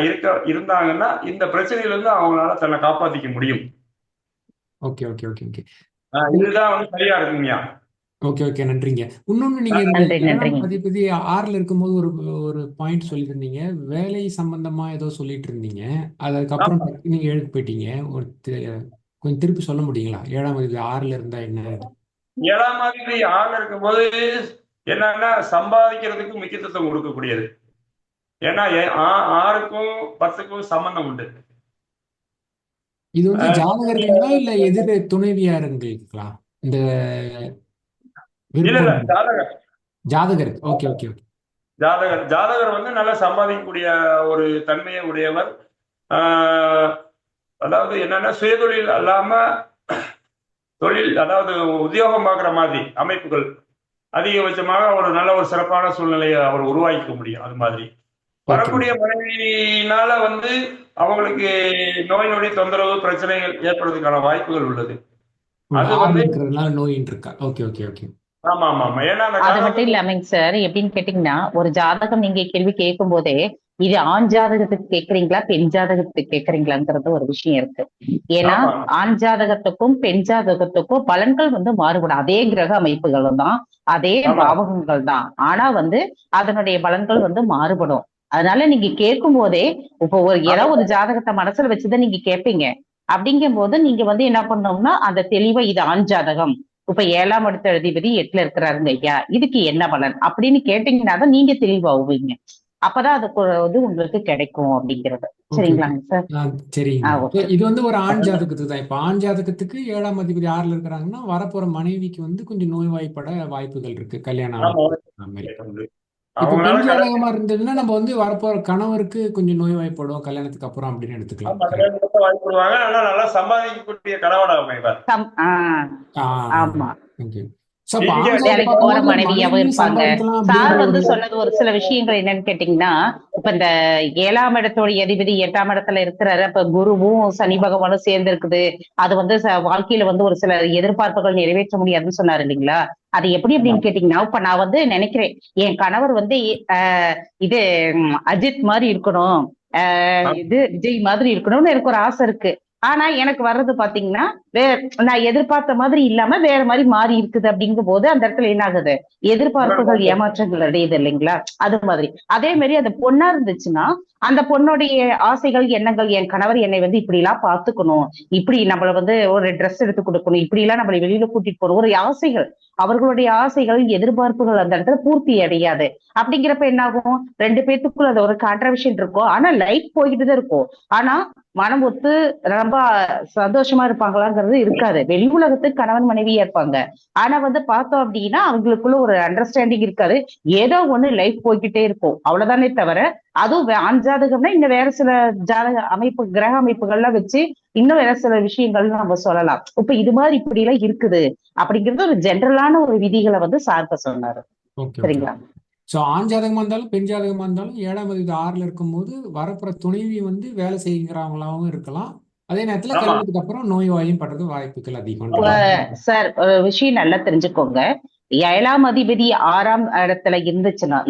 இருந்தாங்கன்னா இந்த பிரச்சனையில இருந்து அவங்களால தன்னை காப்பாத்திக்க முடியும். Okay okay okay okay. இதுதான் வந்து சரியா இருக்குங்கய்யா. ஓகே ஓகே, நன்றிங்க. இன்னொன்னு நீங்க அதிபதி 6ல இருக்கும்போது ஒரு பாயிண்ட் சொல்லியிருந்தீங்க, வேலை சம்பந்தமா ஏதோ சொல்லிட்டு இருந்தீங்க, அதுக்கப்புறம் நீங்க எழுதி போயிட்டீங்க. கொஞ்சம் திருப்பி சொல்ல முடியுங்களா? 7ஆம் அதிபதி 6ல இருந்தா என்ன? 7ஆம் அதிபதி 6ல இருக்கும்போது என்னன்னா சம்பாதிக்கிறதுக்கு முக்கியத்துவம் கொடுக்கக்கூடியது. ஏன்னா 6க்கும் 10க்கும் சம்பந்தம் உண்டு. இது வந்து ஜாதகர்களா இல்ல எதிர துணைவியாருங்களா? இந்த ஜாதகர். Okay okay okay. ஜாதகர் வந்து நல்லா சம்பாதிக்கக்கூடிய ஒரு தன்மையை உடையவர். அதாவது என்னன்னா சுயதொழில் அல்லாம தொழில், அதாவது உத்தியோகம் பார்க்குற மாதிரி அமைப்புகள் அதிகபட்சமாக ஒரு நல்ல ஒரு சிறப்பான சூழ்நிலையை அவர் உருவாக்கிக்க முடியும். அது மாதிரி வரக்கூடிய மனைவியினால வந்து அவங்களுக்கு நோய் நொடி தொந்தரவு பிரச்சனைகள் ஏற்படுறதுக்கான வாய்ப்புகள் உள்ளது. அது வந்து நோய் இருக்கா? Okay okay okay. ஆமா ஆமா ஆமா. ஏன்னா அது மட்டும் இல்லாமங்க சார், எப்படின்னு கேட்டீங்கன்னா ஒரு ஜாதகம் நீங்க கேள்வி கேட்கும் போதே இது ஆண் ஜாதகத்துக்கு கேட்கறீங்களா பெண் ஜாதகத்துக்கு கேட்கறீங்களாங்கிறது ஒரு விஷயம் இருக்கு. ஏன்னா ஆண் ஜாதகத்துக்கும் பெண் ஜாதகத்துக்கும் பலன்கள் வந்து மாறுபடும். அதே கிரக அமைப்புகளும் தான், அதே பாவகங்கள் தான், ஆனா வந்து அதனுடைய பலன்கள் வந்து மாறுபடும். அதனால நீங்க கேட்கும் போதே இப்போ ஏதாவது ஒரு ஜாதகத்தை மனசுல வச்சுதான் நீங்க கேட்பீங்க. அப்படிங்கும் போது நீங்க வந்து என்ன பண்ணோம்னா அந்த தெளிவா இது ஆண் ஜாதகம், இப்ப 7ஆம் இடத்து அதிபதி 8ல இருக்கிறாருங்க ஐயா, இதுக்கு என்ன பலன் அப்படின்னு கேட்டீங்கன்னா தான் நீங்க தெளிவாகுவீங்க. அப்பதான் அதுக்கு வந்து உங்களுக்கு கிடைக்கும் அப்படிங்கிறது. ஓகே ஓகே சரிங்களாங்க சார்? சரிங்க. ஓகே. இது வந்து ஒரு ஆண் ஜாதகத்துக்கு தான். இப்ப ஆண் ஜாதகத்துக்கு 7ஆம் அதிபதி 6ல இருக்கிறாங்கன்னா வரப்போற மனைவிக்கு வந்து கொஞ்சம் நோய்வாய்ப்பட வாய்ப்புகள் இருக்கு, கல்யாணம் ஆமா. அந்த மாதிரி. இப்ப அவங்களால பெண் கடன் ஜாதகமா இருந்ததுன்னா நம்ம வந்து வரப்போற கணவருக்கு கொஞ்சம் நோய்வாய்ப்படும் கல்யாணத்துக்கு அப்புறம் அப்படின்னு எடுத்துக்கலாம். ஆமா, கடன் கொடுக்க வாய்ப்புடுவாங்க. ஆனா நல்லா சம்பாதிக்கக்கூடிய கணவன் அமைவார். ஆமா. ஓகே. சோ அப்ப இங்க ஆண் ஜாதகம் வேலைக்கு போற பார்க்கும்போது மனைவியாவும் மனைவியும் இருப்பாங்க. சம்பாதிக்கலாம் சார் அப்படின்ற வந்து ஒரு சொன்னது ஒரு சில விஷயங்கள் என்னன்னு கேட்டீங்கன்னா, இப்ப இந்த 7ஆம் இடத்தோட அதிபதி 8ஆம் இடத்துல இருக்கிறாரு, அப்ப குருவும் சனி பகவானும் சேர்ந்து இருக்குது. அது வந்து வாழ்க்கையில வந்து ஒரு சில எதிர்பார்ப்புகள் நிறைவேற்ற முடியாதுன்னு சொன்னாரு இல்லைங்களா? அது எப்படி அப்படின்னு கேட்டீங்கன்னா, இப்ப நான் வந்து நினைக்கிறேன் என் கணவர் வந்து இது அஜித் மாதிரி இருக்கணும், இது விஜய் மாதிரி இருக்கணும்னு எனக்கு ஒரு ஆசை இருக்கு. ஆனா எனக்கு வர்றது பாத்தீங்கன்னா நான் எதிர்பார்த்த மாதிரி இல்லாம வேற மாதிரி மாறி இருக்குது அப்படிங்கும் போது அந்த இடத்துல என்ன ஆகுது, எதிர்பார்ப்புகள் ஏமாற்றங்கள் அடையுது இல்லைங்களா? அது மாதிரி அதே மாதிரி அந்த பொண்ணா இருந்துச்சுன்னா அந்த பொண்ணுடைய ஆசைகள் எண்ணங்கள், என் கணவர் என்னை வந்து இப்படி எல்லாம் பாத்துக்கணும், இப்படி நம்மள வந்து ஒரு ட்ரெஸ் எடுத்து கொடுக்கணும், இப்படி எல்லாம் நம்மளை வெளியில கூட்டிட்டு போகணும், ஒரு ஆசைகள், அவர்களுடைய ஆசைகள் எதிர்பார்ப்புகள் அந்த இடத்துல பூர்த்தி அடையாது. அப்படிங்கிறப்ப என்ன ஆகும், 2 பேத்துக்குள்ள அது ஒரு கான்ட்ரவர்ஷன் இருக்கும். ஆனா லைஃப் போய்கிட்டு தான் இருக்கும். ஆனா மனம் ஒத்து ரொம்ப சந்தோஷமா இருப்பாங்களாங்கிறது இருக்காது. வெளி உலகத்துக்கு கணவன் மனைவியா இருப்பாங்க. ஆனா வந்து பார்த்தோம் அப்படின்னா அவங்களுக்குள்ள ஒரு அண்டர்ஸ்டாண்டிங் இருக்காது. ஏதோ ஒண்ணு லைஃப் போய்கிட்டே இருக்கும், அவ்வளவுதானே தவிர அதுவும் ஆண் ஜாதகம்னா இன்னும் வேற சில ஜாதக அமைப்பு, கிரக அமைப்புகள்லாம் வச்சு இன்னும் வேற சில விஷயங்கள் நம்ம சொல்லலாம். இப்ப இது மாதிரி இப்படி எல்லாம் இருக்குது அப்படிங்கிறது ஒரு ஜென்ரலான ஒரு விதிகளை வந்து சார்ப சொன்னாரு. சரிங்களா? ஸோ ஆண் ஜாதகமா இருந்தாலும் பெண் ஜாதகமா இருந்தாலும் 7ஆம் அதிபதி 6ல இருக்கும்போது வரப்புற துணைவி வந்து வேலை செய்கிறவங்களாவும் இருக்கலாம். அதே நேரத்துல கல்யாணத்துக்கு அப்புறம் நோய்வாயும் படுறது வாய்ப்புகள் அதிகம். சார் ஒரு விஷயம் நல்லா தெரிஞ்சுக்கோங்க. 7ஆம் அதிபதி 6ஆம் இடத்துல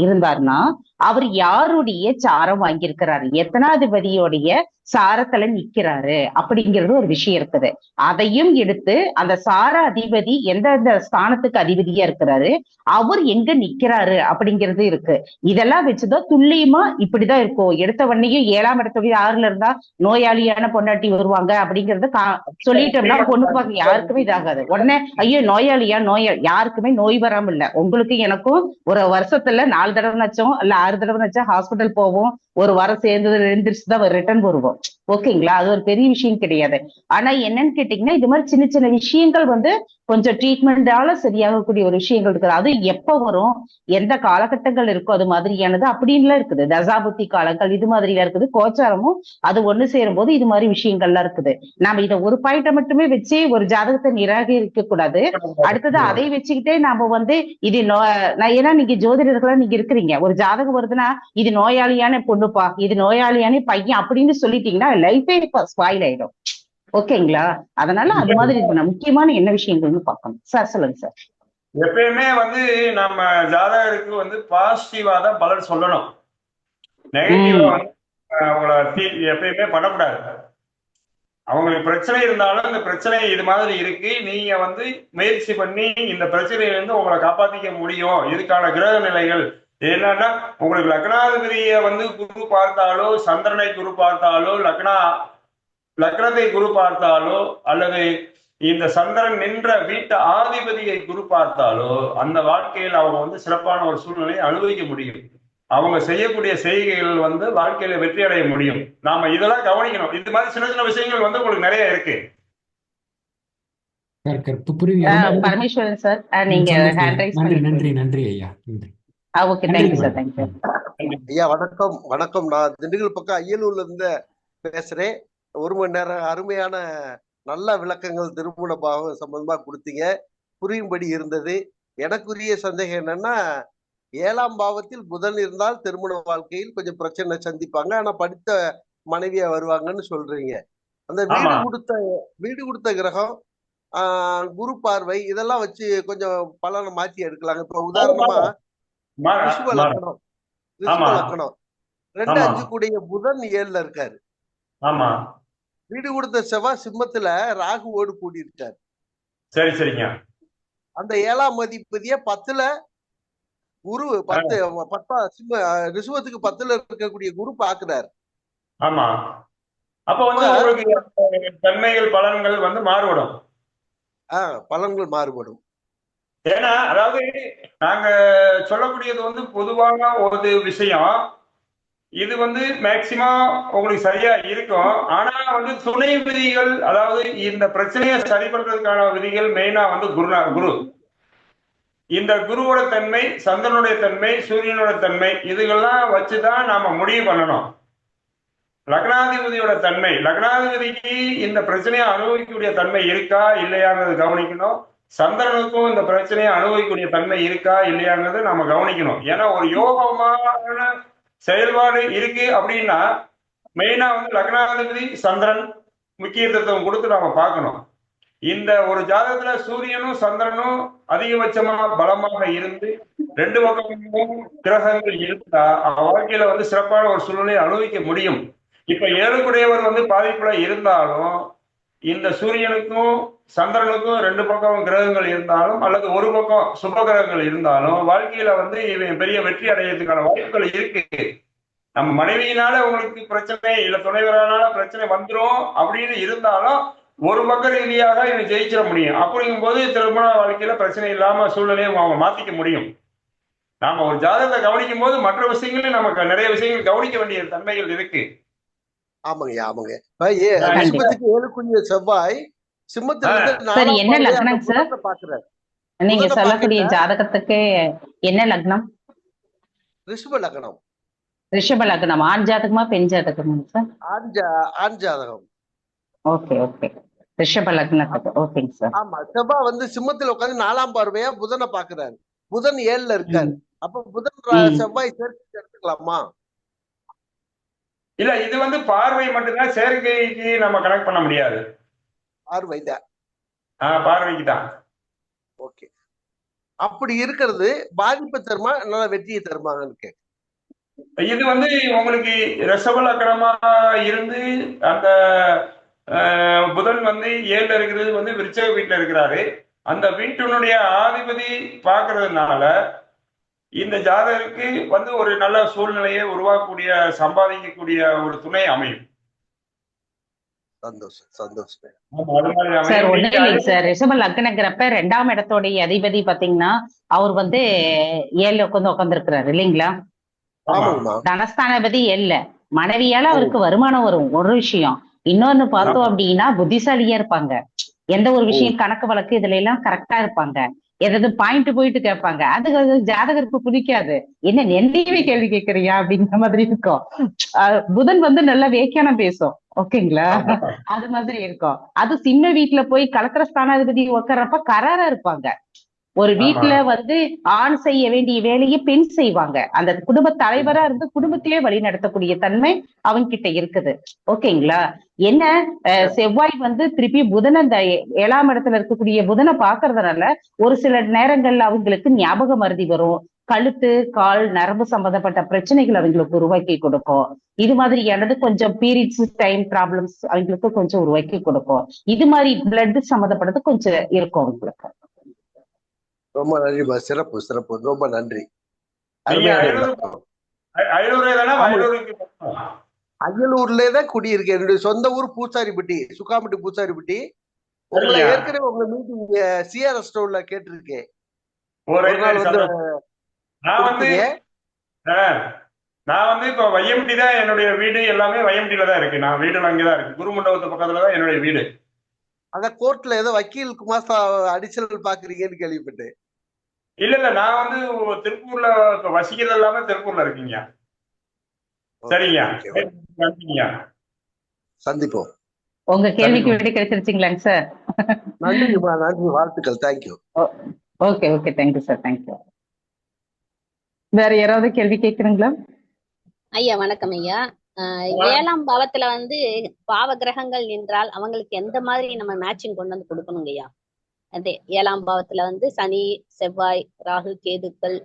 இருந்தாருன்னா அவர் யாருடைய சாரம் வாங்கியிருக்கிறாரு, எத்தனாதிபதியோடைய சாரத்துல நிக்கிறாரு அப்படிங்கிறது ஒரு விஷயம் இருக்குது. அதையும் எடுத்து அந்த சார அதிபதி எந்தெந்த ஸ்தானத்துக்கு அதிபதியா இருக்கிறாரு, அவர் எங்க நிக்கிறாரு அப்படிங்கிறது இருக்கு. இதெல்லாம் வச்சுதான் துல்லியமா இப்படிதான் இருக்கும். எடுத்த உடனேயும் 7ஆம் இடத்துல 6ல இருந்தா நோயாளியான பொண்டாட்டி வருவாங்க அப்படிங்கறத சொல்லிட்டோம்னா பொண்ணு பார்க்க யாருக்குமே இதாகாது. உடனே ஐயோ நோயாளியா, யாருக்குமே நோய் வராம இல்ல. உங்களுக்கு எனக்கும் ஒரு வருஷத்துல 4 தடவை நச்சோம் இல்ல 6 தடவை நச்சா ஹாஸ்பிட்டல் போவோம், ஒரு வாரம் சேர்ந்து எழுந்திரிச்சுதான் ரிட்டர்ன் வருவோம். ஓகேங்களா? அது ஒரு பெரிய விஷயம் கிடையாது. ஆனா என்னன்னு கேட்டீங்கன்னா இது மாதிரி சின்ன சின்ன விஷயங்கள் வந்து கொஞ்சம் ட்ரீட்மெண்டால சரியாகக்கூடிய ஒரு விஷயங்கள் இருக்குது. அது எப்ப வரும், எந்த காலகட்டங்கள் இருக்கோ அது மாதிரியானது அப்படின்லாம் இருக்குது. தசாபுத்தி காலங்கள் இது மாதிரிலாம் இருக்குது. கோச்சாரமும் அது ஒண்ணு சேரும் போது இது மாதிரி விஷயங்கள்லாம் இருக்குது. நாம இதை ஒரு பாயிண்ட மட்டுமே வச்சு ஒரு ஜாதகத்தை நிராகரிக்க கூடாது. அடுத்தது அதை வச்சுக்கிட்டே நாம வந்து இது ஏன்னா நீங்க ஜோதிடர்களா நீங்க இருக்கிறீங்க, ஒரு ஜாதகம் வருதுன்னா இது நோயாளியான பொண்ணுப்பா, இது நோயாளியான பையன் அப்படின்னு சொல்லிட்டீங்கன்னா லைஃபே ஸ்பாயில் ஆயிடும். ஓகேங்களா? அதனால அது மாதிரி முக்கியமான என்ன விஷயங்கள்னு பார்க்கணும். சார் சொல்லுங்க சார். எப்பயுமே வந்து நம்ம ஜாதகருக்கு வந்து பாசிட்டிவா தான் பலன் சொல்லணும். நெகட்டிவா வந்து அவங்கள எப்பயுமே பண்ணக்கூடாது. அவங்களுக்கு பிரச்சனை இருந்தாலும் இந்த பிரச்சனை இது மாதிரி இருக்கு, நீங்க வந்து முயற்சி பண்ணி இந்த பிரச்சனையில இருந்து உங்களை காப்பாத்திக்க முடியும். இதுக்கான கிரக நிலைகள் என்னன்னா, உங்களுக்கு லக்னாதிபதியை வந்து குரு பார்த்தாலோ, சந்திரனை குரு பார்த்தாலோ, லக்னத்தை குரு பார்த்தாலோ, அல்லது இந்த சந்திரன் நின்ற வீட்டு ஆதிபதியை குரு பார்த்தாலோ அந்த வாழ்க்கையில் அவங்க வந்து சிறப்பான ஒரு சூழ்நிலையை அனுபவிக்க முடியும். அவங்க செய்யக்கூடிய செய்கைகள் வந்து வாழ்க்கையில வெற்றி அடைய முடியும். நாம இதெல்லாம் கவனிக்கணும். இது மாதிரி சின்ன சின்ன விஷயங்கள் வந்து உங்களுக்கு நிறைய இருக்கு. பரமேஸ்வரன் சார், நீங்க நன்றி ஐயா. Okay, thank you sir. தேங்க்யூ ஐயா. வணக்கம். வணக்கம். நான் திண்டுக்கல் பக்கம் அய்யலூர்ல இருந்து பேசுறேன். 1 மணி நேரம் அருமையான நல்ல விளக்கங்கள் திருமண பாவம் சம்பந்தமா கொடுத்தீங்க, புரியும்படி இருந்தது. எனக்குரிய சந்தேகம் என்னன்னா, 7ஆம் பாவத்தில் புதன் இருந்தால் திருமண வாழ்க்கையில் கொஞ்சம் பிரச்சனை சந்திப்பாங்க, ஆனா படித்த மனைவியா வருவாங்கன்னு சொல்றீங்க. அந்த வீடு கொடுத்த கிரகம், குரு பார்வை, இதெல்லாம் வச்சு கொஞ்சம் பலனை மாற்றி எடுக்கலாங்க. இப்ப உதாரணமா ரிஷப லக்னம் 2-5 கூடிய புதன் 7ல இருக்காரு. வீடு கொடுத்த செவ்வாய் சிம்மத்துல ராகுவோடு கூடி இருக்காரு. சரி சரிங்க. அந்த 7ஆம் அதிபதிய 10ல குரு 10 ரிஷபத்துக்கு 10ல இருக்கக்கூடிய குரு பாக்குறாரு. அப்ப வந்து உங்களுக்கு தன்மைகள் பலன்கள் வந்து மாறுபடும். பலன்கள் மாறுபடும். ஏன்னா அதாவது நாங்க சொல்லக்கூடியது வந்து பொதுவான ஒரு விஷயம். இது வந்து மேக்சிமம் உங்களுக்கு சரியா இருக்கும். ஆனா வந்து துணை விதிகள், அதாவது இந்த பிரச்சனையை சரி பண்றதுக்கான விதிகள் மெயினா வந்து குரு. இந்த குருவோட தன்மை, சந்திரனுடைய தன்மை, சூரியனோட தன்மை, இதுகெல்லாம் வச்சுதான் நாம முடிவு பண்ணணும். லக்னாதிபதியோட தன்மை, லக்னாதிபதிக்கு இந்த பிரச்சனையை அனுபவிக்கக்கூடிய தன்மை இருக்கா இல்லையாங்கிறது கவனிக்கணும். சந்திரனுக்கும் இந்த பிரச்சனையை அனுபவிக்கக்கூடிய தன்மை இருக்கா இல்லையாங்கிறது நம்ம கவனிக்கணும். ஏன்னா ஒரு யோகமான செயல்பாடு இருக்கு அப்படின்னா மெயினா வந்து லக்னாதிபதி சந்திரன் முக்கியத்துவம் கொடுத்து நாம பார்க்கணும். இந்த ஒரு ஜாதகத்துல சூரியனும் சந்திரனும் அதிகபட்சமா பலமாக இருந்து 2 பக்கமும் கிரகங்கள் இருந்தா வாழ்க்கையில வந்து சிறப்பான ஒரு சூழ்நிலையை அனுபவிக்க முடியும். இப்ப 7 வந்து பாதிப்புல இருந்தாலும் இந்த சூரியனுக்கும் சந்திரனுக்கும் 2 பக்கம் கிரகங்கள் இருந்தாலும் அல்லது ஒரு பக்கம் சுப கிரகங்கள் இருந்தாலும் வாழ்க்கையில வந்து இவன் பெரிய வெற்றி அடையிறதுக்கான வாய்ப்புகள் இருக்கு. நம்ம மனைவியினால உங்களுக்கு பிரச்சனை இல்ல துணைவரானால பிரச்சனை வந்துடும் அப்படின்னு இருந்தாலும் ஒரு பக்க ரீதியாக இவன் ஜெயிச்சிட முடியும். அப்படிங்கும் போது திருமண வாழ்க்கையில பிரச்சனை இல்லாம சூழ்நிலையை அவங்க மாத்திக்க முடியும். நாம ஒரு ஜாதகத்தை கவனிக்கும் போது மற்ற விஷயங்களும் நமக்கு நிறைய விஷயங்கள் கவனிக்க வேண்டிய தன்மைகள் இருக்கு. ஆமாங்க. ரிஷபத்துக்கு 7 செவ்வாய் சிம்மத்துல என்ன லக்னம் சார் நீங்க சொல்லக்கூடிய ஜாதகத்துக்கு? என்ன லக்னம்? ரிஷப லக்னம். ரிஷப லக்னம். ஆண் ஜாதகமா பெண் ஜாதகமா சார்? ஆண் ஜாதகம். ஓகே. ரிஷப லக்னத்துக்கு. ஓகேங்க சார். ஆமா, செவ்வாய் வந்து சிம்மத்துல உட்காந்து 4ஆம் பார்வையா புதனை பாக்குறாரு. புதன் 7ல இருக்காரு. அப்ப புதன் செவ்வாய் சேர்த்து எடுத்துக்கலாமா? இல்ல, இது வந்து பார்வை மட்டும்தான், சேர்க்கைக்கு நம்ம கனெக்ட் பண்ண முடியாது. பார்வைதான். பார்வைக்கு தான். ஓகே. அப்படி இருக்கிறது பாதிப்பு தருமா நல்ல வெற்றியை தருமான்னு? இது வந்து உங்களுக்கு ரிஷப லக்னமா இருந்து அந்த புதன் வந்து 7ல இருக்கிறது வந்து விருச்சக வீட்டுல இருக்கிறாரு. அந்த வீட்டினுடைய ஆதிபதி பாக்குறதுனால இந்த ஜாதகருக்கு வந்து ஒரு நல்ல சூழ்நிலையை உருவாக்கக்கூடிய சம்பாதிக்கக்கூடிய ஒரு துணை அமையும். சந்தோஷம். சார் ஒண்ணு இல்லைங்க சார். ரிஷப லக்னங்கிறப்ப 2ஆம் இடத்தோடைய அதிபதி பாத்தீங்கன்னா அவர் வந்து 7ல உட்கார்ந்து இருக்கிறாரு இல்லைங்களா? தனஸ்தானாதிபதி 7ல. மனைவியால அவருக்கு வருமானம் வரும், ஒரு விஷயம். இன்னொன்னு பார்த்தோம் அப்படின்னா புத்திசாலியா இருப்பாங்க. எந்த ஒரு விஷயம் கணக்கு வழக்கு இதுல எல்லாம் கரெக்டா இருப்பாங்க. எதாவது பாயிண்ட் போயிட்டு கேட்பாங்க. அது ஜாதகருக்கு பிடிக்காது. என்ன என்னையவே கேள்வி கேட்கறியா அப்படிங்கிற மாதிரி இருக்கும். புதன் வந்து நல்லா வியாக்கியானம் பேசும். ஓகேங்களா? அது மாதிரி இருக்கும். அது சிம்ம வீட்டுல போய் கலத்திர ஸ்தானாதிபதி உட்கார்றப்ப கராரா இருப்பாங்க. ஒரு வீட்டுல வந்து ஆண் செய்ய வேண்டிய வேலையை பெண் செய்வாங்க. அந்த குடும்ப தலைவரா இருந்து குடும்பத்திலே வழி நடத்தக்கூடிய தன்மை அவங்க கிட்ட இருக்குது. ஓகேங்களா? என்ன செவ்வாய் வந்து திருப்பி புதன் அந்த 7ஆம் இடத்துல இருக்கக்கூடிய புதனை பாக்குறதுனால ஒரு சில நேரங்கள்ல அவங்களுக்கு ஞாபக மறதி வரும். கழுத்து கால் நரம்பு சம்பந்தப்பட்ட பிரச்சனைகள் அவங்களுக்கு உருவாக்கி கொடுக்கும். இது மாதிரியானது கொஞ்சம் பீரியட்ஸ் டைம் ப்ராப்ளம்ஸ் அவங்களுக்கு கொஞ்சம் உருவாக்கி கொடுக்கும். இது மாதிரி பிளட் சம்பந்தப்பட்டது கொஞ்சம் இருக்கும் அவங்களுக்கு. ரொம்ப நன்றி. சிறப்பு. ரொம்ப நன்றி. அயலூர்லதான் குடியிருக்கேன். என்னுடைய சொந்த ஊர் பூசாரிப்பட்டி, சுக்காம்பட்டி பூசாரிப்பட்டி. உங்களை ஏற்கனவே உங்க மீட்டிங் சிஆர்எஸ் ஸ்டோர்ல கேட்டிருக்கேன். நான் வந்து இப்ப வையம்பட்டி தான் என்னுடைய வீடு. எல்லாமே வையம்பட்டியில தான் இருக்கு. நான் வீடு அங்கேதான் இருக்கு. குருமண்டபத்து பக்கத்துலதான் என்னுடைய வீடு. அதான் கோர்ட்ல ஏதோ வக்கீல் குமாஸ்தா அடிஷனல் பாக்குறீங்கன்னு கேள்விப்பட்டேன். இல்ல, நான் வந்து திருப்பூர்ல வசிக்கிறது எல்லாமே திருப்பூர்ல இருக்கீங்க. சரிங்க, சந்திப்போம். உங்க கேள்விக்கு விடை கிடைச்சிருச்சுங்களாங்க சார்? நன்றி, வாழ்த்துக்கள். Thank you. Okay, thank you sir. Thank you. வேற யாராவது கேள்வி கேட்கணுங்களா? ஐயா வணக்கம் ஐயா. 7ஆம் பாவத்துல வந்து பாவ கிரகங்கள் நின்றால் அவங்களுக்கு எந்த மாதிரி நம்ம மேட்சிங் கொண்டு வந்து கொடுக்கணுங்க ஐயா? அதே 7ஆம் பாவத்துல வந்து சனி, செவ்வாய், ராகு, கேதுக்கள்,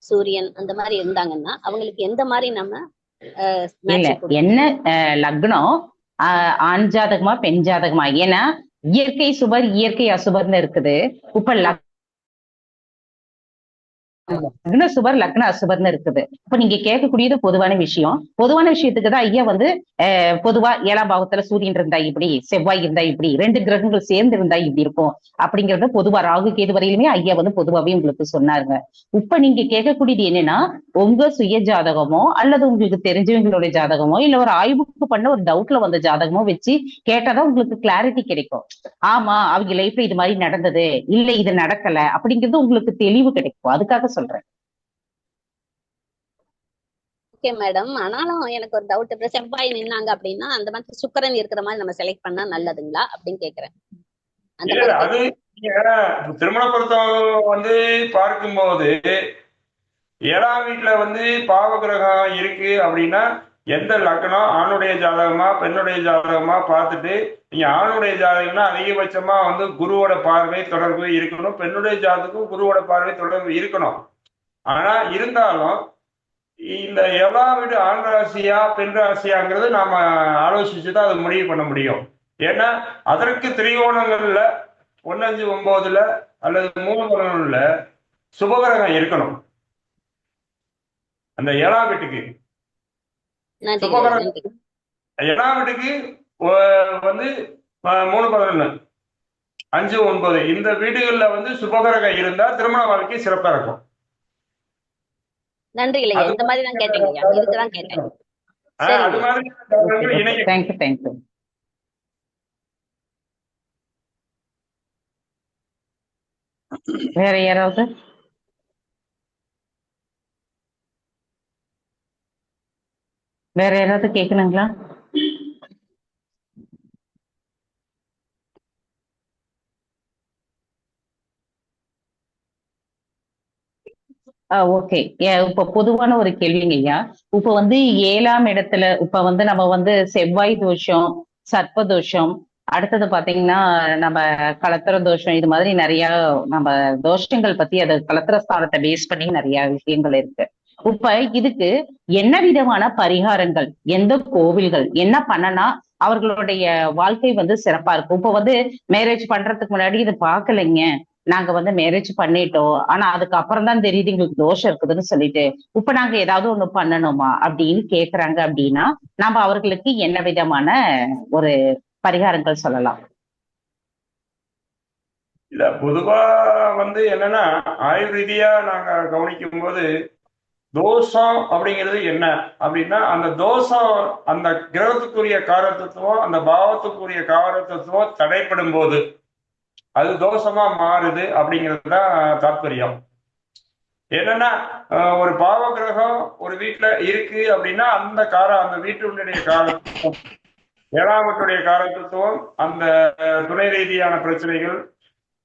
சூரியன் அந்த மாதிரி இருந்தாங்கன்னா அவங்களுக்கு எந்த மாதிரி நம்ம என்ன லக்னம் ஆண் ஜாதகமா பெண் ஜாதகமா? ஏன்னா இயற்கை சுபர் இயற்கை அசுபர்னு இருக்குது. இப்ப லக்ன சுபர் லக்ன அசுபர்னு இருக்குது. இப்ப நீங்க கேட்கக்கூடியது பொதுவான விஷயம். பொதுவான விஷயத்துக்கு தான் ஐயா வந்து பொதுவா 7ஆம் பாவத்துல சூரியன் இருந்தா இப்படி, செவ்வாய் இருந்தா இப்படி, 2 கிரகங்கள் சேர்ந்து இருந்தா இப்படி இருக்கும் அப்படிங்கறத பொதுவா ராகு கேது வரையிலுமே ஐயா வந்து பொதுவாவே உங்களுக்கு சொன்னாருங்க. இப்ப நீங்க கேட்கக்கூடியது என்னன்னா, உங்க சுய ஜாதகமோ அல்லது உங்களுக்கு தெரிஞ்சவங்களுடைய ஜாதகமோ இல்ல ஒரு ஆய்வுக்கு பண்ண ஒரு டவுட்ல வந்த ஜாதகமோ வச்சு கேட்டாதான் உங்களுக்கு கிளாரிட்டி கிடைக்கும். ஆமா, அவங்க லைஃப்ல இது மாதிரி நடந்தது, இல்ல இது நடக்கல அப்படிங்கிறது உங்களுக்கு தெளிவு கிடைக்கும். அதுக்காக சொல்றேன். Okay madam. ஆனாலும் எனக்கு ஒரு டவுட், இப்ப செவ்வாய் நின்னாங்க அப்படின்னா அந்த மாதிரி சுக்கிரன் இருக்கிற மாதிரி நம்ம செலக்ட் பண்ணா நல்லதுங்களா அப்படின்னு கேக்குறேன். அந்த இல்ல மாதிரி அது திருமண பொருத்தம் வந்து பார்க்கும்போது 7ஆம் வீட்டுல வந்து பாவ கிரகம் இருக்கு அப்படின்னா எந்த லக்னம் ஆணுடைய ஜாதகமா பெண்ணுடைய ஜாதகமா பார்த்துட்டு, நீங்க ஆணுடைய ஜாதகம்னா அதிகபட்சமா வந்து குருவோட பார்வை தொடர்பு இருக்கணும், பெண்ணுடைய ஜாதகம் குருவோட பார்வை தொடர்பு இருக்கணும். ஆனா இருந்தாலும் இந்த 7ஆம் வீடு ஆண் ராசியா பெண் ராசியாங்கிறது நாம ஆலோசிச்சுதான் அதை முடிவு பண்ண முடியும். ஏன்னா அதற்கு திரிகோணங்கள்ல 1, 5, 9ல அல்லது 3 சுபகிரகம் இருக்கணும். அந்த 7ஆம் வீட்டுக்கு சுபகிரகம் 7ஆம் வீட்டுக்கு வந்து 3, 11, 5, 9 இந்த வீடுகள்ல வந்து சுபகிரகம் இருந்தா திருமண வாழ்க்கை சிறப்பா இருக்கும். நன்றி இல்லையா, இந்த மாதிரி தான் கேட்டீங்க, இதுக்குதான் கேட்டேன். அது மாதிரி தேங்க்யூ. வேற யாராவது? வேற யாராவது கேட்கணுங்களா? ஓகே. இப்ப பொதுவான ஒரு கேள்விங்க ஐயா. இப்ப வந்து 7ஆம் இடத்துல இப்ப வந்து நம்ம வந்து செவ்வாய் தோஷம், சர்ப்ப தோஷம், அடுத்தது பாத்தீங்கன்னா நம்ம கலத்திர தோஷம், இது மாதிரி நிறைய நம்ம தோஷங்கள் பத்தி அது கலத்திர ஸ்தானத்தை பேஸ் பண்ணி நிறைய விஷயங்கள் இருக்கு. இப்ப இதுக்கு என்ன விதமான பரிகாரங்கள், எந்த கோவில்கள் என்ன பண்ணனா அவர்களுடைய வாழ்க்கை வந்து சிறப்பா இருக்கும்? இப்ப வந்து மேரேஜ் பண்றதுக்கு முன்னாடி இது பாக்கலைங்க, நாங்க வந்து மேரேஜ் பண்ணிட்டோம், ஆனா அதுக்கப்புறம் தான் தெரியுது எங்களுக்கு தோஷம் இருக்குதுன்னு சொல்லிட்டு இப்ப நாங்க ஏதாவது ஒண்ணு பண்ணணுமா அப்படின்னு கேக்குறாங்க. அப்படின்னா நம்ம அவர்களுக்கு என்ன விதமான ஒரு பரிகாரங்கள் சொல்லலாம்? இல்ல பொதுவா வந்து என்னன்னா, ஆயுள் ரீதியா நாங்க கவனிக்கும் போது தோஷம் அப்படிங்கிறது என்ன அப்படின்னா, அந்த தோஷம் அந்த கிரகத்துக்குரிய காரகத்துவம் அந்த பாவத்துக்குரிய காரகத்துவம் தடைப்படும் போது அது தோஷமா மாறுது அப்படிங்கிறது தான் தாற்பயம். என்னன்னா ஒரு பாவ கிரகம் ஒரு வீட்டுல இருக்கு அப்படின்னா அந்த வீட்டுடைய காரகத்துவம் 7ஆம் வீட்டுடைய காரகத்துவம் அந்த துணை ரீதியான பிரச்சனைகள்,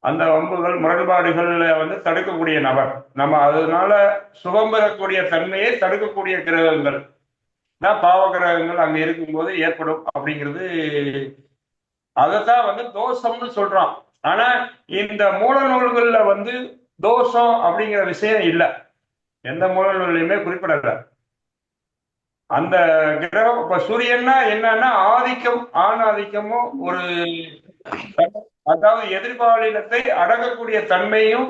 அந்த வம்புகள் முரண்பாடுகள்ல வந்து தடுக்கக்கூடிய நபர். நம்ம அதனால சுகம் பெறக்கூடிய தன்மையை தடுக்கக்கூடிய கிரகங்கள் தான் பாவ கிரகங்கள் அங்க இருக்கும்போது ஏற்படும் அப்படிங்கிறது. அதைத்தான் வந்து தோஷம்னு சொல்றோம். ஆனா இந்த மூல நூல்கள்ல வந்து தோஷம் அப்படிங்கிற விஷயம் இல்லை, எந்த மூல நூல்லையுமே குறிப்பிடல. அந்த கிரகம் இப்ப சூரியன்னா என்னன்னா ஆதிக்கம், ஆண் ஆதிக்கமும் ஒரு அதாவது எதிர்பாலினத்தை அடங்கக்கூடிய தன்மையும்,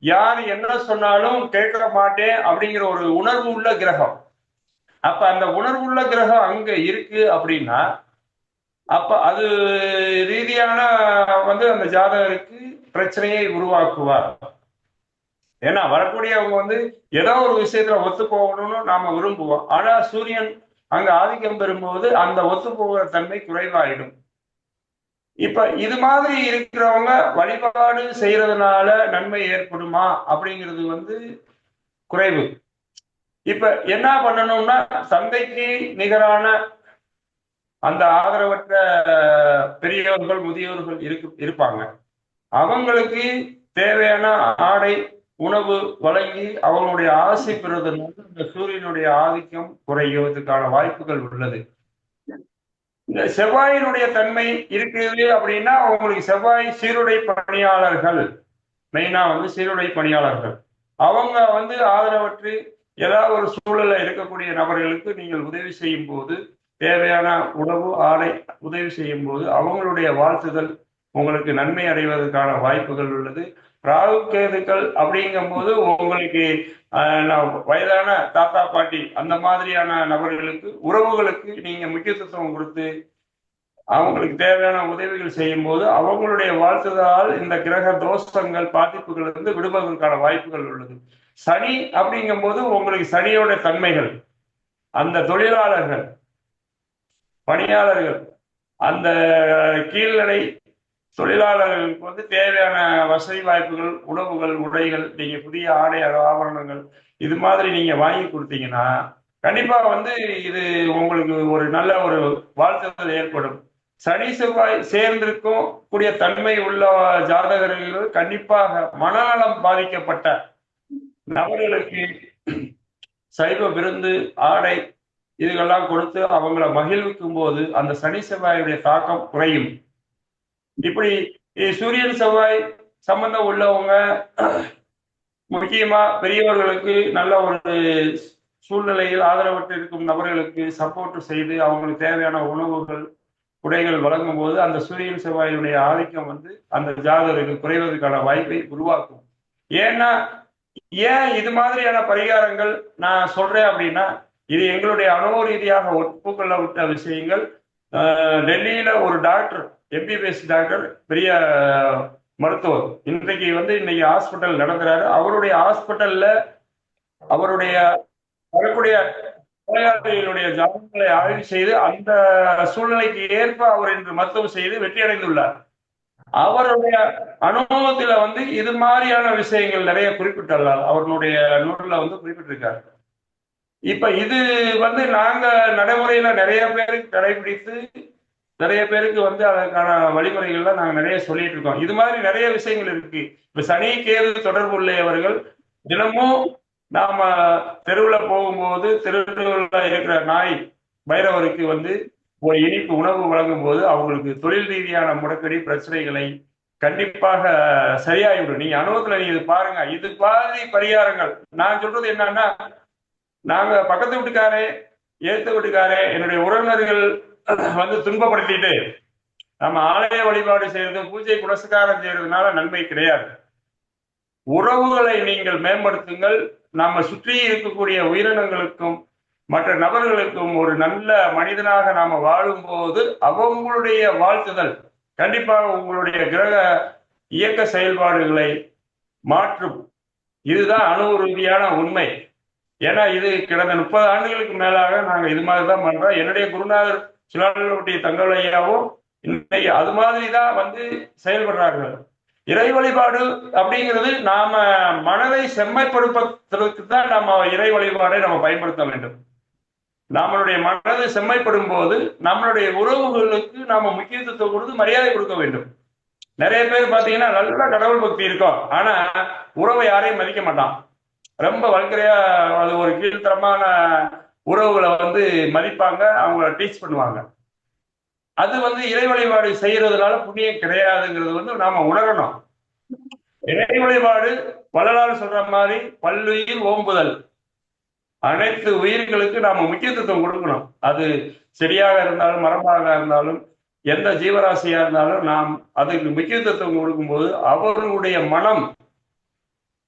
யார் என்ன சொன்னாலும் கேட்க மாட்டேன் அப்படிங்கிற ஒரு உணர்வு உள்ள கிரகம். அப்ப அந்த உணர்வு உள்ள கிரகம் அங்க இருக்கு அப்படின்னா அப்ப அது ரீதியான வந்து அந்த ஜாதகருக்கு பிரச்சனையை உருவாக்குவார். ஏன்னா வரக்கூடியவங்க வந்து ஏதோ ஒரு விஷயத்துல ஒத்து போகணும்னு நாம விரும்புவோம். ஆனா சூரியன் அங்க ஆதிக்கம் பெறும்போது அந்த ஒத்து போகிற தன்மை குறைவாயிடும். இப்ப இது மாதிரி இருக்கிறவங்க வழிபாடு செய்யறதுனால நன்மை ஏற்படுமா அப்படிங்கிறது வந்து குறைவு. இப்ப என்ன பண்ணணும்னா, தந்தைக்கு நிகரான அந்த ஆதரவற்ற பெரியவர்கள் முதியோர்கள் இருப்பாங்க, அவங்களுக்கு தேவையான ஆடை உணவு வழங்கி அவங்களுடைய ஆசை பெறுவதனால இந்த சூரியனுடைய ஆதிக்கம் குறைவதற்கான வாய்ப்புகள் உள்ளது. இந்த செவ்வாயினுடைய தன்மை இருக்குது அப்படின்னா அவங்களுக்கு செவ்வாய் சீருடை பணியாளர்கள், மெயினா வந்து சீருடை பணியாளர்கள், அவங்க வந்து ஆதரவற்று ஏதாவது ஒரு சூழல்ல இருக்கக்கூடிய நபர்களுக்கு நீங்கள் உதவி செய்யும் போது, தேவையான உணவு ஆடை உதவி செய்யும் போது அவங்களுடைய வாழ்த்துதல் உங்களுக்கு நன்மை அடைவதற்கான வாய்ப்புகள் உள்ளது. ராகு கேதுக்கள் அப்படிங்கும் போது உங்களுக்கு வயதான தாத்தா பாட்டி அந்த மாதிரியான நபர்களுக்கு உறவுகளுக்கு நீங்க முக்கியத்துவம் கொடுத்து அவங்களுக்கு தேவையான உதவிகள் செய்யும் போது அவங்களுடைய வாழ்த்துதலால் இந்த கிரக தோஷங்கள் பாதிப்புகள் இருந்து விடுவதற்கான வாய்ப்புகள் உள்ளது. சனி அப்படிங்கும் போது உங்களுக்கு சனியோட தன்மைகள், அந்த தொழிலாளர்கள் பணியாளர்கள் அந்த கீழ்நிலை தொழிலாளர்களுக்கு வந்து தேவையான வசதி வாய்ப்புகள், உணவுகள், உடைகள், நீங்க புதிய ஆடை ஆபரணங்கள் இது மாதிரி நீங்க வாங்கி கொடுத்தீங்கன்னா கண்டிப்பா வந்து இது உங்களுக்கு ஒரு நல்ல ஒரு வாழ்த்துதல் ஏற்படும். சனி செவ்வாய் சேர்ந்திருக்கும் கூடிய தன்மை உள்ள ஜாதகர்கள் கண்டிப்பாக மனநலம் பாதிக்கப்பட்ட நபர்களுக்கு சைவ விருந்து, ஆடை இதுகெல்லாம் கொடுத்து அவங்கள மகிழ்விக்கும் போது அந்த சனி செவ்வாயுடைய தாக்கம் குறையும். இப்படி சூரியன் செவ்வாய் சம்பந்தம் உள்ளவங்க முக்கியமா பெரியவர்களுக்கு நல்ல ஒரு சூழ்நிலையில் ஆதரவற்று இருக்கும் நபர்களுக்கு சப்போர்ட் செய்து அவங்களுக்கு தேவையான உணவுகள், உடைகள் வழங்கும் போது அந்த சூரியன் செவ்வாயுடைய ஆதிக்கம் வந்து அந்த ஜாதகருக்கு குறைவதற்கான வாய்ப்பை உருவாக்கும். ஏன்னா ஏன் இது மாதிரியான பரிகாரங்கள் நான் சொல்றேன் அப்படின்னா, இது எங்களுடைய அனுபவ ரீதியாக ஒப்புக்கொள்ள விட்ட விஷயங்கள். டெல்லியில ஒரு டாக்டர், எம்பிபிஎஸ் டாக்டர், பெரிய மருத்துவர், இன்னைக்கு ஹாஸ்பிட்டல் நடத்துறாரு. அவருடைய ஹாஸ்பிட்டல்ல அவருடைய வரக்கூடிய நோயாளிகளுடைய ஜாதகங்களை ஆய்வு செய்து அந்த சூழ்நிலைக்கு ஏற்ப அவர் இன்று மருத்துவம் செய்து வெற்றி அடைந்துள்ளார். அவருடைய அனுபவத்துல வந்து இது மாதிரியான விஷயங்கள் நிறைய குறிப்பிட்டுள்ளார். அவர்களுடைய நூல்ல வந்து குறிப்பிட்டிருக்காரு. இப்ப இது வந்து நாங்க நடைமுறையில நிறைய பேருக்கு கடைபிடித்து நிறைய பேருக்கு வந்து அதற்கான வழிமுறைகள்லாம் நாங்க நிறைய சொல்லிட்டு இருக்கோம். இது மாதிரி நிறைய விஷயங்கள் இருக்கு. இப்ப சனி கேது தொடர்பு உள்ளவர்கள் தினமும் நாம தெருவுல போகும்போது தெருவுல இருக்கிற நாய் பைரவருக்கு வந்து ஒரு இனிப்பு உணவு வழங்கும் போது அவங்களுக்கு தொழில் ரீதியான முடக்கடி பிரச்சனைகளை கண்டிப்பாக சரியாயிடும். நீங்க அனுபவத்துல நீங்க இது பாருங்க. இது மாதிரி பரிகாரங்கள் நான் சொல்றது என்னன்னா, நாங்க பக்கத்து வீட்டுக்காரே ஏத்த வீட்டுக்காரே என்னுடைய உறவினர்கள் வந்து துன்பப்படுத்திட்டு நம்ம ஆலய வழிபாடு செய்யறது, பூஜை புனஸ்காரம் செய்யறதுனால நன்மை கிடையாது. உறவுகளை நீங்கள் மேம்படுத்துங்கள். நம்ம சுற்றி இருக்கக்கூடிய உயிரினங்களுக்கும் மற்ற நபர்களுக்கும் ஒரு நல்ல மனிதனாக நாம வாழும் போது அவங்களுடைய வாழ்த்துதல் கண்டிப்பாக உங்களுடைய கிரக இயக்க செயல்பாடுகளை மாற்றும். இதுதான் அணு ரீதியான உண்மை. ஏன்னா இது கடந்த 30 ஆண்டுகளுக்கு மேலாக நாங்க இது மாதிரிதான் பண்றோம். என்னுடைய குருநாதர் சிலாலூட்டி தங்களையாவும் இன்னைக்கு அது மாதிரிதான் வந்து செயல்படுறார்கள். இறை வழிபாடு அப்படிங்கிறது நாம மனதை செம்மைப்படுத்துவதற்கு தான் நம்ம இறை வழிபாடை நம்ம பயன்படுத்த வேண்டும். நம்மளுடைய மனதை செம்மைப்படும் போது நம்மளுடைய உறவுகளுக்கு நாம முக்கியத்துவம் கொடுத்து மரியாதை கொடுக்க வேண்டும். நிறைய பேர் பாத்தீங்கன்னா நல்ல கடவுள் பக்தி இருக்கும், ஆனா உறவை யாரையும் மதிக்க மாட்டான். ரொம்ப வல்கரையா அது ஒரு கீழ்த்தரமான உறவுகளை வந்து மதிப்பாங்க, அவங்கள டீச் பண்ணுவாங்க. அது வந்து இறை வழிபாடு செய்யறதுனால புண்ணியம் கிடையாதுங்கிறது வந்து நாம உணரணும். இறை வழிபாடு வள்ளலார் சொல்ற மாதிரி பல்லுயிர் ஓம்புதல், அனைத்து உயிர்களுக்கு நாம முக்கியத்துவம் கொடுக்கணும். அது செடியாக இருந்தாலும் மரமாக இருந்தாலும் எந்த ஜீவராசியா இருந்தாலும் நாம் அதுக்கு முக்கியத்துவம் கொடுக்கும்போது அவர்களுடைய மனம்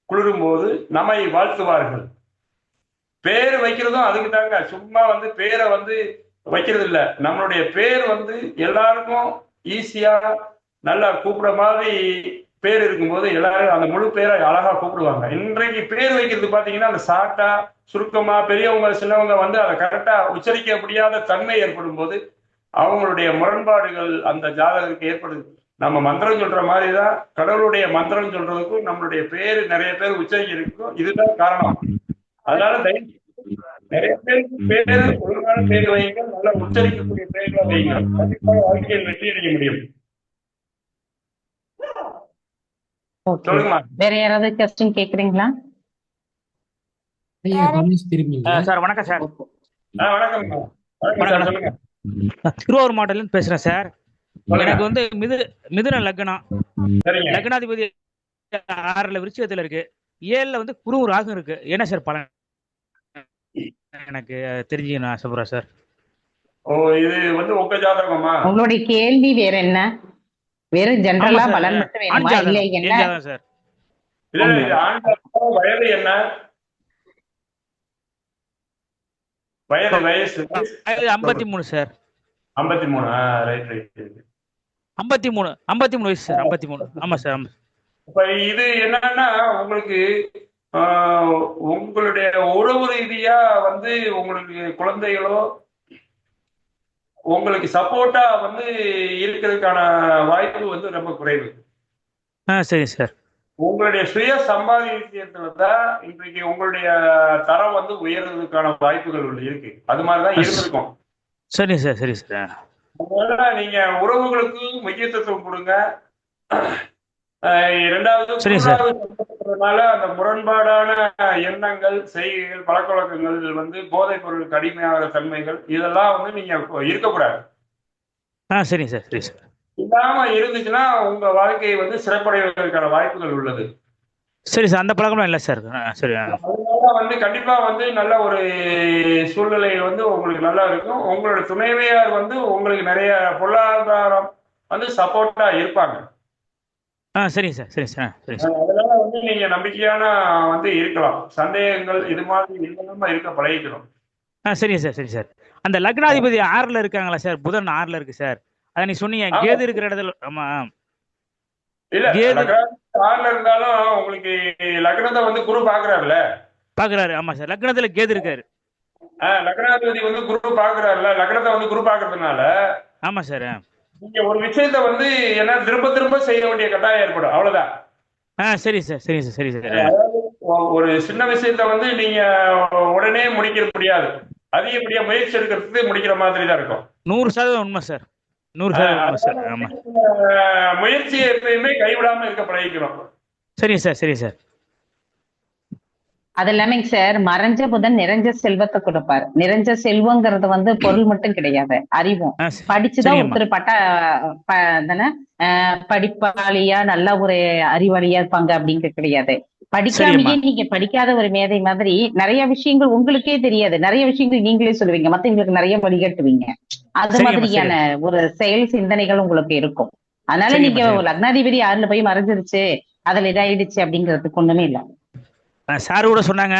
குளிரும் போது நம்மை வாழ்த்துவார்கள். பேர் வைக்கிறதும் அதுக்கு தாங்க, சும்மா வந்து பேரை வந்து வைக்கிறது இல்ல. நம்மளுடைய பேர் வந்து எல்லாருக்கும் ஈஸியா நல்லா கூப்பிடுற மாதிரி பேர் இருக்கும்போது எல்லாரும் அந்த முழு பேரை அழகா கூப்பிடுவாங்க. இன்றைக்கு பேர் வைக்கிறது பாத்தீங்கன்னா அந்த ஷார்ட்டா சுருக்கமா பெரியவங்க சின்னவங்க வந்து அதை கரெக்டா உச்சரிக்க முடியாத தன்மை ஏற்படும் போது அவங்களுடைய முரண்பாடுகள் அந்த ஜாதகத்துக்கு ஏற்படுது. நம்ம மந்திரம் சொல்ற மாதிரிதான் கடவுளுடைய மந்திரம் சொல்றதுக்கும் நம்மளுடைய பேரு நிறைய பேர் உச்சரிக்கிறதுக்கும் இதுதான் காரணம். அதனால நிறைய பேருக்கு பேரு ஒழுங்கான பேர் வைங்க, நல்லா உச்சரிக்கக்கூடிய பேர்களை வைங்க. கண்டிப்பாக வாழ்க்கையில் வெற்றி அடைய முடியும். சொல்லுங்கம்மா. வேற யாராவது கொஸ்டின் கேக்குறீங்களா? சார் வணக்கம் சார். வணக்கம். சொல்லுங்க. திருவாரூர் மாவட்டத்துல இருந்து பேசுறேன் சார். எனக்கு வந்து மிதுன லக்னம், லக்னாதிபதி 6ல விருச்சிகத்துல இருக்கு, 7ல வந்து குரு ராகு இருக்கு. என்ன சார் பலன் எனக்கு தெரிஞ்சு நான் ஆசைப்படுறேன் சார். ஓ, இது வந்து உங்க ஜாதகமா? உங்களுடைய கேள்வி வேற என்ன? வெறும் ஆமா ஜென்ரலா சார். பலன் மட்டும் ஆண் வேணுமா இல்ல ஜாதகம் என்ன என் ஜாதகம் சார். இல்ல இல்ல, இது உங்களோட ஆண் ஜாதகம். வயது என்ன? வயது வயசு வயசு வயது 53 சார். 53. Right right. 53 வயசு சார். 53. ஆமா சார். ஆமா. இப்ப இது என்னன்னா உங்களுக்கு ஆஹ், உங்களுடைய உறவு ரீதியா வந்து உங்களுக்கு குழந்தைகளோ உங்களுக்கு சப்போர்ட்டா வந்து இருக்கிறதுக்கான வாய்ப்பு வந்து ரொம்ப குறைவு. சரி சார். உங்களுடைய சுய சம்பாதியத்துல தான் இன்றைக்கு உங்களுடைய தரம் வந்து உயர்றதுக்கான வாய்ப்புகள் இருக்கு. அது மாதிரிதான் இருந்திருக்கும். சரி சார். சரி சார். அதனால நீங்க உறவுகளுக்கு முக்கியத்துவம் கொடுங்க. இரண்டாவது சரி சார். குருநாதனால அந்த முரண்பாடான எண்ணங்கள், செய்கைகள், பழக்க வழக்கங்கள் வந்து போதைப் பொருளுக்கு அடிமையாகிற தன்மைகள் இதெல்லாம் வந்து நீங்க இருக்கக்கூடாது. சரிங்க சார். சரி சார். இல்லாம இருந்துச்சுன்னா உங்க வாழ்க்கை வந்து சிறப்படைவதற்கான வாய்ப்புகள் உள்ளது. சரி சார். அந்த பழக்கம்லாம் இல்லை சார். சரி. அதனால வந்து கண்டிப்பா வந்து நல்ல ஒரு சூழ்நிலை வந்து உங்களுக்கு நல்லா இருக்கும். உங்களோட துணைவியார் வந்து உங்களுக்கு நிறைய பொருளாதாரம் வந்து சப்போர்ட்டா இருப்பாங்க. சரிங்க சார். சரி சார். சரி சார். அதனால வந்து நீங்க நம்பிக்கையான வந்து இருக்கலாம். சந்தேகங்கள் இது மாதிரி இல்லாம இருக்க பழகிக்கணும். சரிங்க சார். சரி சார். அந்த லக்னாதிபதி 6ல இருக்காங்களா சார்? புதன் 6ல இருக்கு சார். அதை நீ சொன்னீங்க ஆமா. கேது இருக்கிற இடத்துல. ஆமா. இல்ல கேது லக்னாதிபதி 6ல இருந்தாலும் உங்களுக்கு லக்னத்தை வந்து குரு பாக்குறாருல்ல. பாக்குறாரு. ஆமா சார். லக்னத்துல கேது இருக்காரு. லக்னாதிபதி வந்து குரு பாக்குறாருல்ல. லக்னத்தை வந்து குரு பாக்குறதுனால ஆமா சார். நீங்க ஒரு விஷயத்த வந்து என்ன திரும்ப திரும்ப செய்ய வேண்டிய கட்டாயம் ஏற்படும். அவ்வளவுதான். சரி சார். சரி சார். சரி சார். அதாவது ஒரு சின்ன விஷயத்த வந்து நீங்க உடனே முடிக்க முடியாது. அதிகப்படியா முயற்சி எடுக்கிறதுக்கு முடிக்கிற மாதிரி தான் இருக்கும். 100% உண்மை சார். 100% உண்மை சார். ஆமா. முயற்சியை எப்பயுமே கைவிடாம இருக்க பழகிக்கணும். சரிங்க சார். சரி சார். அது எல்லாமேங்க சார், மறைஞ்ச புதன் நிறைஞ்ச செல்வத்தை கொடுப்பாரு. நிறைஞ்ச செல்வங்கிறது வந்து பொருள் மட்டும் கிடையாது, அறிவும். படிச்சுதான் ஒருத்தர் படிப்பாளியா நல்ல ஒரு அறிவாளியா இருப்பாங்க அப்படிங்க கிடையாது. படிக்காமயே நீங்க படிக்காத ஒரு மேதை மாதிரி நிறைய விஷயங்கள் உங்களுக்கே தெரியாது. நிறைய விஷயங்கள் நீங்களே சொல்லுவீங்க, மத்தவங்களுக்கு நிறைய வழிகாட்டுவீங்க. அது மாதிரியான ஒரு செயல் சிந்தனைகள் உங்களுக்கு இருக்கும். அதனால நீங்க லக்னாதிபதி 6ல போய் மறைஞ்சிருச்சு, அதுல இதாயிடுச்சு அப்படிங்கிறதுக்கு ஒண்ணுமே இல்லை. சார் கூட சொன்னாங்க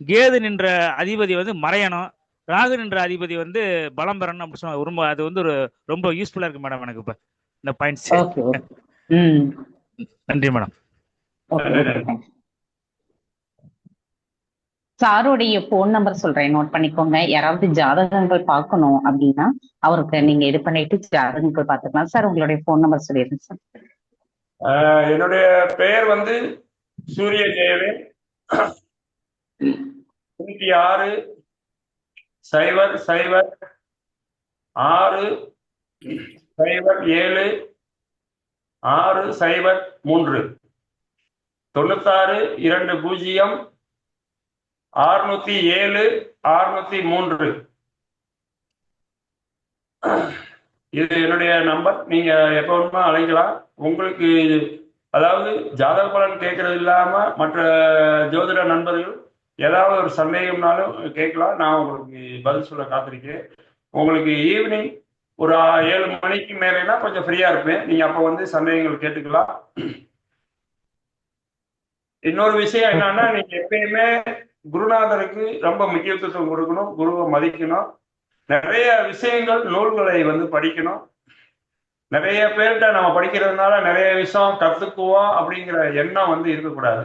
கேது நின்ற அதிபதி வந்து மறையணும், ராகு நின்ற அதிபதி வந்து பலம் பெறணும் அப்படி சொன்னாங்க. ரொம்ப அது வந்து ஒரு ரொம்ப யூஸ்ஃபுல்லா இருக்கு மேடம் எனக்கு இப்ப இந்த பாயிண்ட்ஸ். நன்றி மேடம். சாருடைய போன் நம்பர் சொல்றேன், நோட் பண்ணிக்கோங்க. யாராவது ஜாதகங்கள் பார்க்கணும் அப்படின்னா அவருக்கு நீங்க இது பண்ணிட்டு ஜாதகங்கள் பார்த்துக்கலாம். சார் உங்களுடைய போன் நம்பர் சொல்லிடுங்க சார். என்னுடைய பெயர் வந்து சூரிய ஜெயவேல். 96 0 0 6 0 7 6 0 3 96 20 607 603. இது என்னுடைய நம்பர். நீங்க எப்ப வேணுமா அழைக்கலாம். உங்களுக்கு அதாவது ஜாதக பலன் கேட்கறது இல்லாம மற்ற ஜோதிட நண்பர்கள் ஏதாவது ஒரு சந்தேகம்னாலும் கேட்கலாம். நான் உங்களுக்கு பதில் சொல்ல காத்திருக்கேன். உங்களுக்கு ஈவினிங் ஒரு 7 மணிக்கு மேலேனா கொஞ்சம் ஃப்ரீயா இருப்பேன். நீங்க அப்ப வந்து சந்தேகங்கள் கேட்டுக்கலாம். இன்னொரு விஷயம் என்னன்னா, நீங்க எப்பயுமே குருநாதருக்கு ரொம்ப முக்கியத்துவம் கொடுக்கணும், குருவை மதிக்கணும். நிறைய விஷயங்கள் நூல்களை வந்து படிக்கணும். நிறைய பேர்கிட்ட நம்ம படிக்கிறதுனால நிறைய விஷயம் கத்துக்குவோம் அப்படிங்கிற எண்ணம் வந்து இருக்கக்கூடாது.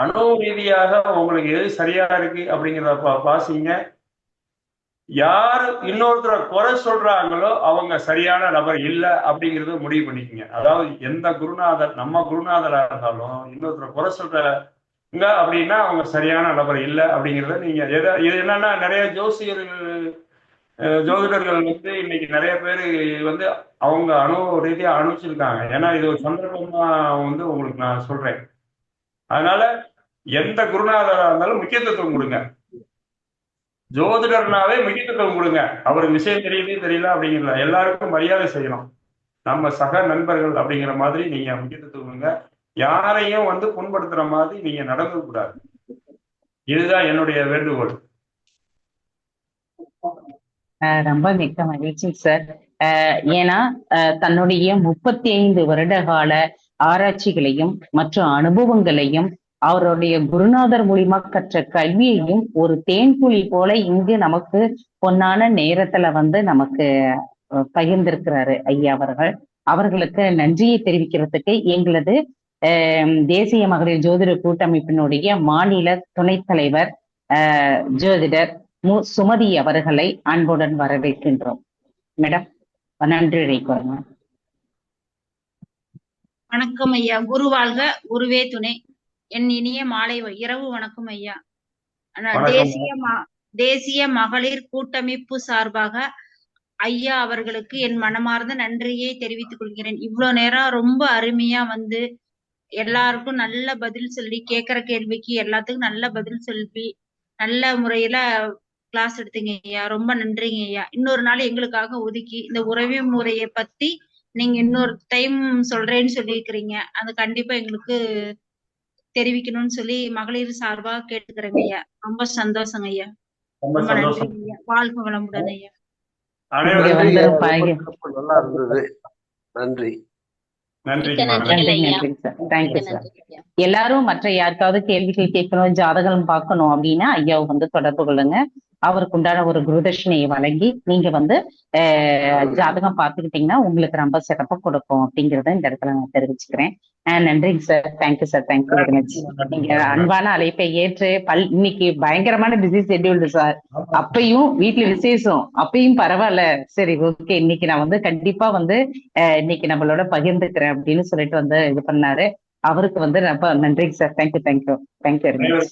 அணு ரீதியாக உங்களுக்கு எது சரியா இருக்கு அப்படிங்கிறத பாசிங்க. யாரு இன்னொருத்தரை குறை சொல்றாங்களோ அவங்க சரியான நபர் இல்லை அப்படிங்கறத முடிவு பண்ணிக்கங்க. அதாவது எந்த குருநாதர், நம்ம குருநாதரா இருந்தாலும் இன்னொருத்தரை குறை சொல்றாங்க அப்படின்னா அவங்க சரியான நபர் இல்லை அப்படிங்கிறத நீங்க இது என்னன்னா, நிறைய ஜோதிடர்கள் வந்து இன்னைக்கு நிறைய பேர் வந்து அவங்க ரீதியா அனுப்பிச்சிருக்காங்க. ஏன்னா இது ஒரு சந்தர்ப்பமா வந்து உங்களுக்கு நான் சொல்றேன். அதனால எந்த குருநாதரா இருந்தாலும் முக்கியத்துவம் கொடுங்க. ஜோதிடர்னாவே முக்கியத்துவம் கொடுங்க. அவருக்கு விஷயம் தெரியுது தெரியல அப்படிங்கிற எல்லாருக்கும் மரியாதை செய்யணும். நம்ம சக நண்பர்கள் அப்படிங்கிற மாதிரி நீங்க முக்கியத்துவம் கொடுங்க. யாரையும் வந்து புண்படுத்துற மாதிரி நீங்க நடந்து கூடாது. இதுதான் என்னுடைய வேண்டுகோள். ரொம்ப மிக்க மகிழ்ச்சி சார். ஏன்னா தன்னுடைய 35 வருட கால ஆராய்ச்சிகளையும் மற்றும் அனுபவங்களையும் அவருடைய குருநாதர் மூலியமா கற்ற கல்வியையும் ஒரு தேன்குழி போல இங்கு நமக்கு பொன்னான நேரத்துல வந்து நமக்கு பகிர்ந்திருக்கிறாரு ஐயா அவர்கள். அவர்களுக்கு நன்றியை தெரிவிக்கிறதுக்கு எங்களது தேசிய மகளிர் ஜோதிட கூட்டமைப்பினுடைய மாநில துணைத் தலைவர் ஜோதிடர் சுமதி அவர்களை அன்புடன் வரவேற்கின்றோம். மேடம் நன்றி கூறுங்க. வணக்கம் ஐயா. குரு வாழ்க, குருவே துணை. என் இனிய மாலை இரவு வணக்கம் ஐயா. தேசிய மகளிர் கூட்டமைப்பு சார்பாக ஐயா அவர்களுக்கு என் மனமார்ந்த நன்றியை தெரிவித்துக் கொள்கிறேன். இவ்வளவு நேரம் ரொம்ப அருமையா வந்து எல்லாருக்கும் நல்ல பதில் சொல்லி, கேட்கிற கேள்விக்கு எல்லாத்துக்கும் நல்ல பதில் சொல்லி நல்ல முறையில கிளாஸ் எடுத்தீங்க ஐயா. ரொம்ப நன்றிங்க ஐயா. இன்னொரு நாள் எங்களுக்காக ஒதுக்கி இந்த உறவு முறையை பத்தி நீங்க இன்னொரு டைம் சொல்றேன்னு சொல்லியிருக்கிறீங்க. அது கண்டிப்பா எங்களுக்கு தெரிவிக்கணும்னு சொல்லி மகளிர் சார்பா கேட்டுக்கிறேங்க ஐயா. ரொம்ப சந்தோஷங்க ஐயா. ரொம்ப நன்றிங்க ஐயா. வாழ்க வளமுடன் ஐயா. நல்லா இருந்தது. நன்றி. எல்லாரும் மற்ற யாருக்காவது கேள்விகள் கேட்கணும், ஜாதகம் பார்க்கணும் அப்படின்னா ஐயாவை வந்து தொடர்பு கொள்ளுங்க. அவருக்கு உண்டான ஒரு குருதட்சணையை வழங்கி நீங்க வந்து ஜாதகம் பார்த்துக்கிட்டீங்கன்னா உங்களுக்கு ரொம்ப சிறப்பா கொடுக்கும் அப்படிங்கறத இந்த இடத்துல நான் தெரிவிச்சுக்கிறேன். நன்றிங்க sir. Thank you sir. Thank you very much. நீங்க அன்பான அழைப்பை ஏற்று இன்னைக்கு பயங்கரமான பிஸி ஷெட்யூல்டு சார். அப்பயும் வீட்டுல விசேஷம், அப்பயும் பரவாயில்ல, சரி ஓகே இன்னைக்கு நான் வந்து கண்டிப்பா வந்து இன்னைக்கு நம்மளோட பகிர்ந்துக்கிறேன் அப்படின்னு சொல்லிட்டு வந்து இது பண்ணாரு. அவருக்கு வந்து ரொம்ப நன்றிங்க சார். Thank you very much.